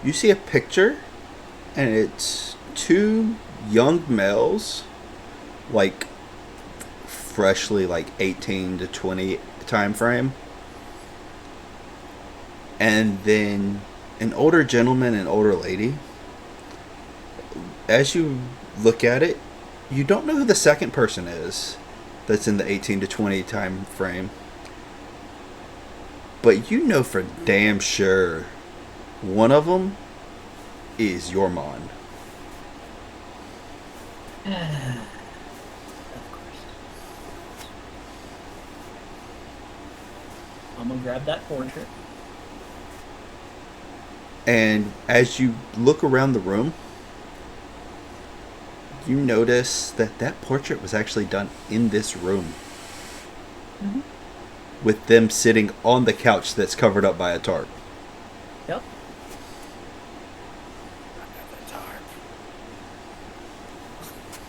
you see a picture, and it's 2 young males, like freshly like 18 to 20 time frame. And then an older gentleman and older lady. As you look at it, you don't know who the second person is that's in the 18 to 20 time frame. But you know for damn sure one of them is your Mon. Of course. I'm gonna grab that portrait. And as you look around the room, you notice that that portrait was actually done in this room. Mm-hmm. With them sitting on the couch that's covered up by a tarp. Yep.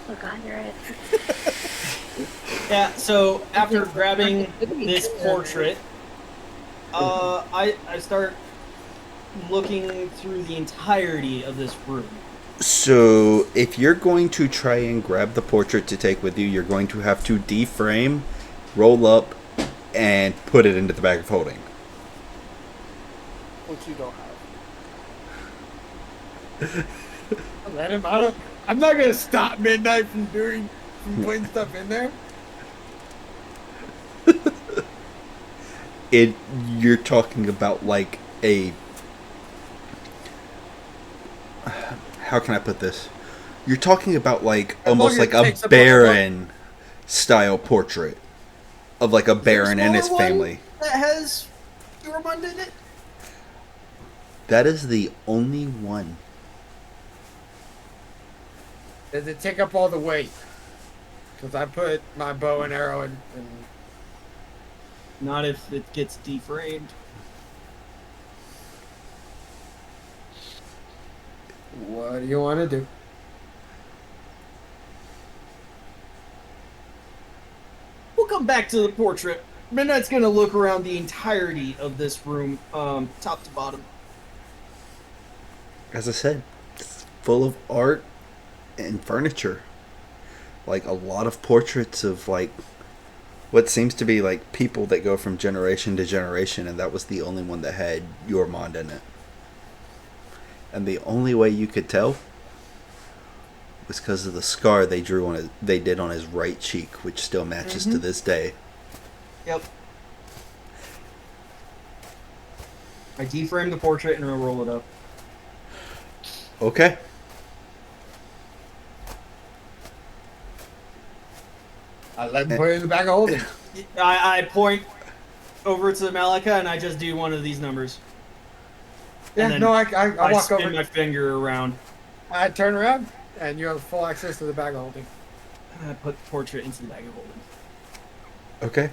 Oh God, you're right. Yeah, so after grabbing this portrait, I start looking through the entirety of this room. So, if you're going to try and grab the portrait to take with you, you're going to have to deframe, roll up, and put it into the bag of holding. Which you don't have. Let him out. I'm not gonna stop Midnight from putting stuff in there. You're talking about like a... How can I put this? You're talking about like almost like a Baron style portrait of like a Baron and his family. That has Euromund in it? That is the only one. Does it take up all the weight? Because I put my bow and arrow in. Not if it gets deframed. What do you want to do? Going back to the portrait, Midnight's gonna look around the entirety of this room, top to bottom. As I said, it's full of art and furniture. Like a lot of portraits of like what seems to be like people that go from generation to generation, and that was the only one that had Yormond in it. And the only way you could tell was because of the scar they did on his right cheek, which still matches to this day. Yep. I deframe the portrait and I'll roll it up. Okay. I let him put it in the bag of holding. I point over to Malika and I just do one of these numbers. Yeah, And then no, I I walk spin over. my finger around. I turn around, and you have full access to the bag of holding. And I put the portrait into the bag of holding. Okay.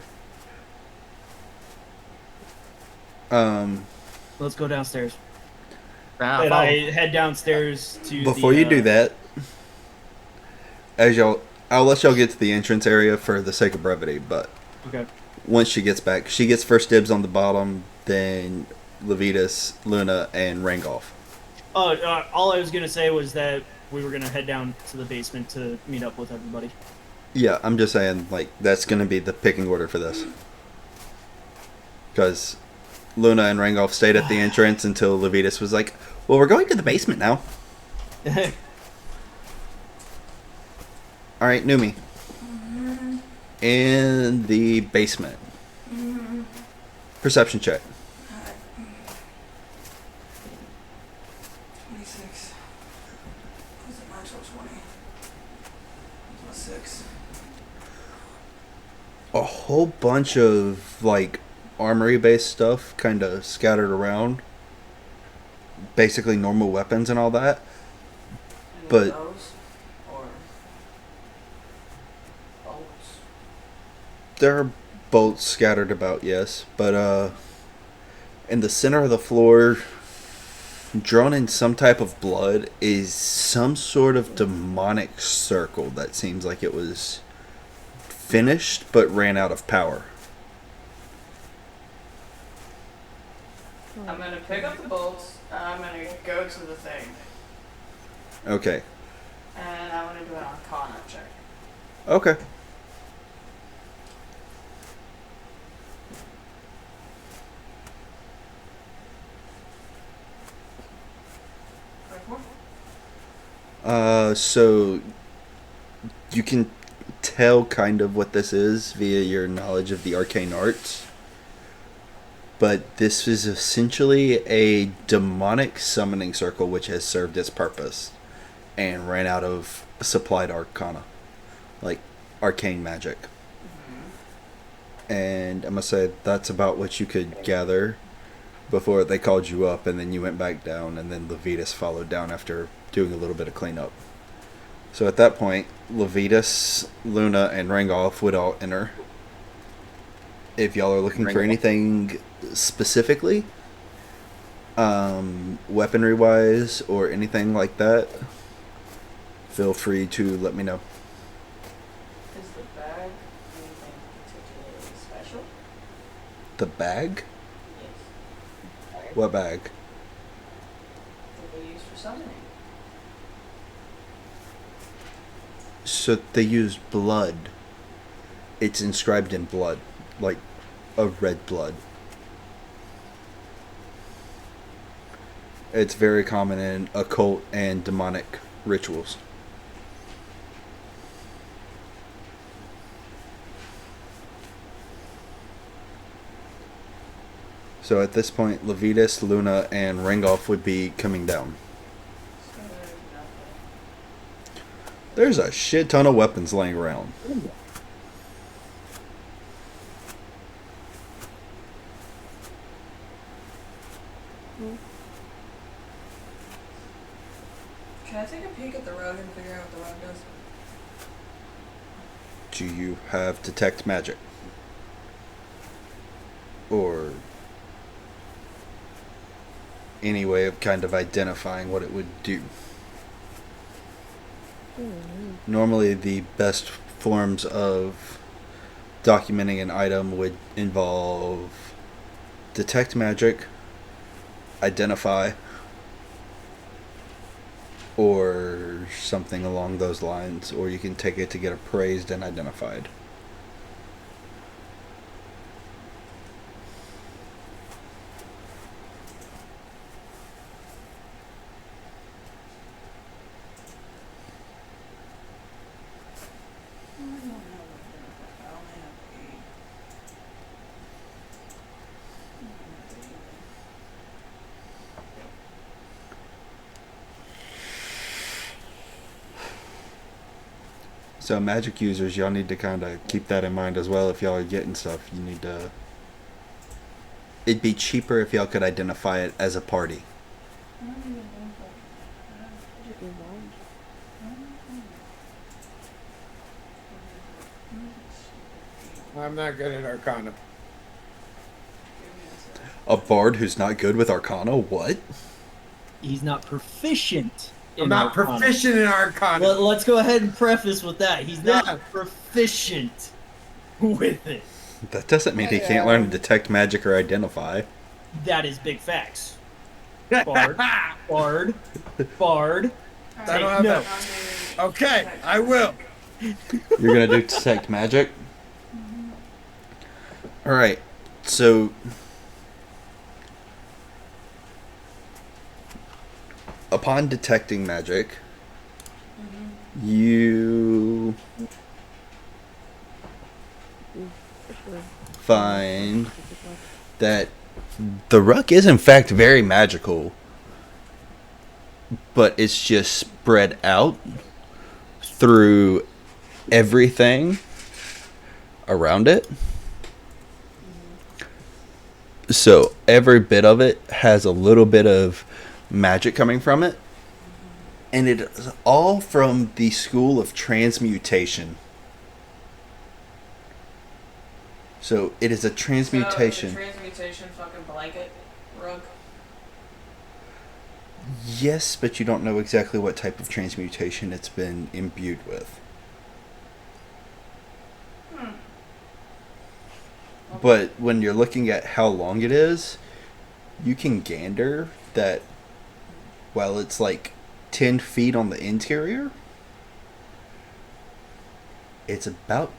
Let's go downstairs. Nah, And follow. I head downstairs to Before the, you do that, I'll let y'all get to the entrance area for the sake of brevity, but Okay. once she gets back, she gets first dibs on the bottom, then Levitas, Luna, and Rangolf. All I was gonna say was that we were gonna head down to the basement to meet up with everybody. Yeah, I'm just saying, like, that's going to be the picking order for this. Because Luna and Rangolf stayed at the entrance until Levitas was like, well, we're going to the basement now. Alright, Numi. In the basement. Perception check. 26. Was it natural 20? Plus 6. A whole bunch of, like, armory-based stuff kind of scattered around. Basically normal weapons and all that. Any But- bows? Or bolts? There are bolts scattered about, yes. But, in the center of the floor, drawn in some type of blood, is some sort of demonic circle that seems like it was finished but ran out of power. I'm gonna pick up the bolts. I'm gonna go to the thing. Okay. And I want to do an Arcana check. Okay. So you can tell kind of what this is via your knowledge of the arcane arts. But this is essentially a demonic summoning circle which has served its purpose and ran out of supplied arcana, like arcane magic. And I must say that's about what you could gather before they called you up, and then you went back down, and then Levitas followed down after doing a little bit of cleanup. So at that point, Levitas, Luna, and Rangolf would all enter. If y'all are looking for anything specifically, weaponry wise or anything like that, feel free to let me know. Is the bag anything particularly special? The bag? Yes. What bag? That they use for summoning. So they use blood. It's inscribed in blood, like a red blood. It's very common in occult and demonic rituals. So at this point, Levitas, Luna, and Rangolf would be coming down. So there's nothing. There's a shit ton of weapons laying around. Can I take a peek at the rug and figure out what the rug does? Do you have detect magic? Or any way of kind of identifying what it would do? Normally the best forms of documenting an item would involve detect magic, identify, or something along those lines, or you can take it to get appraised and identified. So magic users, y'all need to kind of keep that in mind as well. If y'all are getting stuff, you need to... It'd be cheaper if y'all could identify it as a party. I'm not good at Arcana. A bard who's not good with Arcana? What? He's not proficient. I'm not proficient in Arcana. Let's go ahead and preface with that. He's not Yeah. proficient with it. That doesn't mean he can't learn to detect magic or identify. That is big facts. Bard. Bard. Bard. I don't have No. that. Okay, I will. You're gonna do detect magic? Alright, so... Upon detecting magic, you find that the ruck is in fact very magical, but it's just spread out through everything around it. So every bit of it has a little bit of magic coming from it, and it is all from the school of transmutation. So it is a transmutation. So it's a transmutation fucking blanket rug. Yes, but you don't know exactly what type of transmutation it's been imbued with. But when you're looking at how long it is, you can gander that while it's like 10 feet on the interior, it's about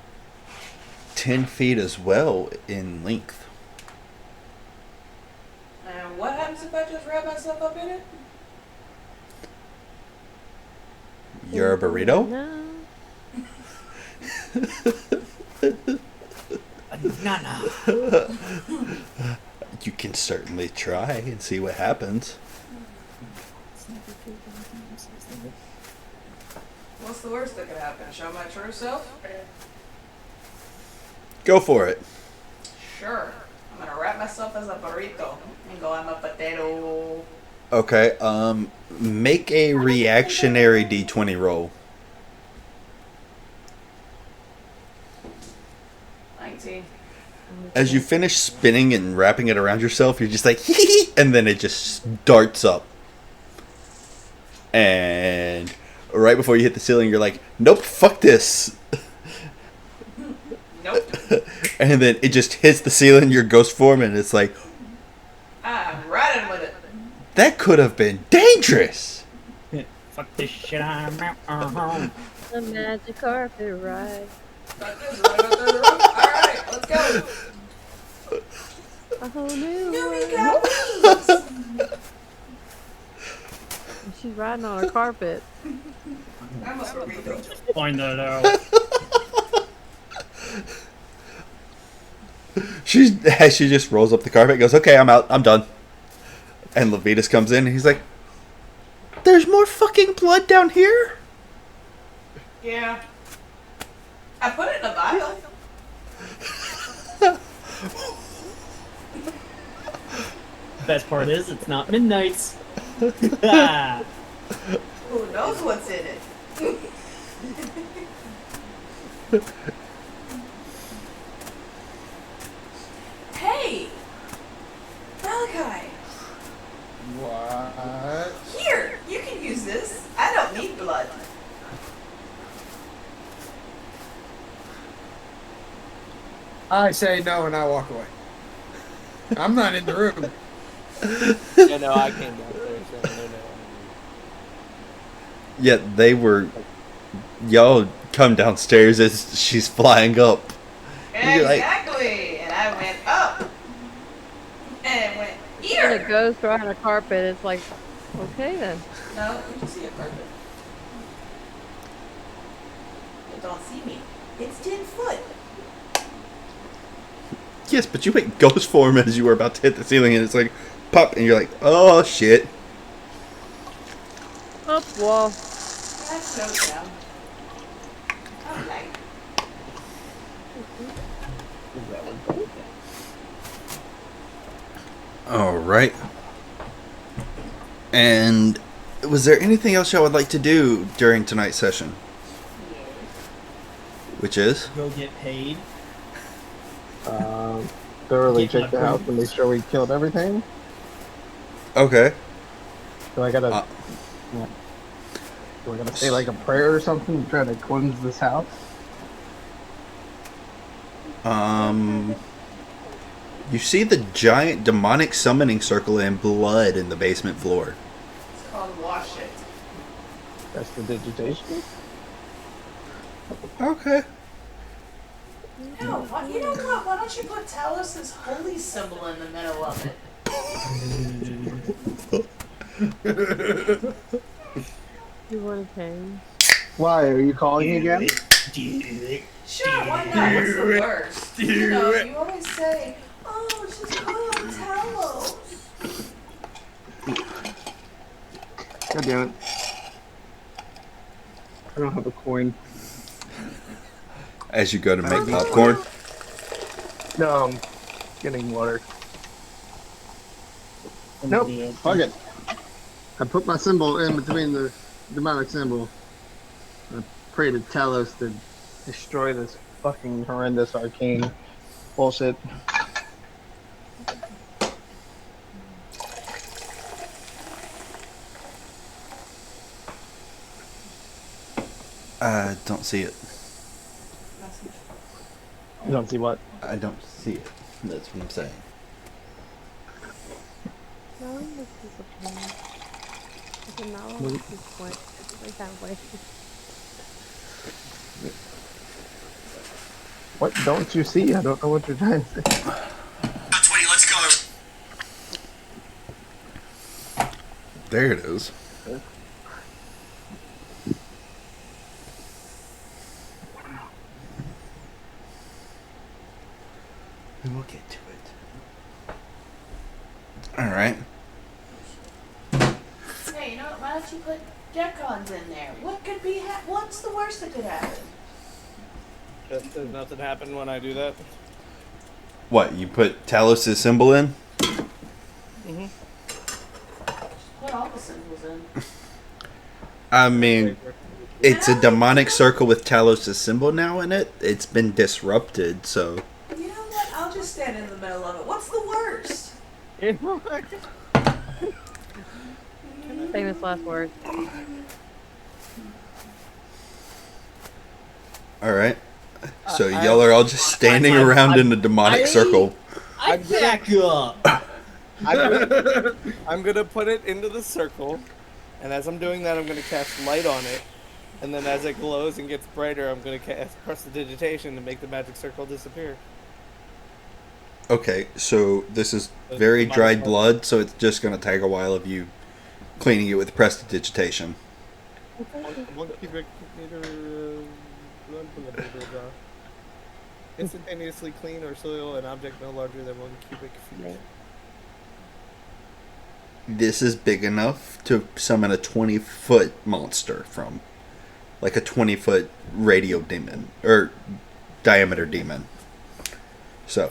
10 feet as well in length. And what happens if I just wrap myself up in it? You're a burrito? No. Banana. You can certainly try and see what happens. What's the worst that could happen? Show my true self? Go for it. Sure. I'm gonna wrap myself as a burrito and go, I'm a potato. Okay, make a reactionary D20 roll. 19. As you finish spinning and wrapping it around yourself, you're just like, hee hee, and then it just darts up. And right before you hit the ceiling, you're like, nope, fuck this. Nope. And then it just hits the ceiling, your ghost form, and it's like, I'm riding with it. that could have been dangerous. Fuck this shit, I'm out. The magic carpet ride. Fuck this, run up through the roof. Alright, let's go. A whole new Yumi world. got wings. She's riding on a carpet. I'm a burrito. Find that out. She just rolls up the carpet and goes, okay, I'm out, I'm done. And Levitas comes in and he's like, there's more fucking blood down here? Yeah. I put it in a vial. Best part is, it's not midnights. Who knows what's in it? Hey! Malachi! What? Here! You can use this. I don't need blood. I say no and I walk away. I'm not in the room. Yeah, no, I came downstairs saying no. Yet they were. Y'all come downstairs as she's flying up. You're like- Exactly. And I went up. And it went When here. it goes behind a carpet, it's like, okay then. No, you can see a carpet. You don't see me. It's 10 foot. Yes, but you went ghost form as you were about to hit the ceiling, and it's like, pop, and you're like, oh shit. Up wall. That's so dumb. I'm like, Alright. And was there anything else y'all would like to do during tonight's session? Which is? Go get paid. Thoroughly Get my check the house boots. and make sure we killed everything. Okay. So I gotta, Uh, do I gotta say like a prayer or something to try to cleanse this house? You see the giant demonic summoning circle and blood in the basement floor. it's called wash it. That's the digitation. Okay. No, you know what? Why don't you put Talos' holy symbol in the middle of it? You want to change? Why are you calling again? Sure, why not? What's the worst? You know, you always say, oh, just call him Talos. God damn it! I don't have a coin. As you go to make popcorn. No, I'm getting water. Nope. Fuck it. I put my symbol in between the demonic symbol. I pray to Talos to destroy this fucking horrendous arcane bullshit. I don't see it. You don't see what? I don't see it. That's what I'm saying. No, this is a plan. Okay, no, this is what it's that way. What don't you see? I don't know what you're trying to say. That's why let's go. There it is. And we'll get to it. Alright. Hey, you know what? Why don't you put Jekons in there? What could be, what's the worst that could happen? Does nothing happen when I do that? What, you put Talos' symbol in? Mm-hmm. Put all the symbols in. I mean, it's a demonic circle with Talos' symbol now in it. It's been disrupted, so... You know what? I'll just stand in the middle of it. What's the worst? Famous last words. Alright. So y'all are all just standing around in a demonic circle. I back up. I'm gonna put it into the circle, and as I'm doing that, I'm gonna cast light on it, and then as it glows and gets brighter, I'm gonna cast prestidigitation to make the magic circle disappear. Okay, so this is very dried blood, so it's just going to take a while of you cleaning it with prestidigitation. 1 cubic meter. Instantaneously clean or soil an object no larger than 1 cubic feet. This is big enough to summon a 20-foot monster from. Like a 20-foot radio demon. Or diameter demon. So.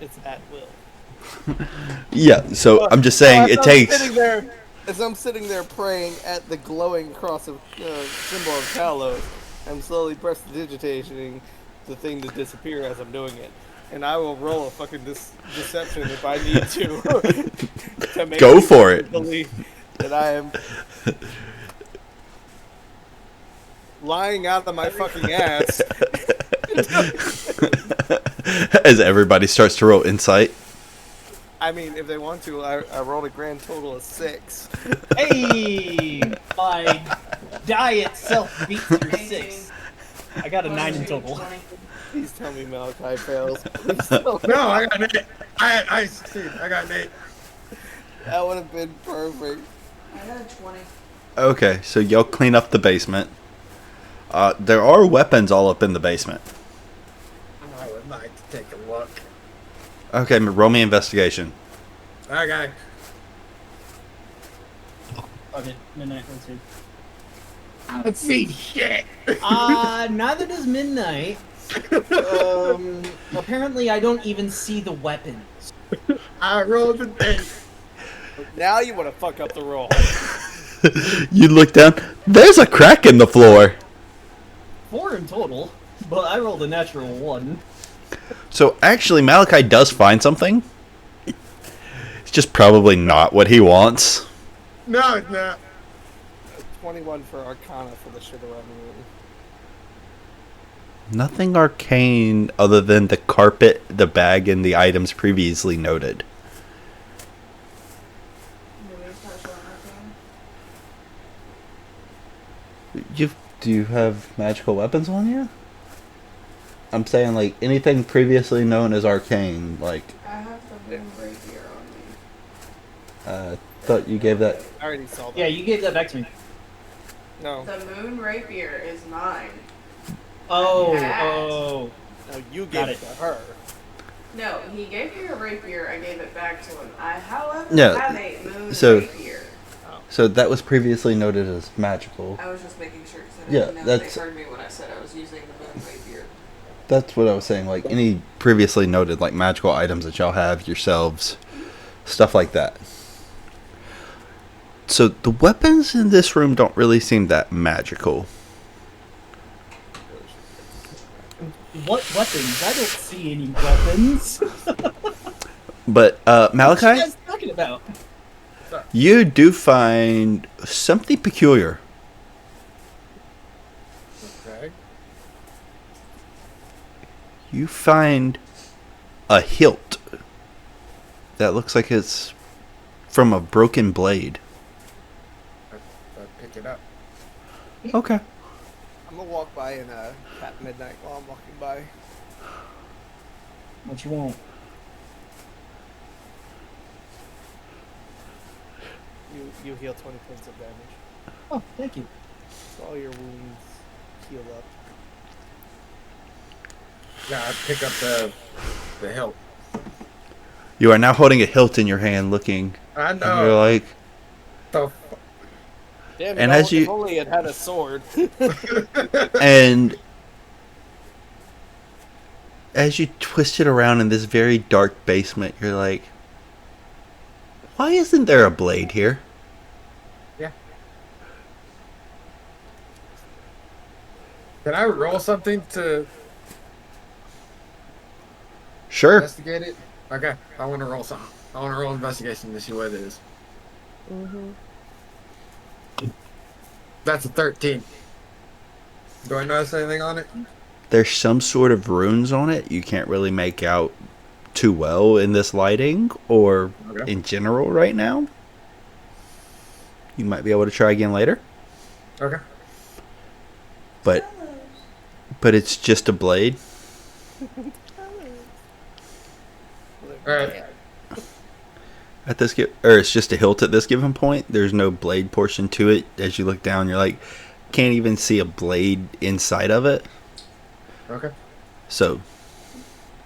It's at will. Yeah, so I'm just saying it takes... As I'm sitting there praying at the glowing cross of symbol of Talos, I'm slowly prestidigitating the thing to disappear as I'm doing it. And I will roll a fucking deception if I need to make Go for it. believe that I am lying out of my fucking ass. As everybody starts to roll insight. I mean, if they want to, I rolled a grand total of 6. Hey, my die itself beats your 6. I got a 9 in total. Please tell me Malachi fails. Please tell me. No, I got an 8. I succeed. I got an 8. That would have been perfect. I got a 20. Okay, so y'all clean up the basement. There are weapons all up in the basement. I would like to take a look. Okay, roll me investigation. Okay. Okay, midnight. Let's see. Let's see shit. Neither does midnight. Apparently, I don't even see the weapons. I rolled an 8. Now you want to fuck up the roll. You look down. There's a crack in the floor. 4 in total, but I rolled a natural 1. So actually, Malachi does find something. It's just probably not what he wants. No, it's not. 21 for Arcana for the shit around the room. Nothing arcane other than the carpet, the bag, and the items previously noted. Do you have magical weapons on you? I'm saying, like, anything previously known as arcane, like... I have the moon rapier on me. Thought you gave that... I already saw that. Yeah, you gave that back to me. No. The moon rapier is mine. Oh, Hat. oh. No, you Got gave it. it to her. No, he gave me a rapier, I gave it back to him. I, however, Yeah, have a moon so- rapier. So that was previously noted as magical. I was just making sure because I Yeah, didn't know that's- they heard me when I said I was using the moon rapier. That's what I was saying. Like, any previously noted, like, magical items that y'all have yourselves. Stuff like that. So the weapons in this room don't really seem that magical. What weapons? I don't see any weapons. But, What Malachi, are you guys talking about? you do find something peculiar. Okay. You find a hilt that looks like it's from a broken blade. I pick it up. Okay. I'm gonna walk by and tap midnight while I'm walking by. What you want? You heal 20 points of damage. Oh, thank you. So all your wounds heal up. Yeah, I pick up the hilt. You are now holding a hilt in your hand, looking. I And you're know. like, The Damn it, And as you- if only it had a sword. and as you twist it around in this very dark basement, you're like, why isn't there a blade here? Yeah. Can I roll something to Sure. investigate it? Okay, I want to roll something. I want to roll investigation to see what it is. Mm-hmm. That's a 13. Do I notice anything on it? There's some sort of runes on it. You can't really make out too well in this lighting or Okay. in general right now. You might be able to try again later. Okay. But it's just a blade. Alright. At this or it's just a hilt at this given point. There's no blade portion to it. As you look down, you're like, can't even see a blade inside of it. Okay. So,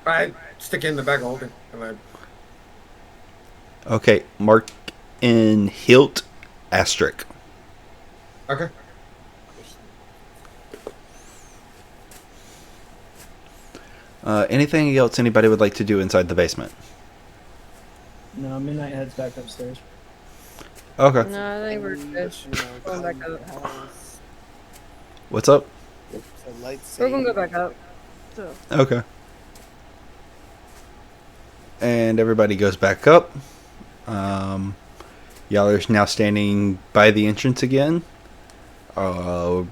I stick it in the bag of holding. And okay, mark in hilt asterisk. okay. Anything else anybody would like to do inside the basement? No, midnight heads back upstairs. Okay. No, I think we're good. Going back up. What's up? We're gonna go back up. So. Okay. And everybody goes back up. Y'all are now standing by the entrance again. I'm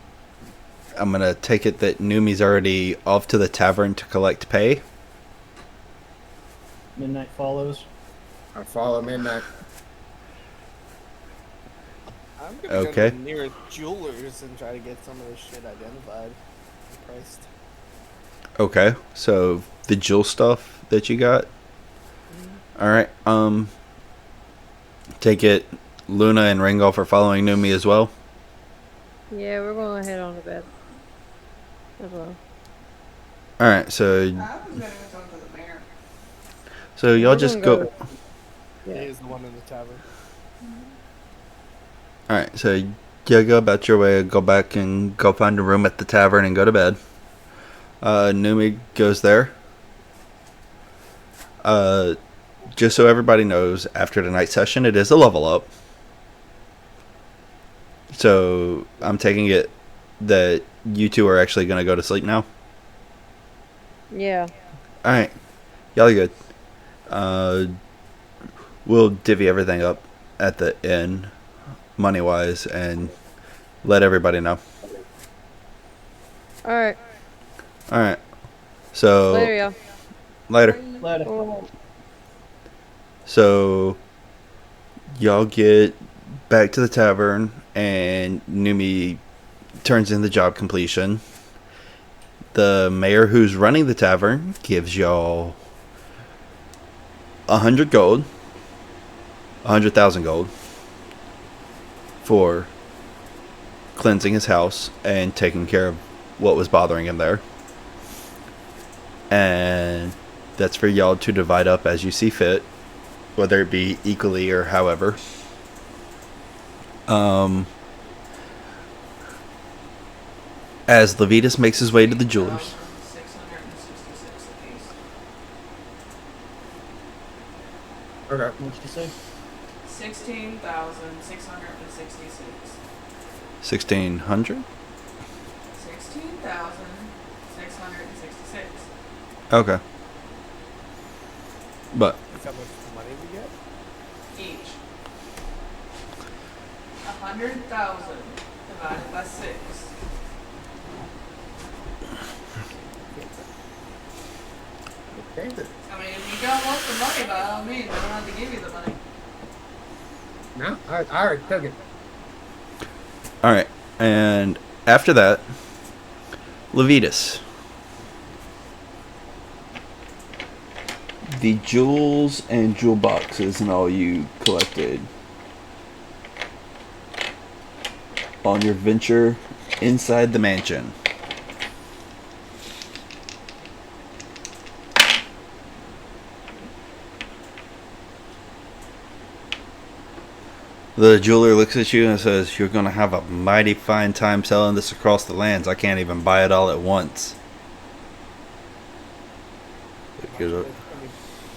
gonna take it that Numi's already off to the tavern to collect pay. Midnight follows. I follow midnight. I'm gonna Okay. go to the nearest jewelers and try to get some of this shit identified. Priced. Okay, so the jewel stuff that you got. All right. Take it. Luna and Ringolf are following Numi as well. Yeah, we're going to head on to bed as well. All right, so I was gonna go to the mayor. y'all We're just gonna go. He Yeah. is the one in the tavern. All right, so you go about your way, go back and go find a room at the tavern and go to bed. Numi goes there. Just so everybody knows, after the night session, it is a level up. So I'm taking it that you two are actually going to go to sleep now. Yeah. All right, y'all are good. We'll divvy everything up at the end, money wise, and let everybody know. All right. All right. So Later, y'all. later. Later. Oh, So y'all get back to the tavern, and Numi turns in the job completion. The mayor who's running the tavern gives y'all 100 gold, 100,000 gold for cleansing his house and taking care of what was bothering him there. And that's for y'all to divide up as you see fit, whether it be equally or however. As Levitas makes his way to the jewelers. 666 apiece. Okay. What'd you say? 16,666. 1,600? 16,666. Okay. But That's how much money we get? Each. 100,000 divided by 6. Okay. I mean, if you don't want the money, by all means, I don't have to give you the money. No, I already took it. alright. And after that, Levitas. The jewels and jewel boxes and all you collected on your venture inside the mansion. The jeweler looks at you and says, "You're going to have a mighty fine time selling this across the lands. I can't even buy it all at once."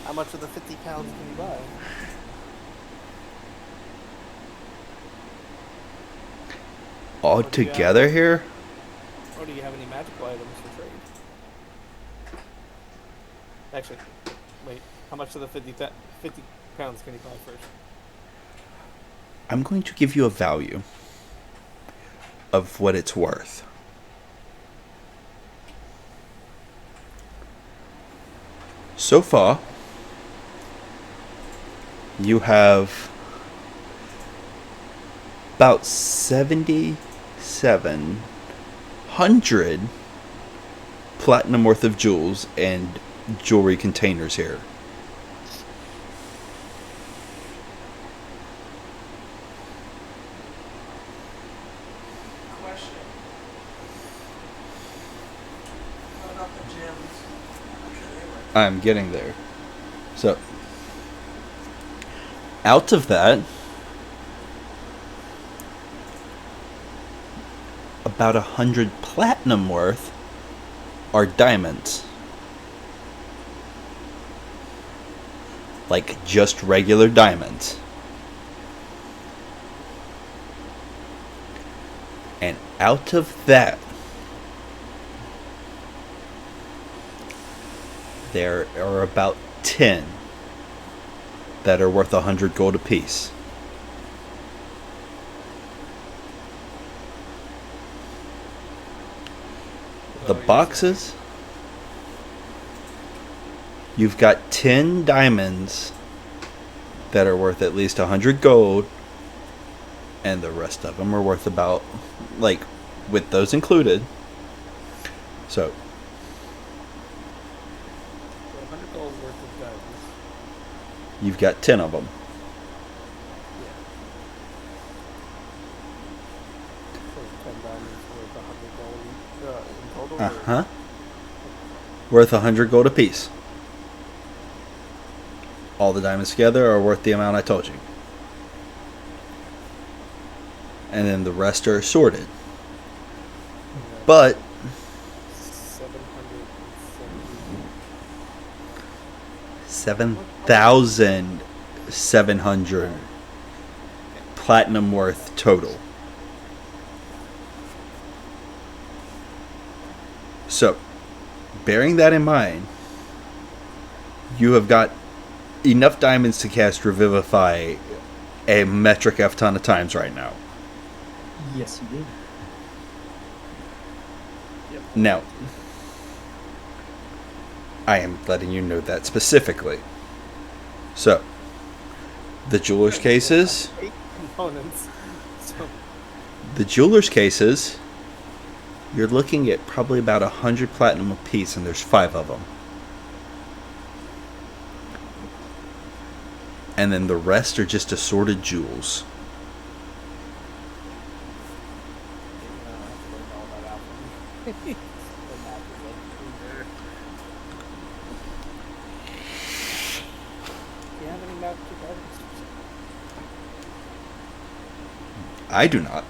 How much of the 50 pounds can you buy? All What do you together have? here? Or do you have any magical items for trade? Actually, wait. How much of the 50 pounds can you buy first? I'm going to give you a value of what it's worth. So far, you have about 7,700 platinum worth of jewels and jewelry containers here. Question. What about the gems? I'm sure they were. I'm getting there. So, out of that, about 100 platinum worth are diamonds. Like just regular diamonds. And out of that, there are about 10 that are worth 100 gold apiece. The boxes, You've got 10 diamonds that are worth at least 100 gold, and the rest of them are worth about, like, with those included. So, 100 gold worth of diamonds. you've got 10 of them. So 10 diamonds worth 100 gold in total? Uh-huh. Worth 100 gold apiece. All the diamonds together are worth the amount I told you. And then the rest are assorted. But 7,700 platinum worth total. So, bearing that in mind, you have got enough diamonds to cast Revivify a metric F ton of times right now. Yes, you do. Now, I am letting you know that specifically. So, the jeweler's cases. 8 components. So The jeweler's cases, you're looking at probably about 100 platinum apiece, and there's 5 of them. And then the rest are just assorted jewels. I do not.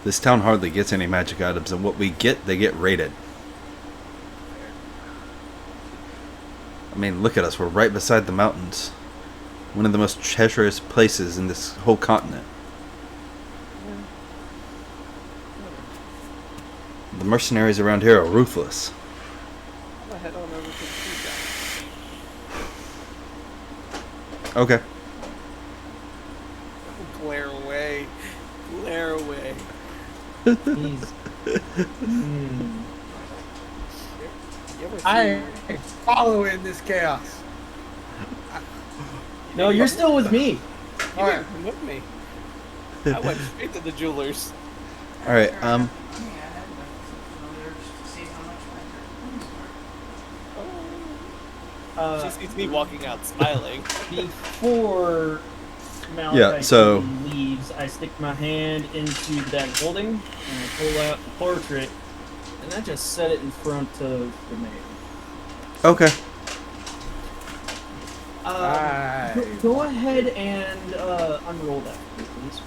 This town hardly gets any magic items, and what we get, they get rated. I mean, look at us. We're right beside the mountains. One of the most treacherous places in this whole continent. The mercenaries around here are ruthless. I'm gonna head on over to the food guy. Okay. Glare away. Glare away. He's. You ever I seen- am following this chaos. No, you're still with me. You Alright. didn't come with me. I went straight to the jeweler's. Alright, Yeah, I had like $6 just to see how much my coins were. She sees me walking out smiling. Before Malachi Yeah, so- leaves, I stick my hand into the bag of holding and I pull out the portrait, and I just set it in front of the maid. Okay. Go ahead and unroll that, please.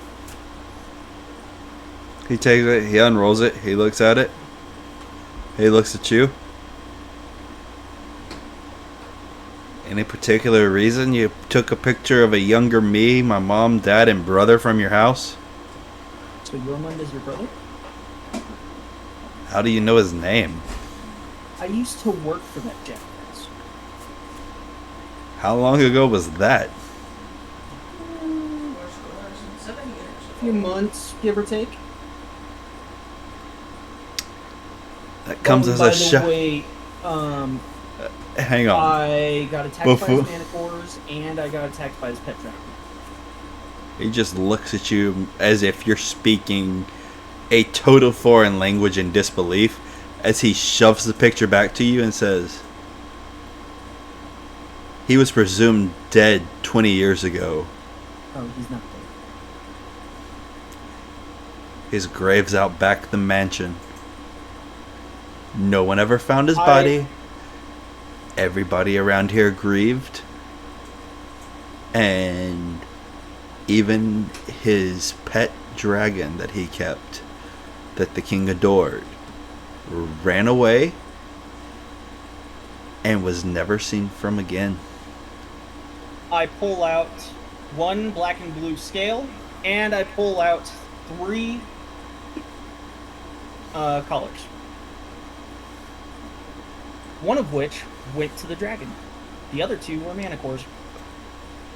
He takes it, he unrolls it, he looks at it. He looks at you. Any particular reason you took a picture of a younger me, my mom, dad, and brother from your house? So Yormund is your brother? How do you know his name? I used to work for that jackass. How long ago was that? 7 years. A few months, give or take. That comes Oh, as by a the shock. way, Hang on. I got attacked Before- by his manticores, and I got attacked by his pet dragon. He just looks at you as if you're speaking a total foreign language in disbelief as he shoves the picture back to you and says, he was presumed dead 20 years ago. Oh, he's not dead. His grave's out back the mansion. No one ever found his body. Everybody around here grieved. And even his pet dragon that he kept, that the king adored, ran away and was never seen from again. I pull out one black and blue scale, and I pull out 3 collars. One of which went to the dragon. The other 2 were manticores.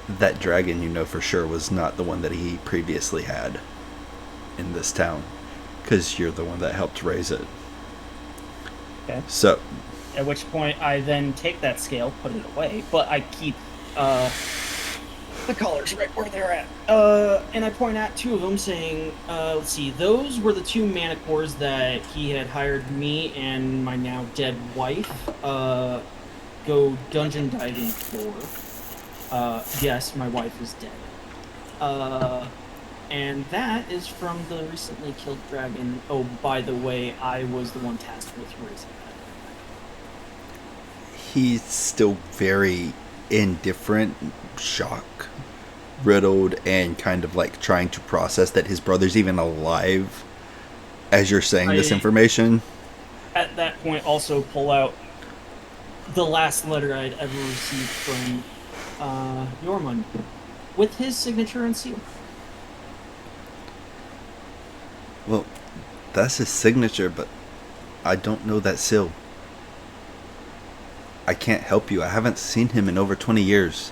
That dragon, you know for sure, was not the one that he previously had in this town, because you're the one that helped raise it. Okay. So, At which point I then take that scale, put it away, but I keep the colors right where they're at. And I point at two of them saying, let's see, those were the two mana cores that he had hired me and my now dead wife go dungeon diving for. Yes, my wife is dead. And that is from the recently killed dragon. Oh, by the way, I was the one tasked with raising that. he's still very indifferent, shock riddled, and kind of like trying to process that his brother's even alive as you're saying this information. At that point, also pull out the last letter I'd ever received from Yormund with his signature and seal. Well, that's his signature, but I don't know that seal. I can't help you. I haven't seen him in over 20 years.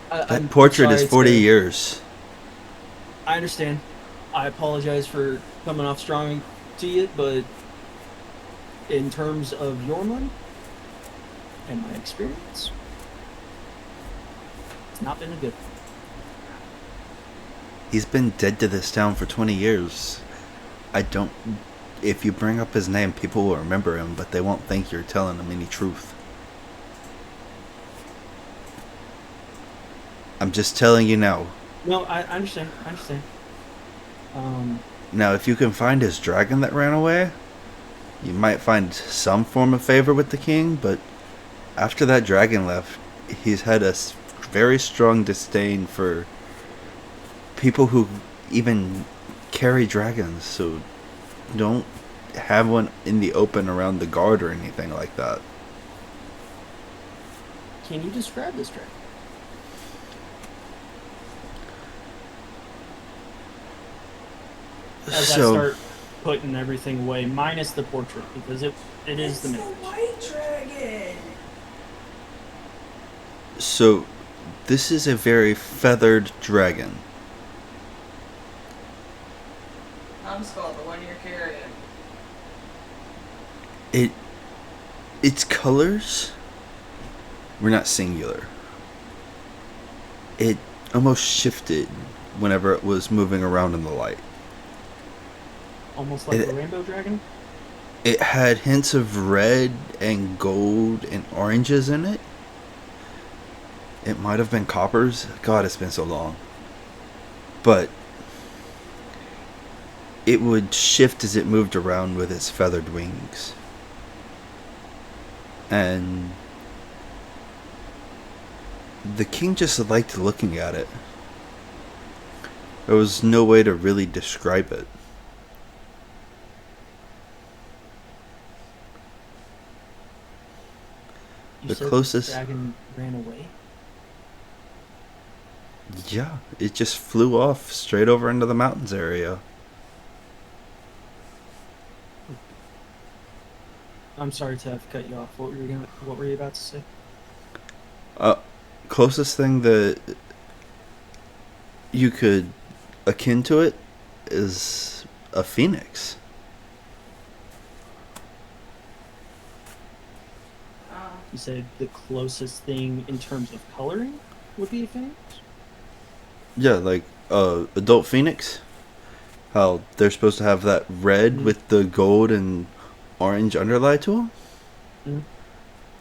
That portrait is 40 years. I understand. I apologize for coming off strong to you, but in terms of Yormund and my experience, it's not been a good one. He's been dead to this town for 20 years. If you bring up his name, people will remember him, but they won't think you're telling them any truth. I'm just telling you now. No, I understand. Now, if you can find his dragon that ran away, you might find some form of favor with the king, but after that dragon left, he's had a very strong disdain for people who even carry dragons, so don't have one in the open around the guard or anything like that. Can you describe this dragon? As I start putting everything away, minus the portrait, because it is the It's miniature. the white dragon. So, this is a very feathered dragon. Numbskull, the one you're carrying. Its colors were not singular. It almost shifted whenever it was moving around in the light. Almost like a rainbow dragon? It had hints of red and gold and oranges in it. It might have been coppers. God, it's been so long. But it would shift as it moved around with its feathered wings. And the king just liked looking at it. There was no way to really describe it. You said closest- the dragon ran away? Yeah, it just flew off straight over into the mountains area. I'm sorry to have cut you off. What were you about to say? Closest thing that you could akin to it is a phoenix. You said the closest thing in terms of coloring would be a phoenix? Yeah, like adult phoenix. How they're supposed to have that red with the gold and orange underlay to them. Mm.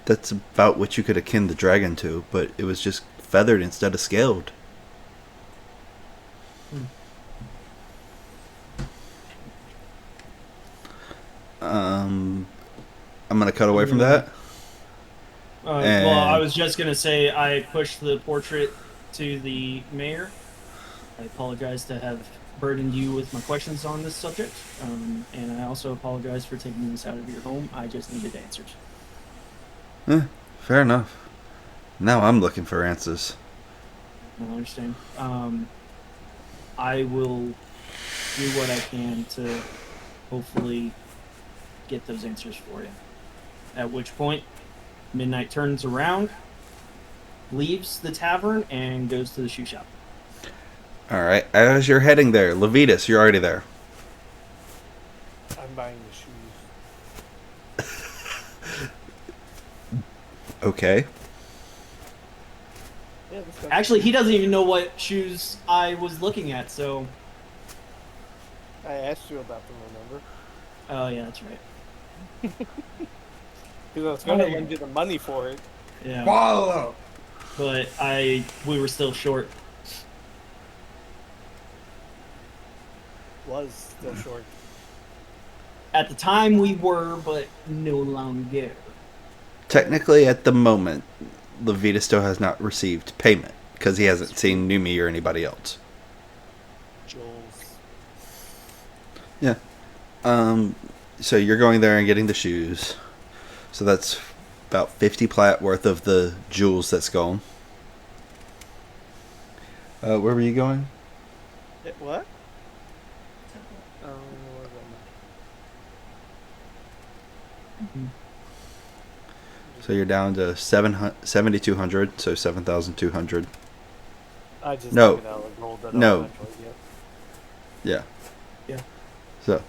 That's about what you could akin the dragon to, but it was just feathered instead of scaled. I'm gonna cut away from that. Well, I was just gonna say I pushed the portrait to the mayor. I apologize to have burdened you with my questions on this subject, and I also apologize for taking this out of your home. I just needed answers. Fair enough. Now I'm looking for answers. I understand. I will do what I can to hopefully get those answers for you. At which point, Midnight turns around, leaves the tavern, and goes to the shoe shop. Alright, as you're heading there, Levitas, you're already there. buying the shoes. Okay. Yeah, let's go. Actually, he doesn't even know what shoes I was looking at, so... I asked you about them, remember? Oh, yeah, that's right. Because I was going to lend you the money for it. Yeah. Follow. But we were still short. Was still short. At the time we were, but no longer. Technically, at the moment, Levita still has not received payment because he hasn't seen Numi or anybody else. Jules. Yeah. So you're going there and getting the shoes. So that's about 50 plat worth of the jewels that's gone. Where were you going? What? So you're down to 7,200, so 7,200. I just No. took it out of gold that No. I'll eventually get. Yeah. Yeah. So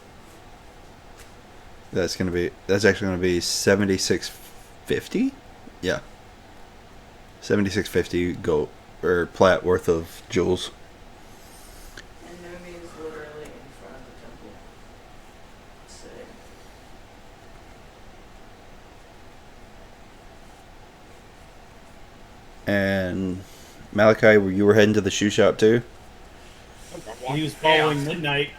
that's actually gonna be 7650. Yeah. 7650 gold or plat worth of jewels. And Numi is literally in front of the temple. Sitting. And Malachi, you were heading to the shoe shop too? He was following Midnight.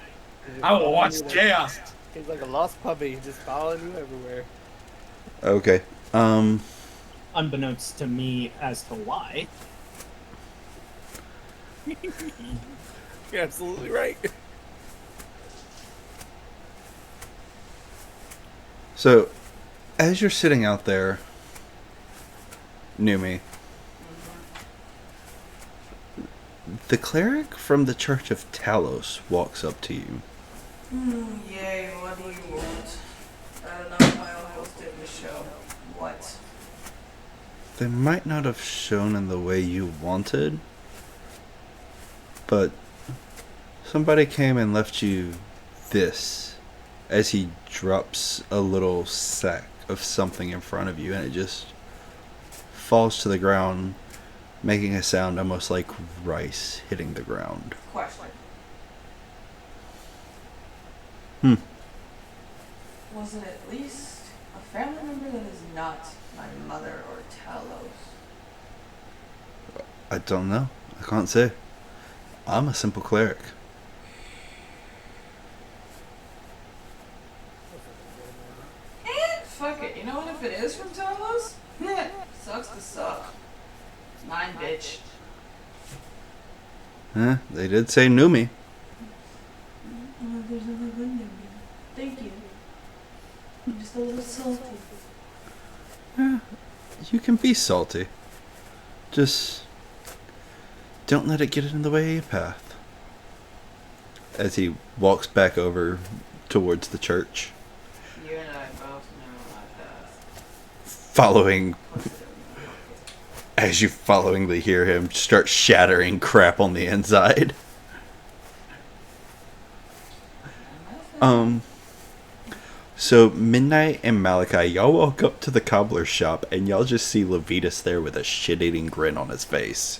I will watch chaos. He's like a lost puppy, just following you everywhere. Okay. Unbeknownst to me as to why. You're absolutely right. So, as you're sitting out there, Numi, the cleric from the Church of Talos walks up to you. Yay, what do you want? I don't know if I almost didn't show. What? They might not have shown in the way you wanted, but somebody came and left you this as he drops a little sack of something in front of you, and it just falls to the ground, making a sound almost like rice hitting the ground. Question. Was it at least a family member that is not my mother or Talos? I don't know. I can't say. I'm a simple cleric. Fuck it, you know what, if it is from Talos? Sucks to suck. It's mine, bitch. They did say Numi. Oh, there's only one Numi. Thank you. I'm just a little salty. You can be salty. Just don't let it get in the way of your path. As he walks back over towards the church, You and I both know my path. following as you followingly hear him start shattering crap on the inside. So Midnight and Malachi, y'all walk up to the cobbler's shop and y'all just see Levitas there with a shit-eating grin on his face.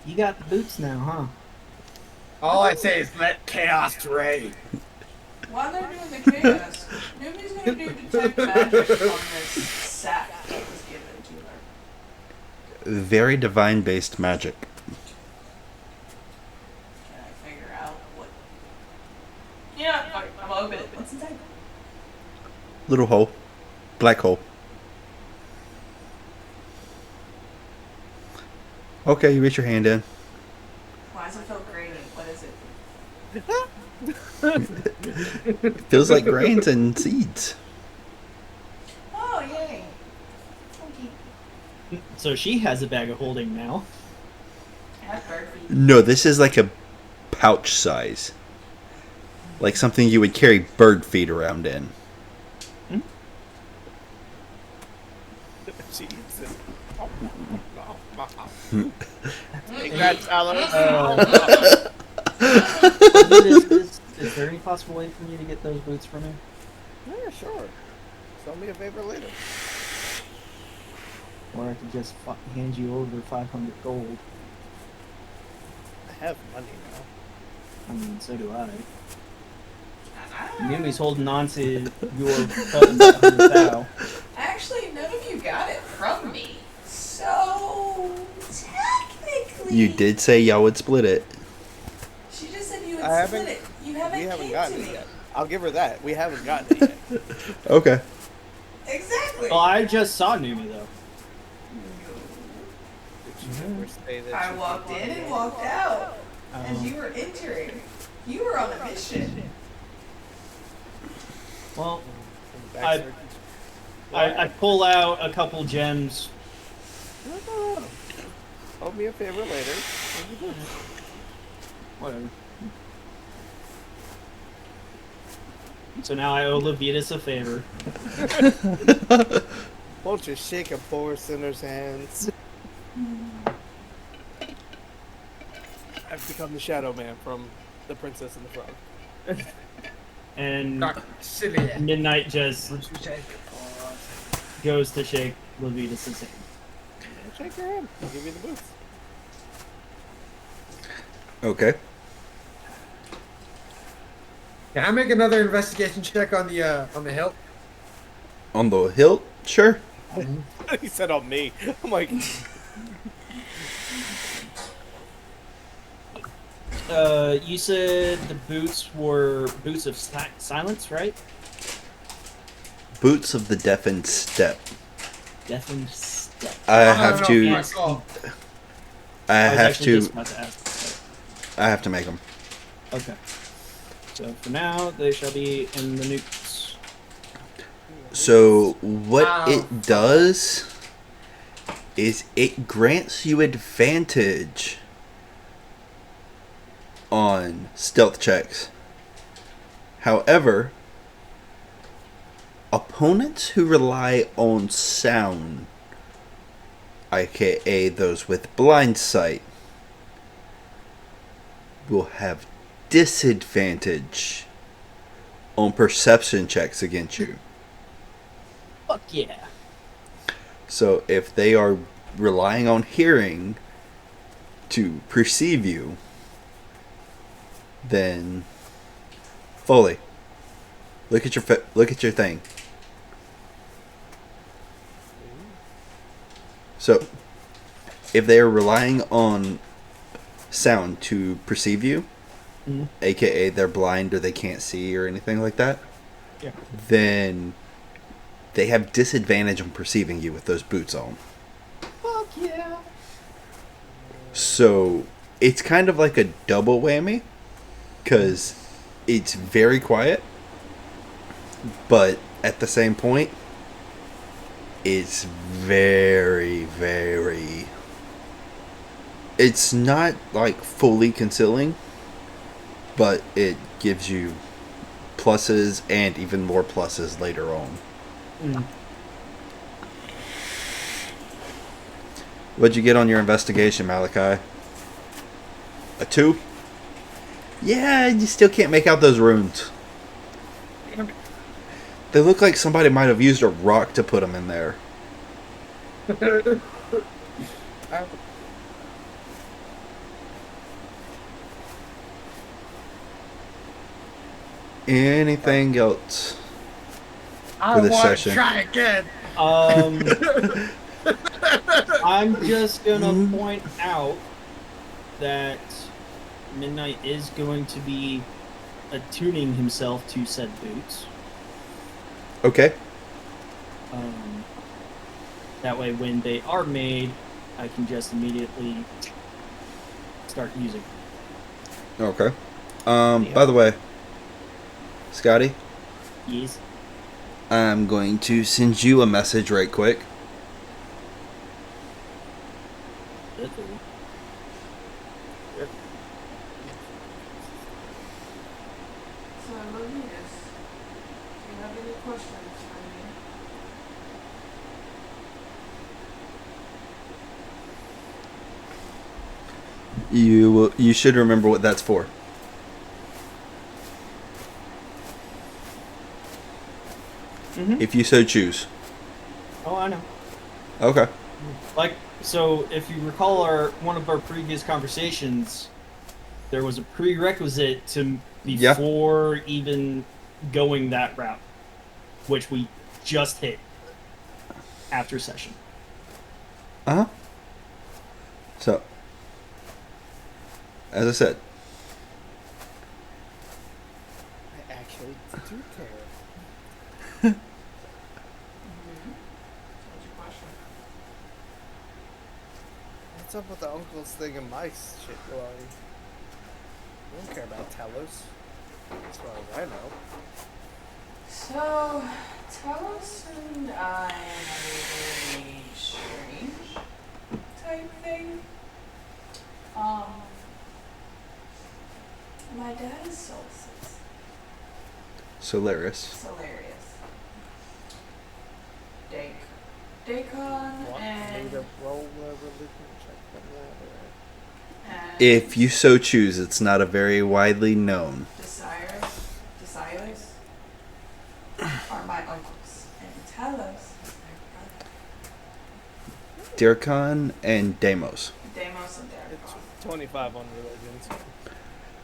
You got the boots now, huh? All I say is let chaos reign. While they're doing the chaos, Numi's gonna do detect magic on this sack that was given to her. Very divine-based magic. Can I figure out what? Yeah, fuck it, I'm gonna open it. What's inside? Little hole. Black hole. Okay, you reach your hand in. Why does it feel grainy? What is it? Feels like grains and seeds. Oh, yay. Funky. So she has a bag of holding now. I have bird feet. No, this is like a pouch size. Like something you would carry bird feed around in. Jesus. Congrats, Alan. Is there any possible way for me to get those boots for me? Yeah, sure. Sell me a favor later. Or I could just hand you over 500 gold. I have money now. I mean, so do I. Numi's holding on to your cousin's 100,000. Actually, none of you got it from me. So, technically... You did say y'all would split it. She just said you would I split haven't- it. You haven't We haven't came gotten to it me. yet. I'll give her that. We haven't gotten it yet. Okay. Exactly. Well, I just saw Numi, though. Did you ever say that I you walked didn't in want and it? walked out as you were entering. You were on a mission. Well, Back I pull out a couple gems. circle. Owe me a favor later. Whatever. So now I owe Levitas a favor. Won't you shake a poor sinner's hands? I've become the Shadow Man from The Princess and the Frog. And Dr. Cillian. Midnight just goes to shake Levitas' hand. Shake your hand. I'll give you the boots. Okay. Can I make another investigation check on the hilt? On the hilt? Sure. He said on me. I'm like, You said the boots were boots of silence, right? Boots of the deafened step. Deafened step. I don't have know to. if I saw. I was have actually to. just about to ask. I have to make them. Okay. So for now, they shall be in the nukes. So what Ow. it does is it grants you advantage on stealth checks. However, opponents who rely on sound, aka those with blind sight, will have disadvantage on perception checks against you. Fuck yeah. So if they are relying on hearing to perceive you, then Foley, look at your thing. So if they are relying on sound to perceive you, Mhm. aka they're blind or they can't see or anything like that, Yeah. then they have disadvantage on perceiving you with those boots on. Fuck yeah. So it's kind of like a double whammy, because it's very quiet, but at the same point, it's very, very... It's not like fully concealing, but it gives you pluses and even more pluses later on. Mm. What'd you get on your investigation, Malachi? A 2? Yeah, you still can't make out those runes. They look like somebody might have used a rock to put them in there. Anything else I for this want session? to try again. I'm just gonna point out that Midnight is going to be attuning himself to said boots. Okay. That way, when they are made, I can just immediately start using them. Okay. By the way, Scotty, Yes. I'm going to send you a message right quick. So I love you this. Do you have any questions for me? You should remember what that's for. If you so choose. Oh, I know. Okay. Like, so if you recall one of our previous conversations, there was a prerequisite to before even going that route, which we just hit after session. Uh-huh. So, as I said, I actually do care. What's your question? What's up with the uncle's thing and my shit going? I don't care about Talos, as far as I know. So, Talos and I have a very strange type thing. My dad is Solstice. Solaris. Dacon Want and... me to roll a religion check on that? and If you so choose, it's not a very widely known. Desires are my uncles, and Talos is my brother. Dirkon and Deimos. Deimos and Derek. It's 25 on religion, so.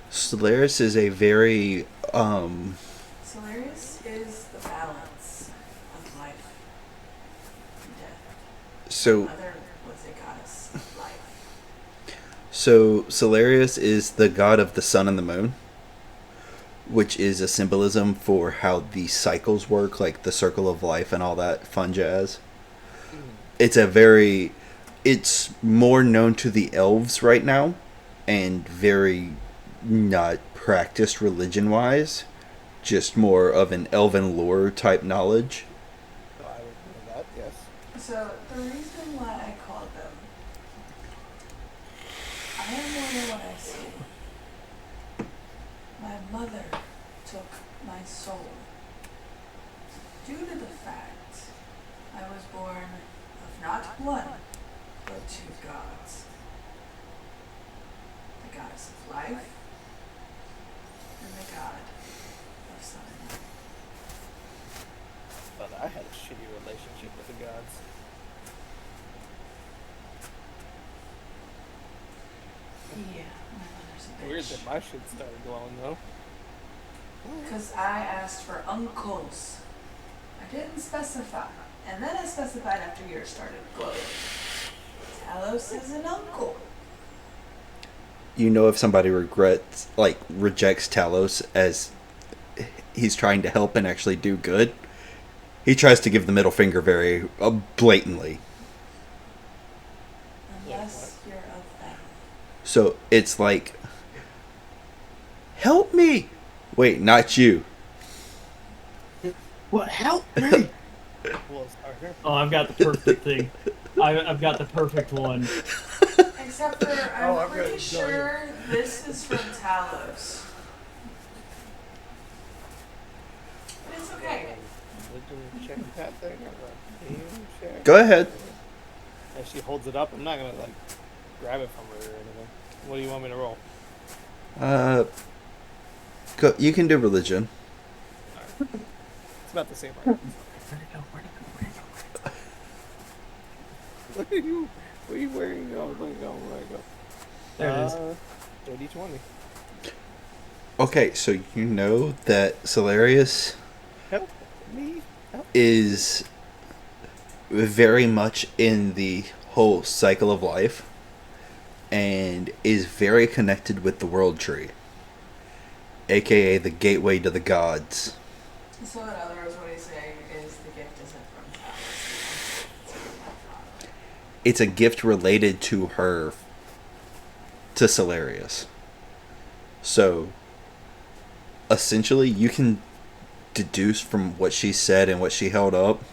Solaris is a very, Solaris is the balance of life and death. so, Mother was a goddess of life. so Solarius is the god of the sun and the moon, which is a symbolism for how the cycles work, like the circle of life and all that fun jazz. It's more known to the elves right now, and very not practiced religion-wise, just more of an elven lore type knowledge. So I would know that, yes. So the reason why I called them, I am more than what I see. My mother took my soul due to the fact I was born of not one, but two gods. The goddess of life and the god of sun and moon. But I had a shitty relationship with the gods. Yeah, my mother's a bitch. Weird that my shit started glowing though. Because I asked for uncles. I didn't specify. And then I specified after yours started glowing. Talos is an uncle. You know, if somebody rejects Talos as he's trying to help and actually do good, he tries to give the middle finger very blatantly. Unless you're of them. So it's like, help me! Wait, not you. What? Help me! Well, starter. Oh, I've got the perfect thing. I've got the perfect one. Except for, I'm pretty sure this is from Talos. But it's okay. Religion check that thing or game check? Go ahead. If she holds it up, I'm not gonna like grab it from her or anything. What do you want me to roll? You can do religion. It's about the same, right? What are you wearing? Oh, where you go? There it is. 30-20. Okay, so you know that Solarius Help me. Help. is very much in the whole cycle of life and is very connected with the world tree, aka the gateway to the gods. So in other words, what he's saying is the gift isn't from Talos. It's from my father. It's a gift related to her, to Solarius. So, essentially, you can deduce from what she said and what she held up,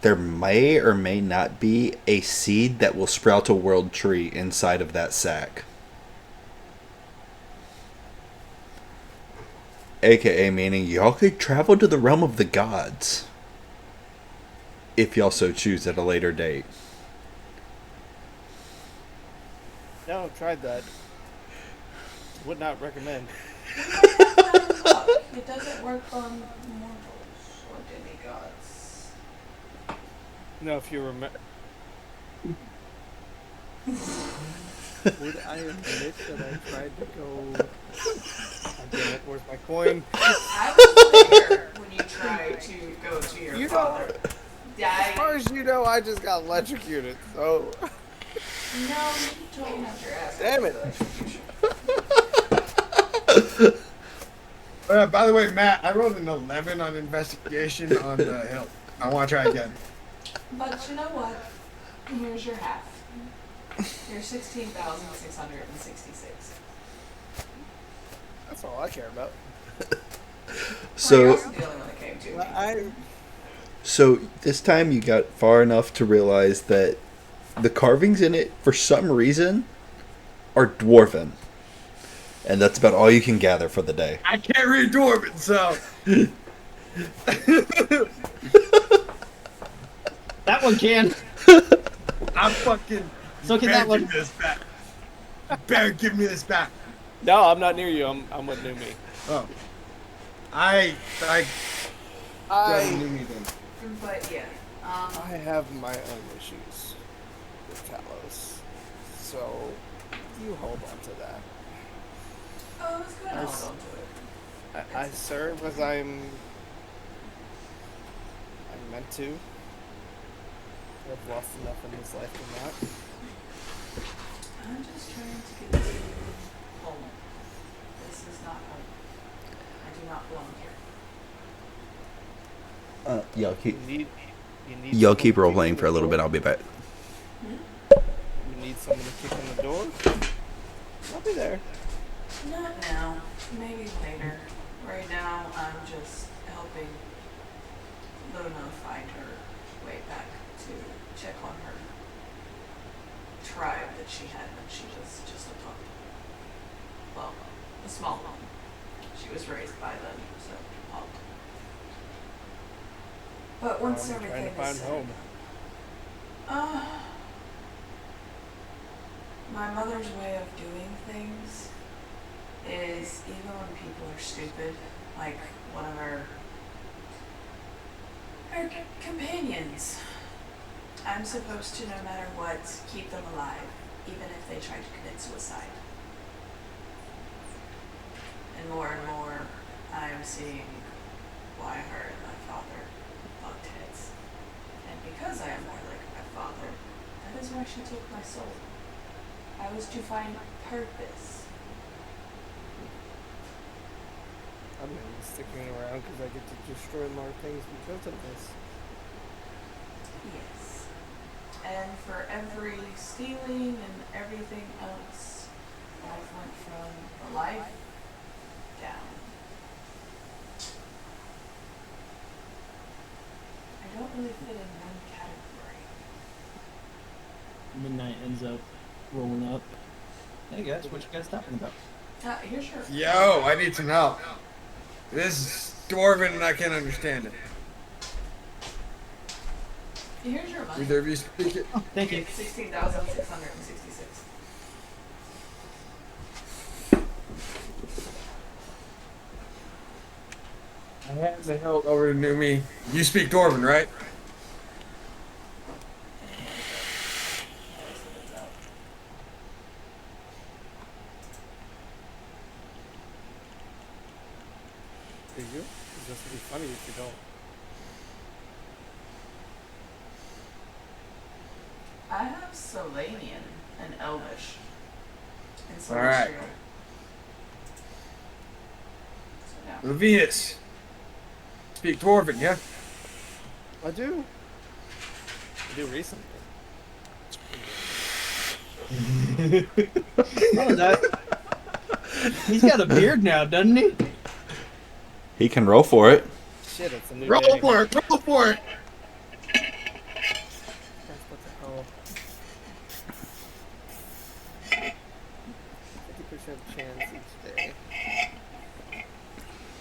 there may or may not be a seed that will sprout a world tree inside of that sack. AKA meaning y'all could travel to the realm of the gods. If y'all so choose at a later date. No, I've tried that. Would not recommend. It doesn't work on mortals. No, if you remember. Would I admit that I tried to go? God damn it, where's my coin? I was there when you tried to go to your You father. As far as you know, I just got electrocuted, so. No, you totally have your ass. Damn it. By the way, Matt, I rolled an 11 on investigation on the hill. I want to try again. But you know what? Here's your half. You're 16,666. That's all I care about. So, you're also the only one that came to me. so this time you got far enough to realize that the carvings in it, for some reason, are dwarven. And that's about all you can gather for the day. I can't read Dwarven, so. That one can. I'm fucking. So can that one. Give me this back. Bear, give me this back. No, I'm not near you. I'm with New Me. Oh. I knew me then. But yeah. I have my own issues with Talos, so you hold on to that. Oh, it's good. I'll hold on to it. I serve as I'm meant to. I've lost enough in this life to not. I'm just trying to get you home. This is not home. I do not belong here. Y'all keep You need y'all someone keep to role kick playing in for a the little door? bit. I'll be back. You need someone to kick in the door? I'll be there. Not now. Maybe later. Right now, I'm just helping Luna find her way back to check on her tribe that she had when she was just a pup. Well, a small one. She was raised by them, so pup. But once I'm trying everything to find is said, home. my mother's way of doing things is even when people are stupid, like one of her companions, I'm supposed to, no matter what, keep them alive, even if they try to commit suicide. And more, I'm seeing why her and my father bucked heads. And because I am more like my father, that is why she took my soul. I was to find purpose. I'm sticking around because I get to destroy more things because of this. Yes. And for every stealing and everything else, I've went from a life down. I don't really fit in one category. Midnight ends up rolling up. Hey guys, what you guys talking about? Here's your... Yo, I need some help. This is Dwarven and I can't understand it. Here's your money. Either of you speak it? Oh, thank you. 16,666. I hand the hilt over to New Me. You speak Dwarven, right? Do you? Because this would be funny if you don't. I have Selenian and Elvish. And All right. Celestial. So yeah. Levinas. Speak Dwarven, yeah? I do. I do recently. Oh, that. He's got a beard now, doesn't he? He can roll for it. Shit, it's a new Roll day. for it! Roll for it! What the hell? 50% chance each day.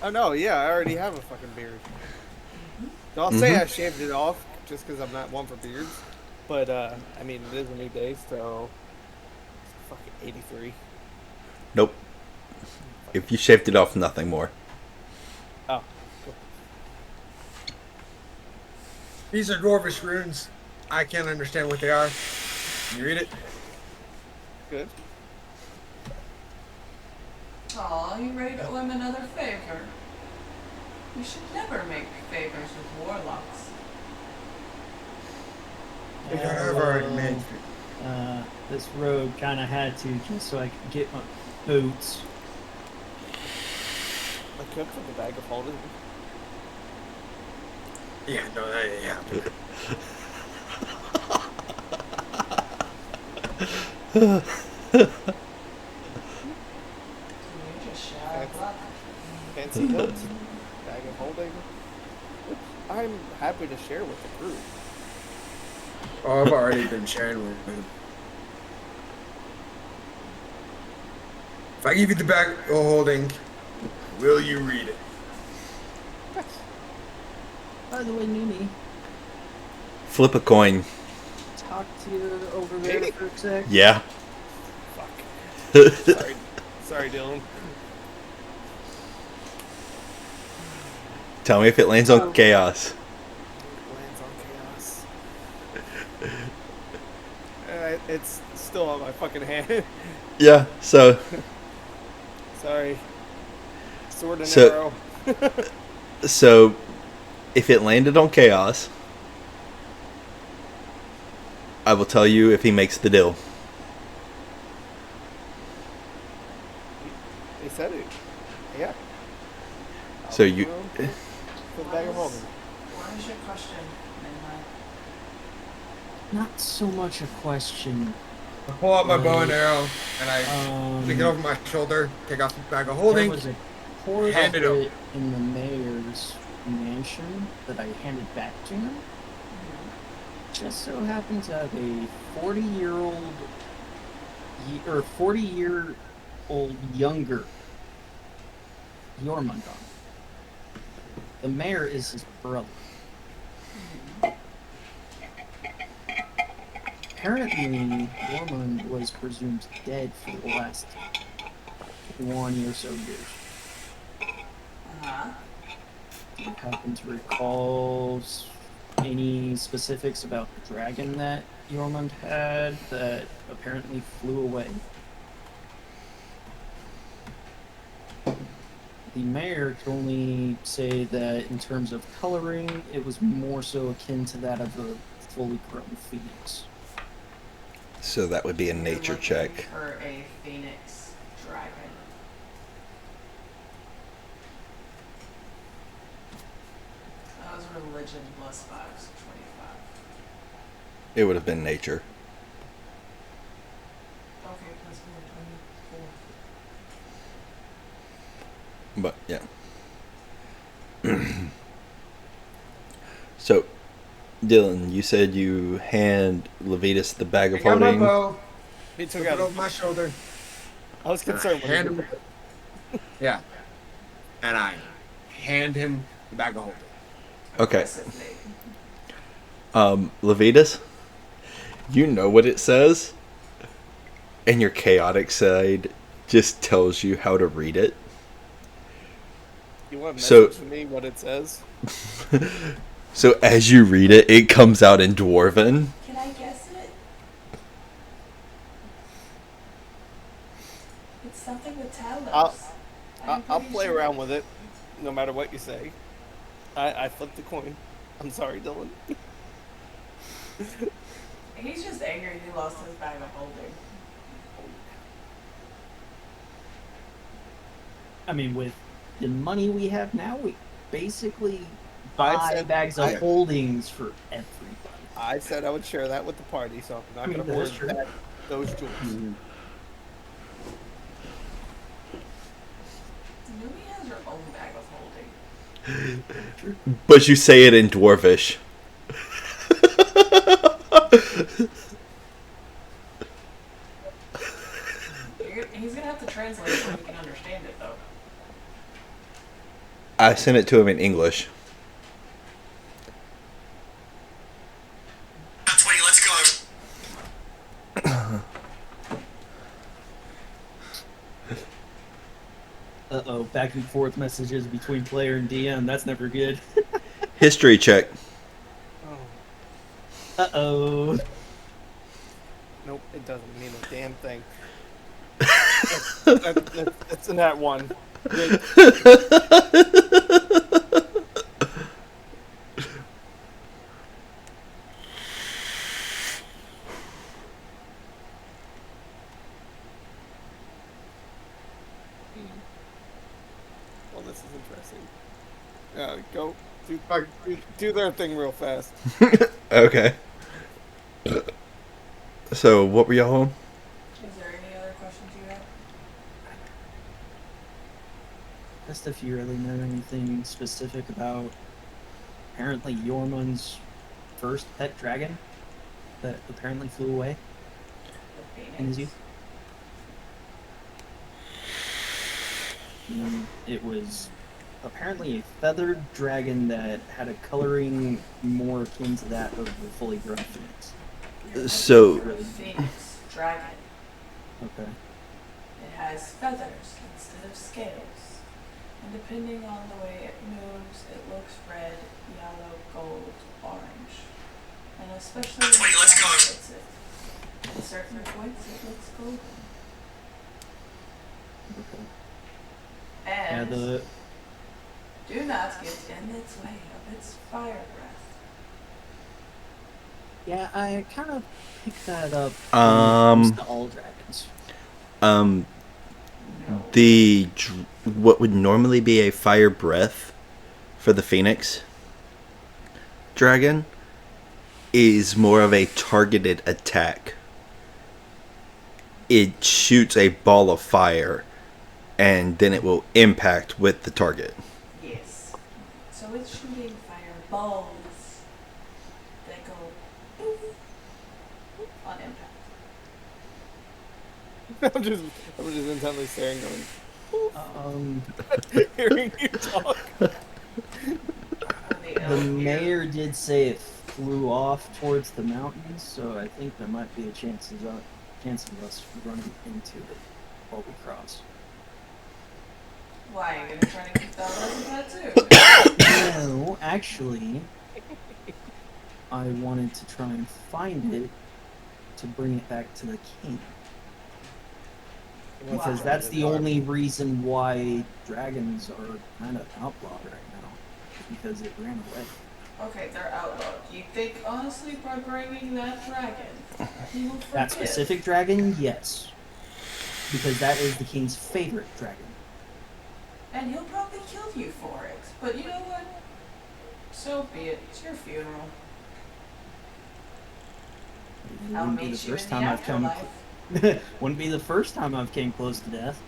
Oh no, yeah, I already have a fucking beard. So I'll say I shaved it off just because I'm not one for beards. But, I mean, it is a new day, so. It's fucking 83. Nope. If you shaved it off, nothing more. Oh, cool. These are Dwarvish runes. I can't understand what they are. Can you read it? Good. Aw, you ready to owe him another favor? You should never make favors with warlocks. I've already made. This rogue kind of had to just so I could get my boots. I could for the bag of holding. Yeah, no, yeah. You're just shy of luck. Fancy hilts. Bag of holding. Which I'm happy to share with the group. Oh, I've already been sharing with him. If I give you the bag of holding, will you read it? By the way, Mimi, Flip a coin. talk to you over there for a sec. Yeah. Fuck. Sorry, Dylan. Tell me if it lands on chaos. Lands on chaos. It's still on my fucking hand. Yeah, so Sorry. Sword and So- arrow. so if it landed on chaos, I will tell you if he makes the deal. They said it. Yeah. So you For the bag of holding. What is your question, Midnight? Not so much a question. I pull out my bow and arrow, and I stick it over my shoulder, take off the bag of holding. There was a port hand of it over. it in the mayor's mansion that I handed back to him. Just so happened to have a 40-year-old or 40-year-old younger Yormund on it. The mayor is his brother. Apparently, Yormund was presumed dead for the last 20 or so years. Uh-huh. Do you happen to recall any specifics about the dragon that Yormund had that apparently flew away? The mayor could only say that in terms of coloring, it was more so akin to that of a fully grown phoenix. So that would be a You're nature looking check. For a phoenix dragon. That was religion plus 5, so 25. It would have been nature. Okay, plus 4, 24. But yeah. So, Dylan, you said you hand Levitas the bag of I got my holding. bow, Me took too, it guys. over my shoulder. I was concerned with Hand it. him. Yeah. And I hand him the bag of holding. Okay. Aggressively. Levitas, you know what it says, and your chaotic side just tells you how to read it. You want to So- message me what it says? So as you read it, it comes out in Dwarven. Can I guess it? It's something with Talos. I'll play around with it, no matter what you say. I flipped the coin. I'm sorry, Dylan. He's just angry he lost his bag of holding. I mean, with the money we have now, we basically I buy said- bags of holdings for everybody. I said I would share that with the party, so I'm not I mean, going to that's hoard true. those jewels. Numi has her own bag of holding. But you say it in Dwarvish. He's gonna have to translate it so we can understand it, though. I sent it to him in English. 20, let's go. Uh-oh, back and forth messages between player and DM. That's never good. History check. Oh. Uh-oh. Nope, it doesn't mean a damn thing. It's in that one. Well, this is interesting. Go do their thing real fast. Okay. So, what were y'all on? Is there any other questions you have? Just if you really know anything specific about apparently Yormun's first pet dragon that apparently flew away The in his Phoenix? youth. It was apparently a feathered dragon that had a coloring more akin to that of the fully grown phoenix. So, The Phoenix dragon. Okay. It has feathers instead of scales. And depending on the way it moves, it looks red, yellow, gold, orange. And especially when Wait, let's go. hits it. At certain points, it looks golden. Okay. And the do not get in its way of its fire breath. yeah, I kind of picked that up. Um, When it comes to all dragons. what would normally be a fire breath for the Phoenix dragon is more of a targeted attack. It shoots a ball of fire, and then it will impact with the target. Yes. So it's shooting fireballs that go poof on impact. I'm just intently staring, going, hearing you talk. The mayor did say it flew off towards the mountains, so I think there might be a chance of us running into it while we cross. Why, are you gonna try to keep that lesson that too? No, actually, I wanted to try and find it to bring it back to the king. Because that's the only reason why dragons are kind of outlawed right now. Because it ran away. Okay, they're outlawed. You think honestly by bringing that dragon, he will forgive? That specific dragon, yes. Because that is the king's favorite dragon. And he'll probably kill you for it. But you know what? So be it. It's your funeral. It I'll wouldn't be meet the you first in the time I've come. afterlife. Wouldn't be the first time I've came close to death.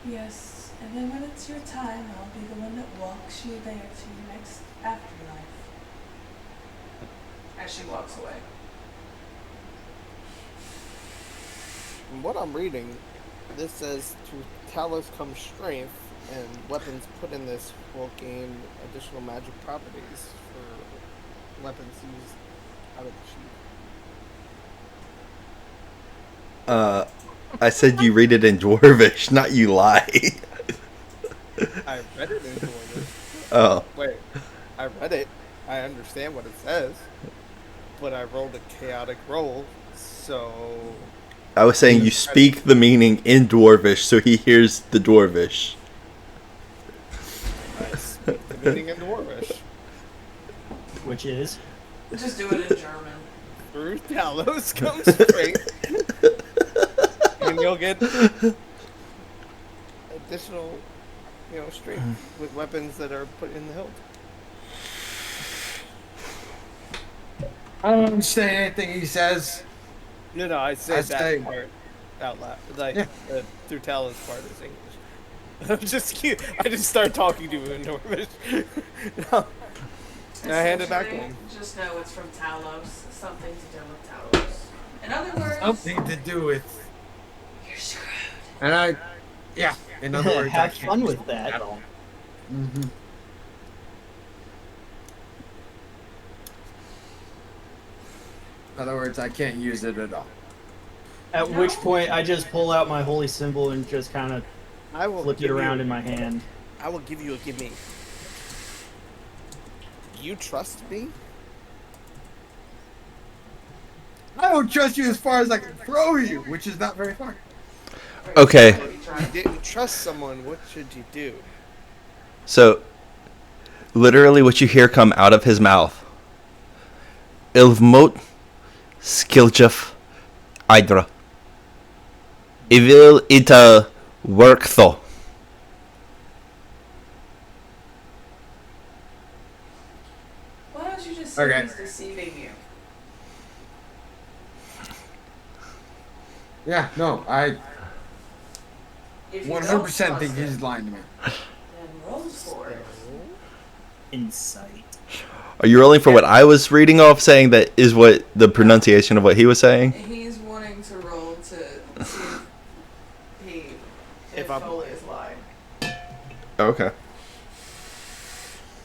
Yes, and then when it's your time, I'll be the one that walks you there to your next afterlife. As she walks away. From what I'm reading, this says to Talos comes strength, and weapons put in this will gain additional magic properties for weapons used out of the sheath. I said you read it in Dwarvish, not you lie. I read it in Dwarvish. Oh. Wait, I read it. I understand what it says, but I rolled a chaotic roll, so I was saying you speak the meaning in Dwarvish so he hears the Dwarvish. I speak the meaning in Dwarvish. Which is? Just do it in German. Through Talos comes strength, and you'll get additional, strength with weapons that are put in the hilt. I don't understand anything he says. No, I said I that say- part out loud. Like, Yeah. through Talos part is English. I'm just cute. I just start talking to him in Norvish. And I hand it back to him. Just know it's from Talos. Something to do with Talos. In other words, Something to do with. you're screwed. And in other words, I Have can't fun use with it that. at all. Mm-hmm. In other words, I can't use it at all. At which point, I just pull out my holy symbol and just kind of I will flip it give around you, in my hand. I will give you a gimme. You trust me? I don't trust you as far as I can throw you, which is not very far. Okay, If you didn't trust someone, what should you do? so literally what you hear come out of his mouth. Ilvmot Skiljef Idra. Evil ita work tho. Why don't you just say Okay. he's deceiving you? Yeah, no, I If you 100% don't think trust he's him, lying to me. then roll for it. Insight. Are you rolling for what I was reading off, saying that is what the pronunciation of what he was saying? He's wanting to roll to see if I'm- Foley is lying. Okay.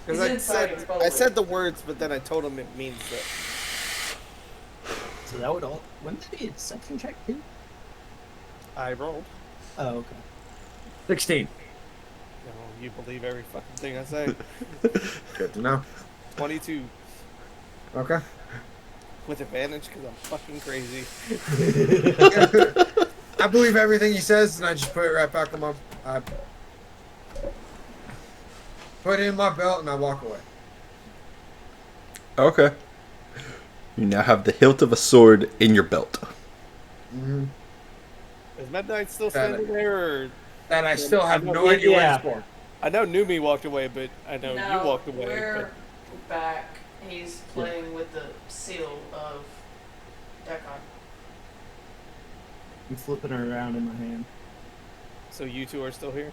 Because He's I insighting said Foley. the words, but then I told him it means that. So that would all. Wouldn't that be a deception check too? I rolled. Oh, okay. 16. You know, you believe every fucking thing I say. Good to know. 22 Okay. with advantage because I'm fucking crazy. I believe everything he says, and I just put it right back on my. I put it in my belt, and I walk away. Okay. You now have the hilt of a sword in your belt. Mm-hmm. Is Midnight still standing there, or And I still have no Yeah, idea what yeah. it's for. I know Numi walked away, but I know you walked away. We're back. He's playing with the seal of Decon. I'm flipping her around in my hand. But, so you two are still here,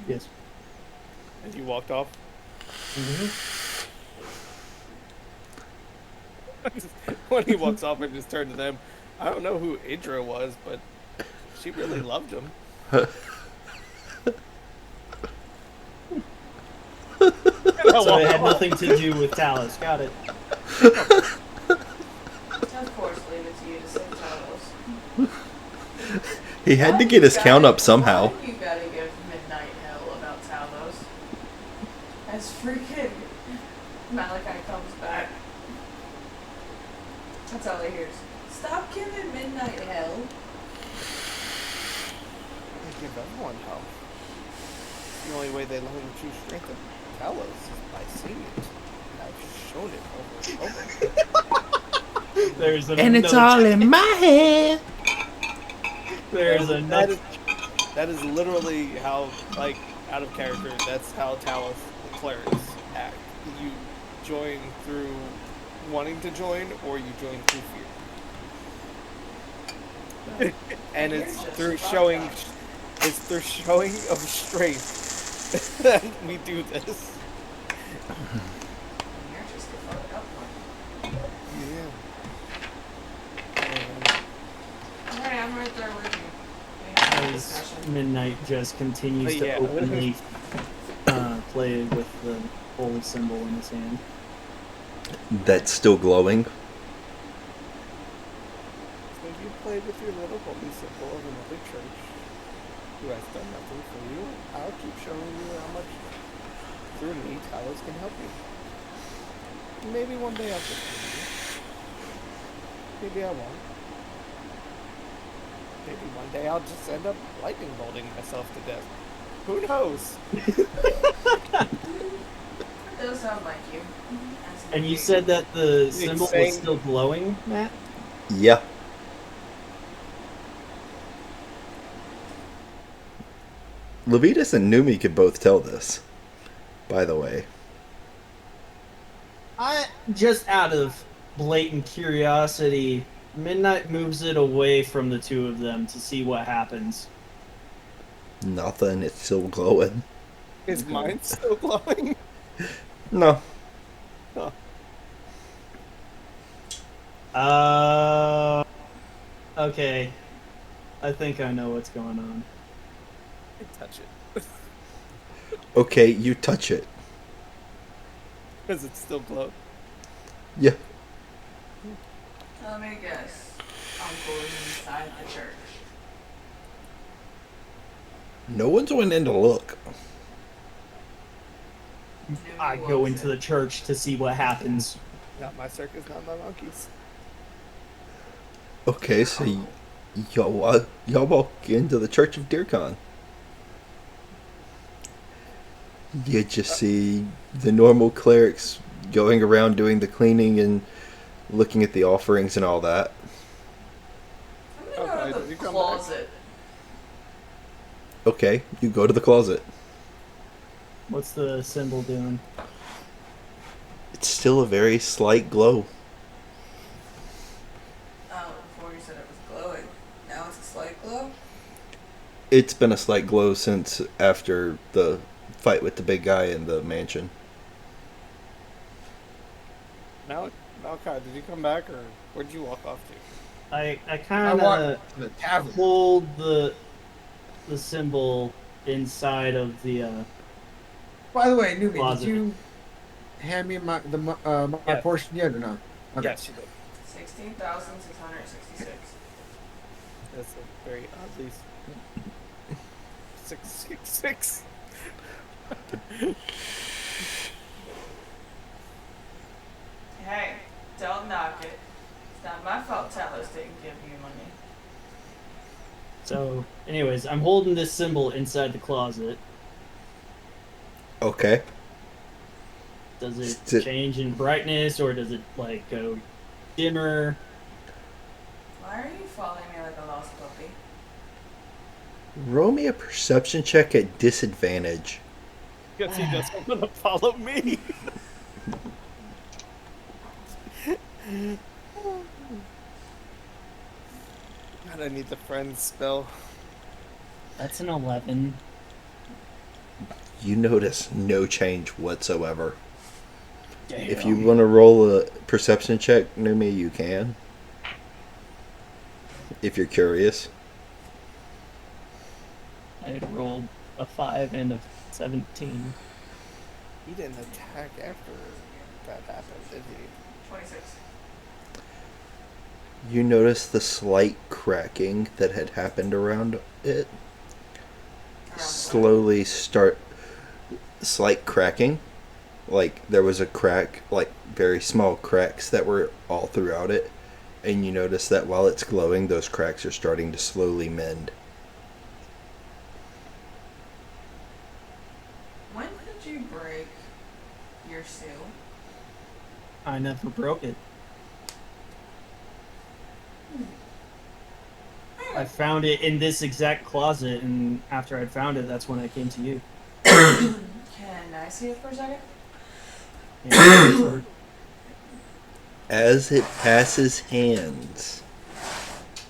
Yes. and you walked off. Mm-hmm. When he walks off, I just turn to them. I don't know who Idra was, but she really loved him. So it had nothing to do with Talos. Got it. Of course, leave it to you to say Talos. He had to get his count up somehow. Why you gotta give Midnight hell about Talos? As freaking Malachi comes back. That's all he hears. Stop giving Midnight hell. They give everyone hell. The only way they learn the true strength of Talos is by seeing it. And I've shown it over and over. There's And it's all in my head. There's another. That is literally how, like, out of character, that's how Talos, the clerics, act. You join through wanting to join, or you join through fear. And it's through showing, it's through showing of strength that we do this. You're just a fucked up one. Yeah. Alright, I'm right there with you. We have a As discussion. Midnight just continues to Yeah. openly play with the holy symbol in his hand. That's still glowing. So you played with your little holy symbol of another church who has done nothing for you. I'll keep showing you how much through me Talos can help you. Maybe one day I'll get to you. Maybe I won't. Maybe one day I'll just end up lightning bolting myself to death. Who knows? It does sound like you. As And you you said that the symbol saying- was still glowing, Matt? Yeah. Levitas and Numi could both tell this, by the way. I just out of blatant curiosity, Midnight moves it away from the two of them to see what happens. Nothing, it's still glowing. Is mine still glowing? No. Okay. I think I know what's going on. I touch it. Okay, you touch it. Does it still glow? Yeah. Let me guess. Uncle is inside the church. No one's went in to look. I go into the church to see what happens. Not my circus, not my monkeys. Okay, so y'all walk into the Church of Deercon. You just see the normal clerics going around doing the cleaning and looking at the offerings and all that. I'm gonna go to the closet. Okay, you go to the closet. What's the symbol doing? It's still a very slight glow. Oh, before you said it was glowing. Now it's a slight glow? It's been a slight glow since after the fight with the big guy in the mansion. Malachi, did you come back, or where'd you walk off to? I I kind want of the tavern. hold the symbol inside of the By the way, Newman, closet. did you hand me my Yeah. portion yet or not? Okay. Yes, you did. 16,666. That's a very oddly 666. Hey, don't knock it. It's not my fault Talos didn't give you money. So, anyways, I'm holding this symbol inside the closet. Okay. Does it Is it- change in brightness, or does it like go dimmer? Why are you following me like a lost puppy? Roll me a perception check at disadvantage. Because he doesn't want to follow me. God, I need the friend spell. That's an 11. You notice no change whatsoever. Damn. If you want to roll a perception check, Numi, you can. If you're curious. I had rolled a 5 and a 17. He didn't attack after that happened, did he? 26. You notice the slight cracking that had happened around it. Slowly start slight cracking. Like there was a crack, like very small cracks that were all throughout it. And you notice that while it's glowing, those cracks are starting to slowly mend. When did you break your seal? I never broke it. I found it in this exact closet, and after I'd found it, that's when I came to you. Can I see it for a second? Yeah, As it passes hands,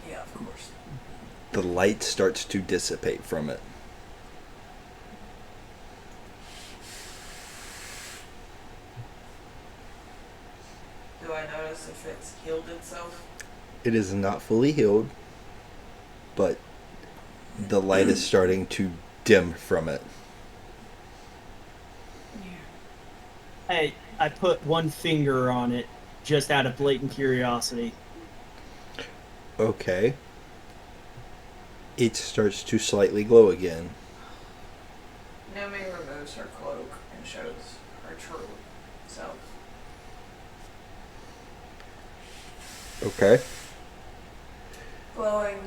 Yeah, of course. the light starts to dissipate from it. Do I notice if it's healed itself? It is not fully healed, but the light is starting to dim from it. I put one finger on it just out of blatant curiosity. Okay. It starts to slightly glow again. Nomi removes her cloak and shows her true self. Okay. Glowing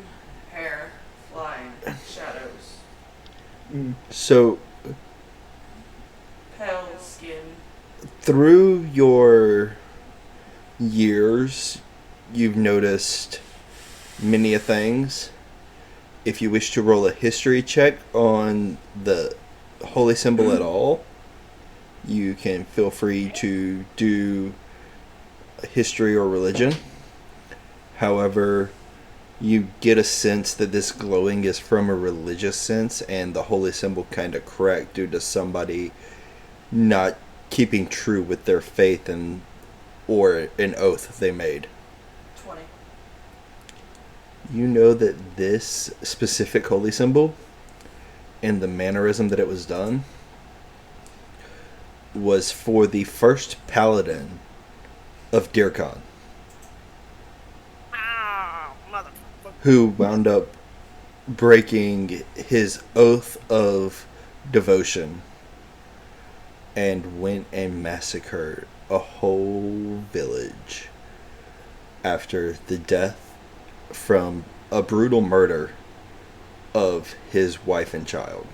hair, flying shadows, So, pale skin. through your years, you've noticed many a things. If you wish to roll a history check on the holy symbol at all, you can feel free to do history or religion. However, you get a sense that this glowing is from a religious sense, and the holy symbol kind of correct due to somebody not keeping true with their faith and or an oath they made. 20. You know that this specific holy symbol and the mannerism that it was done was for the first paladin of Deercon, who wound up breaking his oath of devotion and went and massacred a whole village after the death from a brutal murder of his wife and child.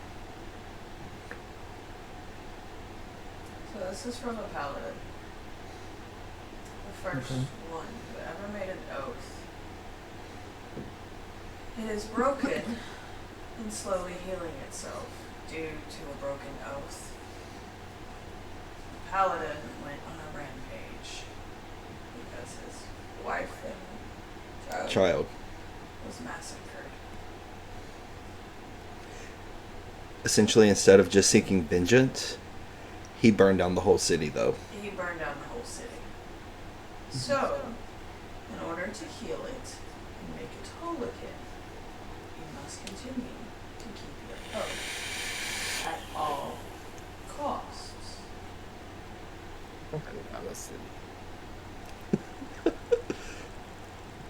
So this is from a paladin. The first one who ever made an oath. It is broken and slowly healing itself due to a broken oath. The paladin went on a rampage because his wife and Child. was massacred. Essentially, instead of just seeking vengeance, he burned down the whole city, though. He burned down the whole city. So, in order to heal it and make it whole again, you must continue to keep your oath at all costs.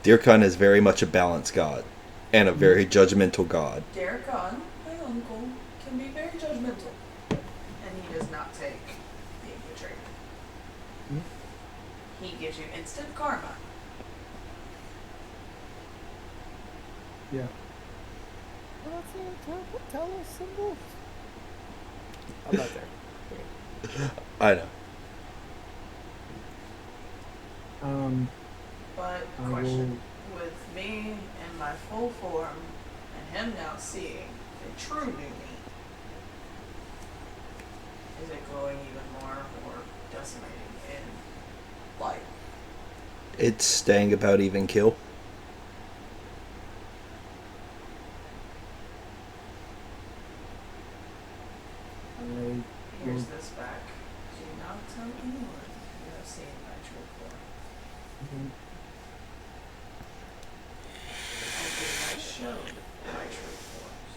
Dirkhan is very much a balanced god, and a very judgmental god. Darkon, my uncle, can be very judgmental, and he does not take being betrayed. He gives you instant karma. Yeah. Tell us symbol. I'm not there. I know. But I question, with me in my full form, and him now seeing the true new me, is it glowing even more or decimating in light? It's staying about even kill. Here's this back. Do not tell anyone you have seen my true form. I did not show my true forms.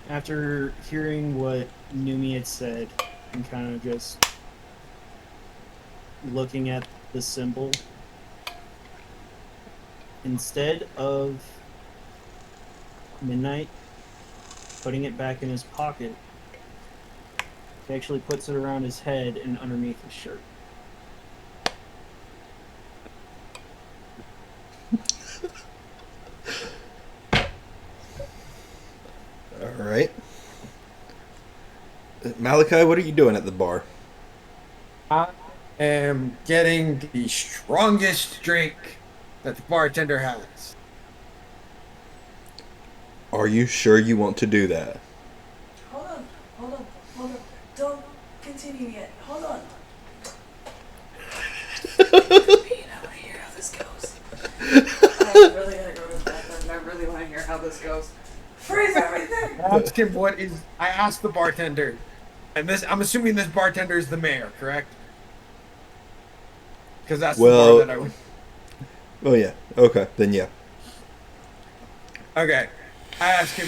After hearing what Numi had said and kind of just looking at the symbol, instead of Midnight putting it back in his pocket, he actually puts it around his head and underneath his shirt. Alright. Malachi, what are you doing at the bar? I am getting the strongest drink that the bartender has. Are you sure you want to do that? Hold on. Don't continue yet. Hold on. I want to hear how this goes. I really gotta go to the bathroom and I really want to hear how this goes. Freeze everything! Ask him I asked the bartender, and I'm assuming this bartender is the mayor, correct? Because that's the bar that I would. Oh yeah. Okay, then yeah. Okay. I asked him,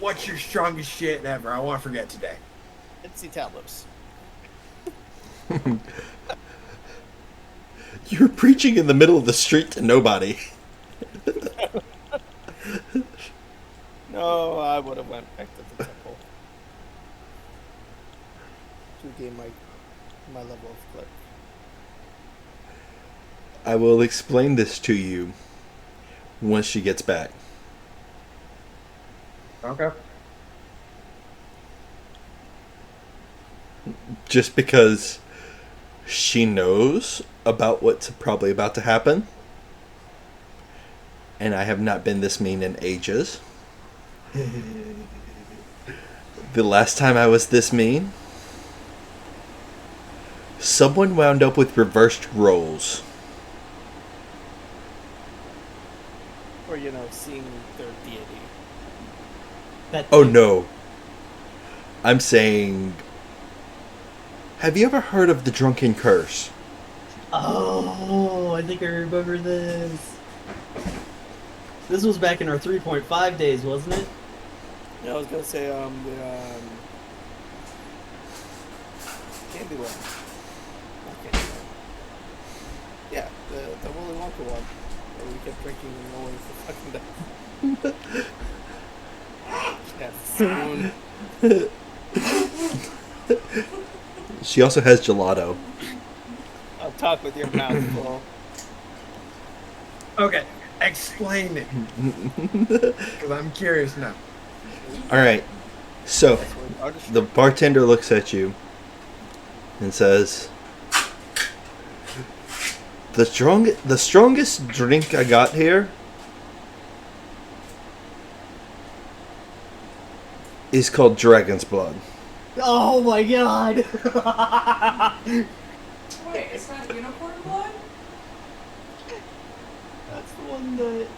what's your strongest shit ever? I want to forget today. It's the Talos. You're preaching in the middle of the street to nobody. No, I would have went back to the temple to gain my level of clerk. I will explain this to you once she gets back. Okay. Just because she knows about what's probably about to happen. And I have not been this mean in ages. The last time I was this mean, someone wound up with reversed roles. Or, seeing their deity. Oh no. I'm saying, have you ever heard of the drunken curse? Oh, I think I remember this. This was back in our 3.5 days, wasn't it? Yeah, I was gonna say, Candyland. Not Candyland. Yeah, the Willy Wonka one. Where we kept drinking and rolling for fucking death. Yes, spoon. She also has gelato. I'll talk with your mouth full. Okay, explain it. Because I'm curious now. All right. So the bartender looks at you and says, the strongest drink I got here is called Dragon's Blood. Oh my god! Wait, it's not unicorn blood? That's the one that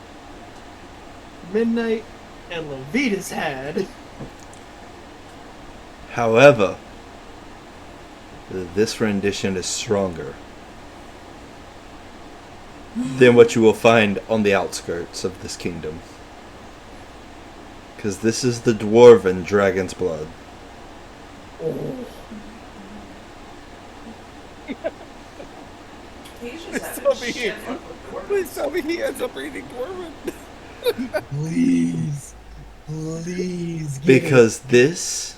Midnight and Levitas had. However, this rendition is stronger than what you will find on the outskirts of this kingdom. Because this is the dwarven Dragon's Blood. He's just having Tell me, shit luck with dwarves. please tell me he ends up reading Dwarven. Please. Please. Because this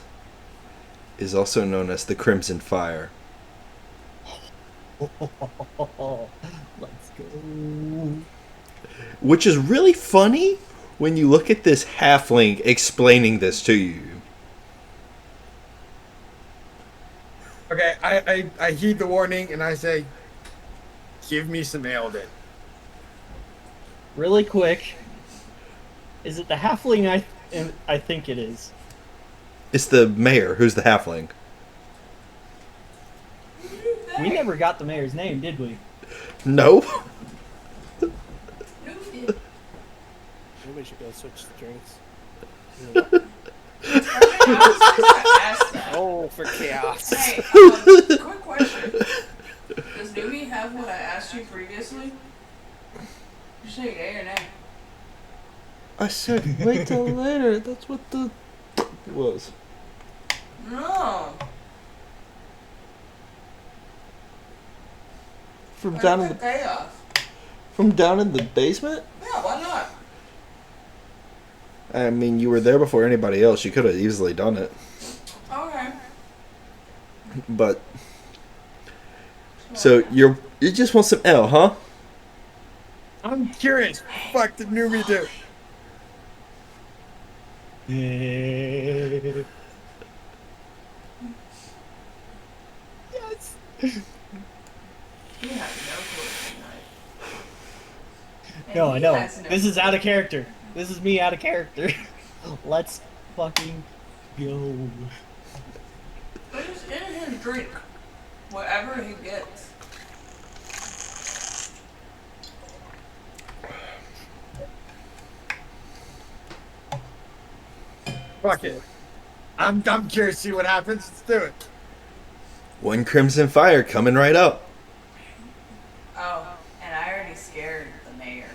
is also known as the Crimson Fire. Let's go. Which is really funny when you look at this halfling explaining this to you. Okay, I heed the warning and I say, give me some ale then. Really quick. Is it the halfling I think it is? It's the mayor who's the halfling. We never got the mayor's name, did we? No. No, we did. Maybe we should go switch drinks. I was gonna ask that. Oh, for chaos. Hey, quick question. Does Numi have what I asked you previously? You say yay or nay? I said wait till later. That's what the was. No. From I down in took the day off. basement? Yeah, why not? I mean, you were there before anybody else. You could have easily done it. Okay. But so you just want some ale, huh? I'm curious. Fuck did Numi do? Yes. You have no clue tonight. No, I know. Has no This is clue. out of character. This is me out of character. Let's fucking go. But it's in his drink. Whatever he gets. Fuck it. I'm curious to see what happens. Let's do it. One Crimson Fire coming right up. Oh, and I already scared the mayor.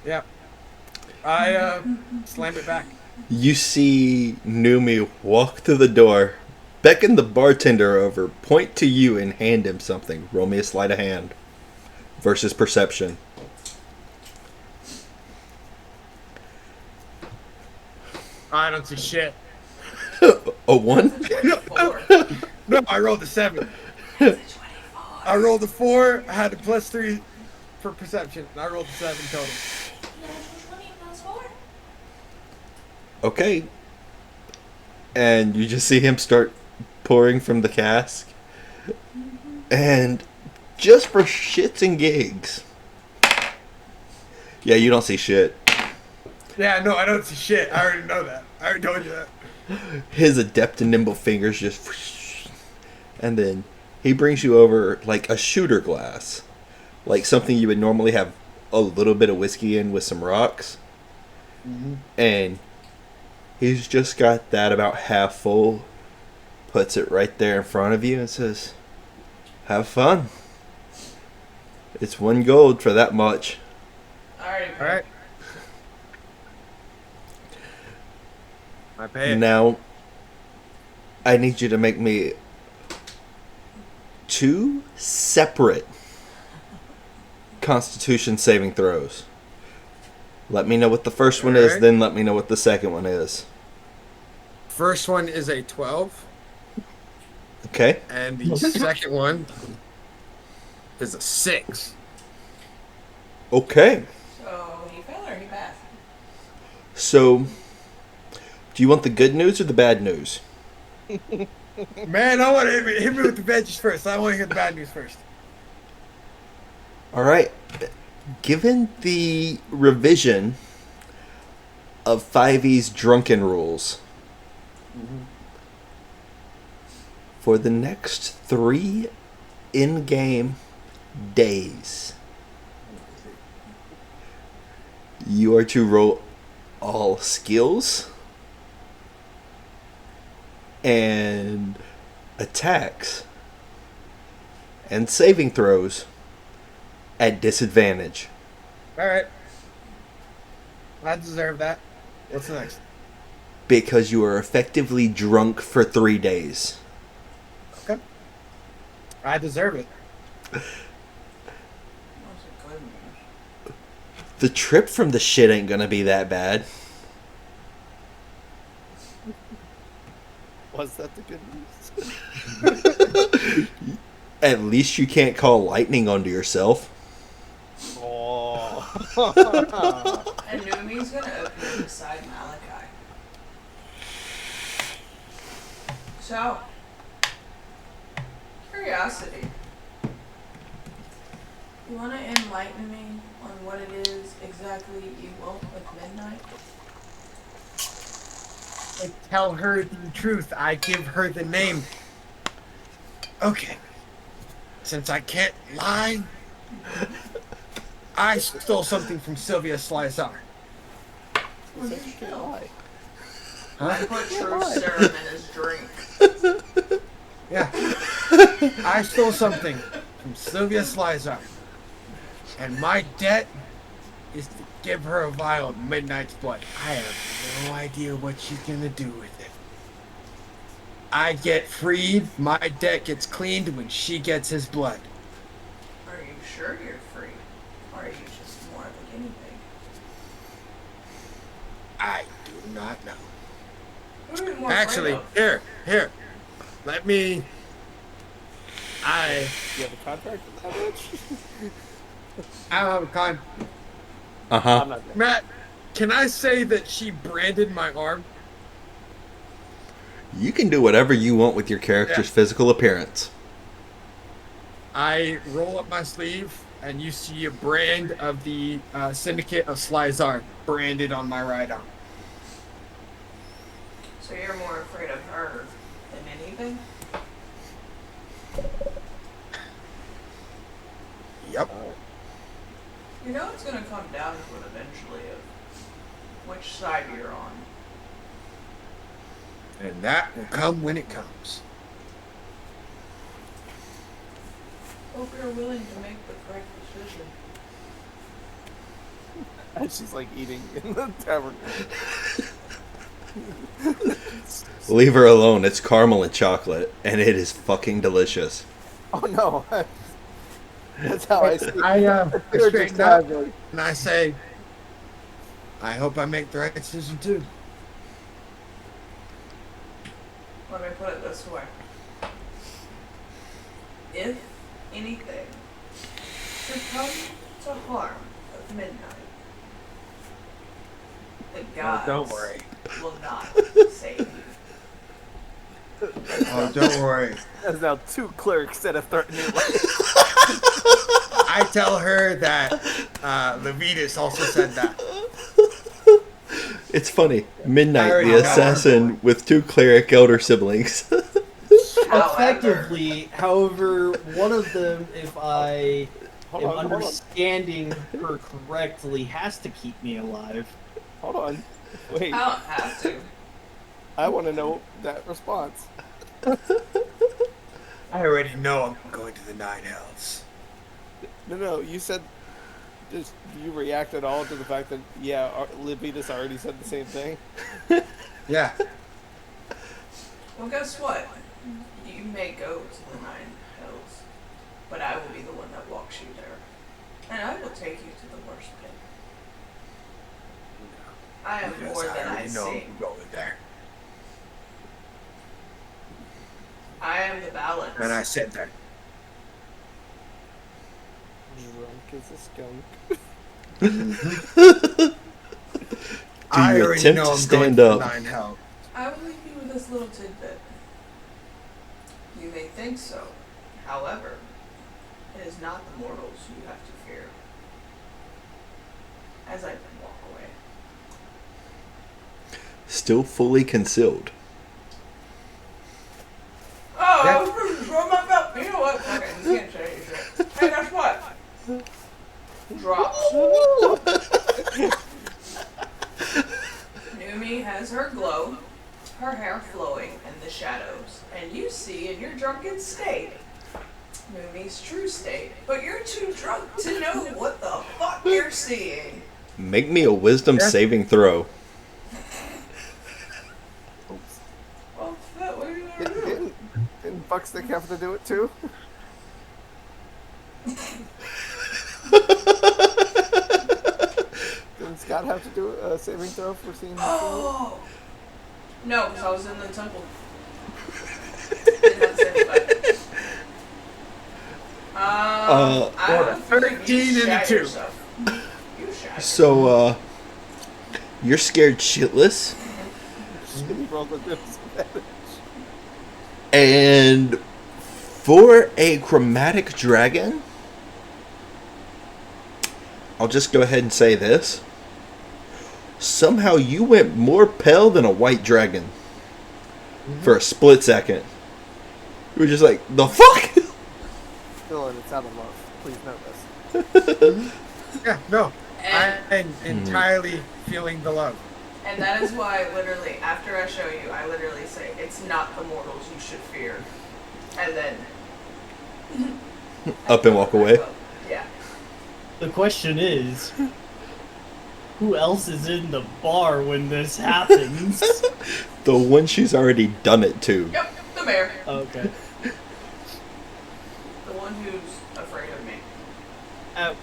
Yeah. I slam it back. You see Numi walk to the door, beckon the bartender over, point to you, and hand him something. Roll me a sleight of hand versus perception. I don't see shit. A 1? Four. No, I rolled a 7. I rolled a 4. I had a +3 for perception. And I rolled a 7 total. Okay. And you just see him start pouring from the cask. And just for shits and gigs. Yeah, you don't see shit. Yeah, no, I don't see shit. I already know that. I already told you that. His adept and nimble fingers just... And then he brings you over like a shooter glass. Like something you would normally have a little bit of whiskey in with some rocks. And he's just got that about half full. Puts it right there in front of you and says, "Have fun. It's 1 gold for that much." Alright. Alright. I pay it. Now, I need you to make me 2 separate Constitution saving throws. Let me know what the first one is, Alright. then let me know what the second one is. First one is a 12, Okay? and the second one is a 6. Okay. So he failed or he passed? So, do you want the good news or the bad news? Man, I want to hit me with the veggies first. I want to hear the bad news first. All right. Given the revision of 5e's drunken rules, for the next 3 in-game days, you are to roll all skills and attacks and saving throws at disadvantage. Alright. I deserve that. What's next? Because you are effectively drunk for 3 days. Okay. I deserve it. What's a good news? The trip from the shit ain't gonna be that bad. Was that the good news? At least you can't call lightning onto yourself. Oh. And Numi's gonna appear beside Malachi. So, curiosity. You wanna enlighten me on what it is exactly you want with Midnight? I tell her the truth. I give her the name. Okay. Since I can't lie, I stole something from Sylvia Slizar. Well, you still. Huh? I put true serum in his drink. Yeah. I stole something from Sylvia Slizar. And my debt is to give her a vial of Midnight's blood. I have no idea what she's gonna do with it. I get freed, my debt gets cleaned when she gets his blood. Are you sure you're free? Or are you just more of a guinea pig? I do not know. What are you more Actually, afraid of? here. Let me... You have a contract with that bitch? I don't have a con. Uh-huh. I'm not Matt, can I say that she branded my arm? You can do whatever you want with your character's physical appearance. I roll up my sleeve, and you see a brand of the Syndicate of Slizar branded on my right arm. So you're more afraid of her than anything? Yep. You know it's gonna come down to it eventually of which side you're on. And that will come when it comes. Hope you're willing to make the correct decision. And she's like eating in the tavern. Leave her alone. It's caramel and chocolate, and it is fucking delicious. Oh no. That's how I see it. I You're straighten just up, casually. and I say, I hope I make the right decision too. Let me put it this way. If anything should come to harm of Midnight, the gods don't worry. will not save you. Oh, don't worry. That's now 2 clerics that have threatened your life. I tell her that Levitas also said that. It's funny. Midnight, already the know. assassin with 2 cleric elder siblings. Effectively, however, one of them, if I am Hold on. understanding her correctly, has to keep me alive. Hold on. Wait. I don't have to. I want to know that response. I already know I'm going to the Nine Hells. No, you said... Do you react at all to the fact that, Levitas already said the same thing? Yeah. Well, guess what? You may go to the Nine Hells, but I will be the one that walks you there. And I will take you to the worst pit. I am Because more than I already know seem. I'm going there. I am the balance. And I said that. Drunk as a skunk. I you already attempt know to I'm stand going for up? 9 health. I will leave you with this little tidbit. You may think so. However, it is not the mortals you have to fear. As I walk away. Still fully concealed. Oh, Yeah. I was pretty sure my belt. You know what? Okay, you can't say shit. Hey, guess what? Drops. Numi has her glow, her hair flowing in the shadows, and you see in your drunken state Numi's true state, but you're too drunk to know what the fuck you're seeing. Make me a wisdom saving throw. Well, what are you gonna do? Didn't Buckstick have to do it too? Didn't Scott have to do a saving throw for seeing the Oh! No, because I was in the temple. Didn't have to say it, but- I have a feeling you 13 and a shat 2. yourself. You shat So, you're scared shitless, He rolled a disadvantage. and for a chromatic dragon, I'll just go ahead and say this. Somehow you went more pale than a white dragon for a split second. You were just like, the fuck? Dylan, it's out of love. Please note this. Yeah, no. And, I'm entirely feeling the love. and that is why, literally, after I show you, I literally say, it's not the mortals you should fear. And then... Up and walk away. Yeah. The question is, who else is in the bar when this happens? The one she's already done it to. Yep, the mayor. Okay. The one who's afraid of me. At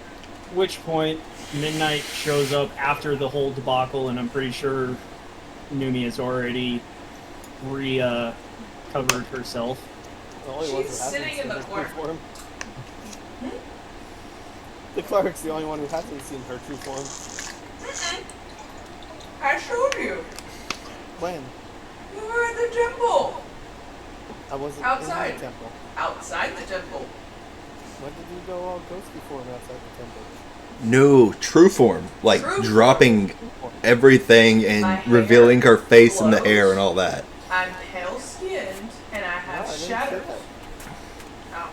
which point, Midnight shows up after the whole debacle, and I'm pretty sure Numi has already covered herself. The only one who She's hasn't sitting in seen the her true corner. form. The cleric's the only one who hasn't seen her true form. I showed you. When? You were at the temple. I wasn't Outside. in the temple. Outside the temple. When did you go all ghosty form outside the temple? No, true form. Like True dropping everything and My hair revealing her face and the glows. hair and all that. I'm pale skinned and I have I didn't say shadows. that. Oh.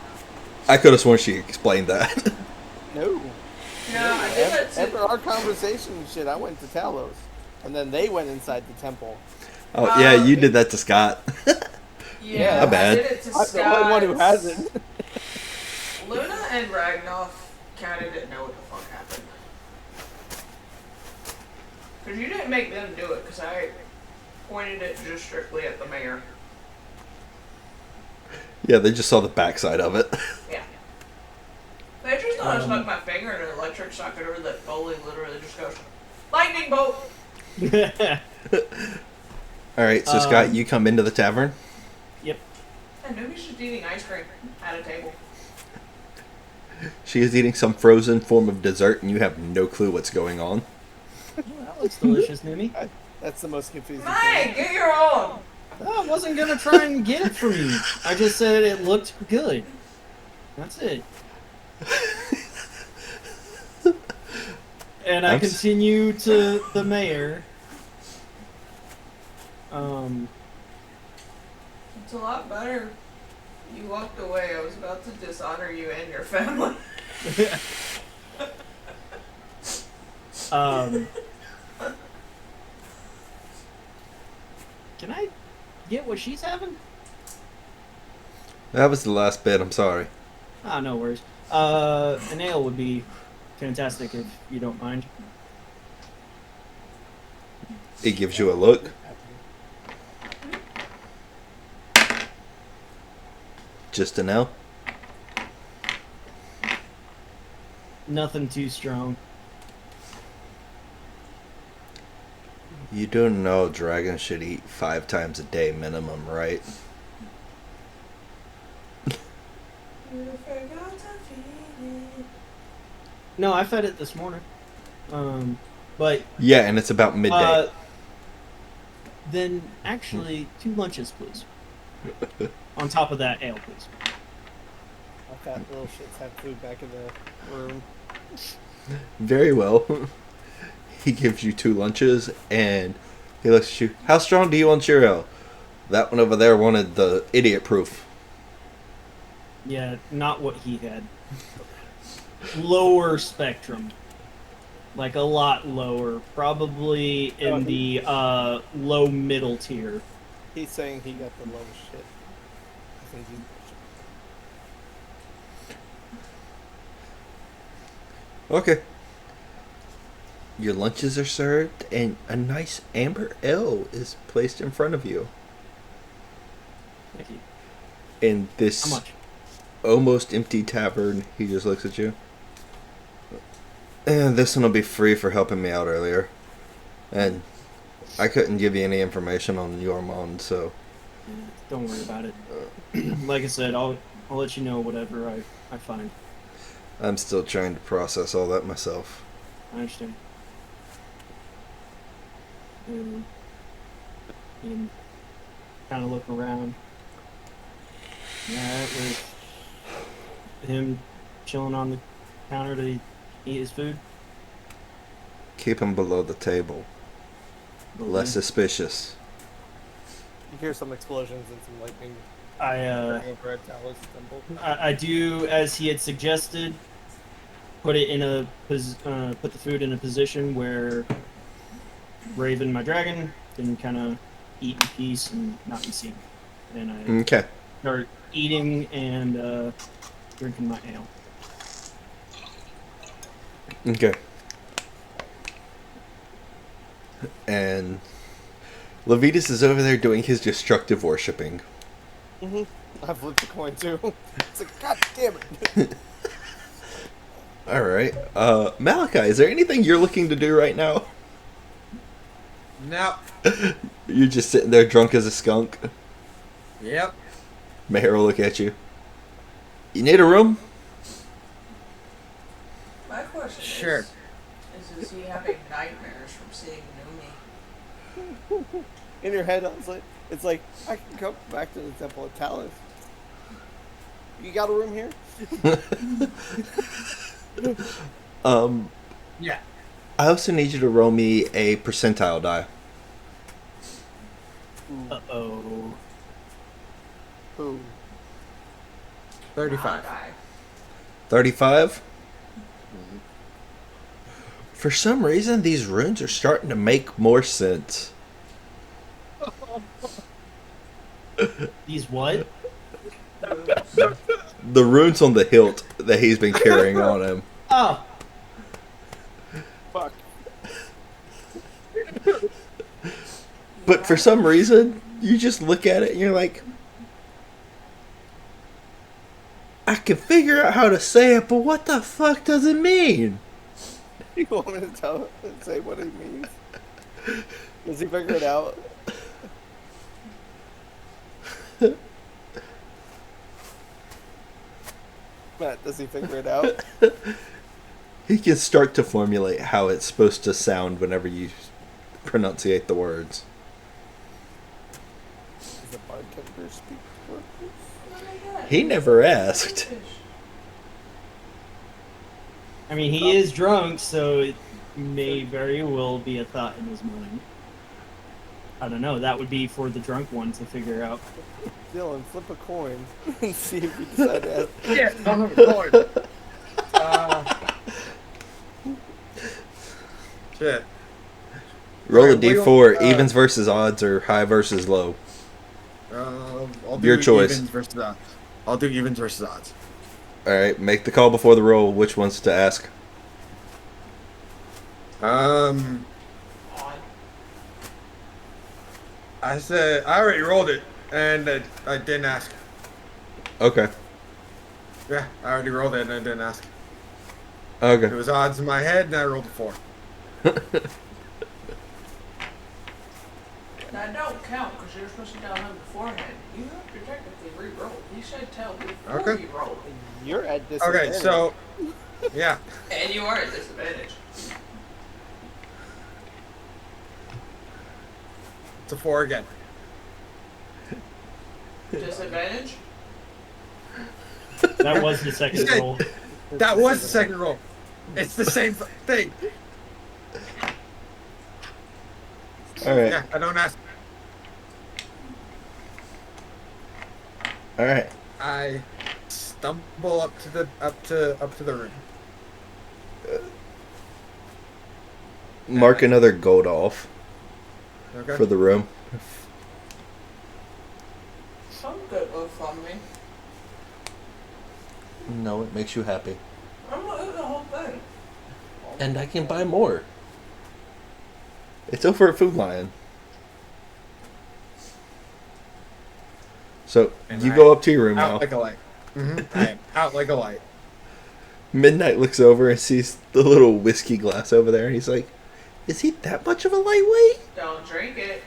I could have sworn she explained that. No. No, I did that After too. our conversation and shit, I went to Talos. And then they went inside the temple. Oh, yeah, you did that to Scott. Yeah, My bad. I did it to I'm the only one who Scott. hasn't. Luna and Ragnoff kind of didn't know what the fuck happened. Because you didn't make them do it, because I pointed it just strictly at the mayor. Yeah, they just saw the backside of it. Yeah. They just thought I stuck my finger in an electric socket or that Foley literally just goes, lightning bolt! Alright, so Scott, you come into the tavern. And Nubi's just eating ice cream at a table. She is eating some frozen form of dessert, and you have no clue what's going on. That looks delicious, Numi. That's the most confusing Mike, thing. get your own! I wasn't gonna try and get it from you. I just said it looked good. That's it. And I continue to the mayor. It's a lot better. You walked away. I was about to dishonor you and your family. Can I get what she's having? That was the last bit, I'm sorry. Ah, no worries. An ale would be fantastic if you don't mind. It gives you a look. Just an L. Nothing too strong. You do know dragons should eat 5 times a day minimum, right? No, I fed it this morning. But Yeah, and it's about midday. then actually 2 lunches, please. On top of that, ale, please. Our fat little shits have food back in the room. Very well. He gives you 2 lunches, and he looks at you. How strong do you want your ale? That one over there wanted the idiot proof. Yeah, not what he had. Lower spectrum. Like a lot lower. Probably in the low middle tier. He's saying he got the lowest shit. I think he's... Okay. Your lunches are served, and a nice amber ale is placed in front of you. Thank you. In How this much? almost empty tavern, he just looks at you. And this one will be free for helping me out earlier. And I couldn't give you any information on Yormond, so... Don't worry about it. Like I said, I'll let you know whatever I find. I'm still trying to process all that myself. I understand. And kind of look around. Yeah, with him chilling on the counter to eat his food. Keep him below the table. Less suspicious. You hear some explosions and some lightning. I Over at Talos Temple. I do as he had suggested. Put it in a put the food in a position where Raven, my dragon, can kind of eat in peace and not be seen. And I Okay. start eating and drinking my ale. Okay. And Levitas is over there doing his destructive worshipping. I flipped the coin too. It's like, God damn it. Alright. Malachi, is there anything you're looking to do right now? No. You're just sitting there drunk as a skunk. Yep. Mayor will look at you. You need a room? My question Sure. is he having nightmares from seeing Numi? In your head, it's like, I can come back to the Temple of Talos. You got a room here? Yeah. I also need you to roll me a percentile die. Uh-oh. Ooh. 35. 35? For some reason, these runes are starting to make more sense. These what? The runes on the hilt that he's been carrying on him. Oh! Fuck. But for some reason, you just look at it and you're like, I can figure out how to say it, but what the fuck does it mean? You want me to say what it means? Does he figure it out? Matt, does he figure it out? He can start to formulate how it's supposed to sound whenever you pronunciate the words. Does the bartender speak words? He never asked. I mean, he is drunk, so it may very well be a thought in his mind. I don't know. That would be for the drunk one to figure out. Dylan, flip a coin and see if you decide to ask. Yeah, I'll have a coin. Shit. Roll a Alright, what do you d4, want, evens versus odds or high versus low. I'll do Your choice. Evens versus odds. I'll do evens versus odds. Alright, make the call before the roll. Which ones to ask? I said I already rolled it, and I didn't ask. Okay. Yeah, I already rolled it, and I didn't ask. It Okay. was odds in my head, and I rolled a 4. That don't count because you're supposed to tell him beforehand. You have to technically re-roll. You should tell before Okay. you roll. You're at disadvantage. Okay, so yeah. And you are at disadvantage. It's a 4 again. Disadvantage? That was the second said- roll. That was the second roll. It's the same thing. All right. Yeah, I don't ask. All right. I stumble up to the room. Mark another gold off Okay. for the room. Some good will from me. No, it makes you happy. I'm gonna eat the whole thing. And I can buy more. It's over at Food Lion. So, And you I- go up to your room Out now. like a light. I am out like a light. Midnight looks over and sees the little whiskey glass over there, and he's like, is he that much of a lightweight? Don't drink it.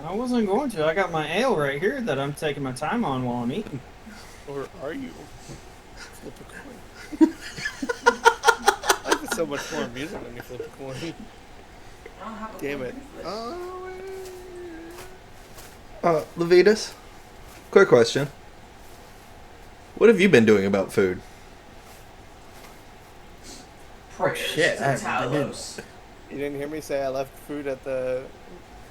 I wasn't going to. I got my ale right here that I'm taking my time on while I'm eating. Or are you? Flip a coin. Life is so much more amusing when you flip a coin. I don't have a Damn it. fucking Levitas, quick question. What have you been doing about food? prayers shit, to I Talos. You didn't hear me say I left food at the.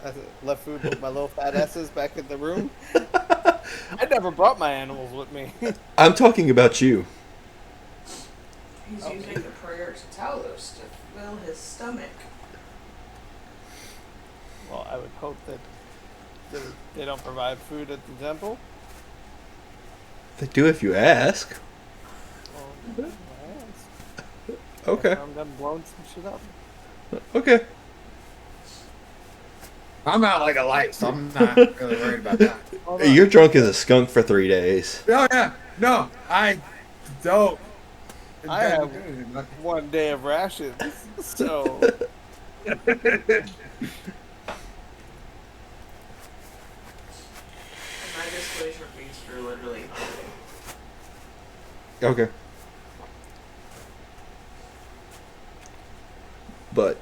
I left food with my little fat asses back in the room. I never brought my animals with me. I'm talking about you. He's using the prayer to Talos to fill his stomach. Well, I would hope that they don't provide food at the temple. They do if you ask. Well, I asked. Okay. I'm done blowing some shit up. Okay. I'm out like a light, so I'm not really worried about that. Hold on. You're drunk as a skunk for 3 days. Oh yeah, no, I don't. I have 1 day of rations, so My disclosure fees for literally Okay. But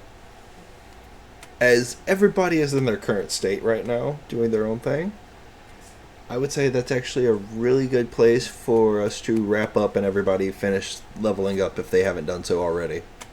as everybody is in their current state right now, doing their own thing, I would say that's actually a really good place for us to wrap up and everybody finish leveling up if they haven't done so already.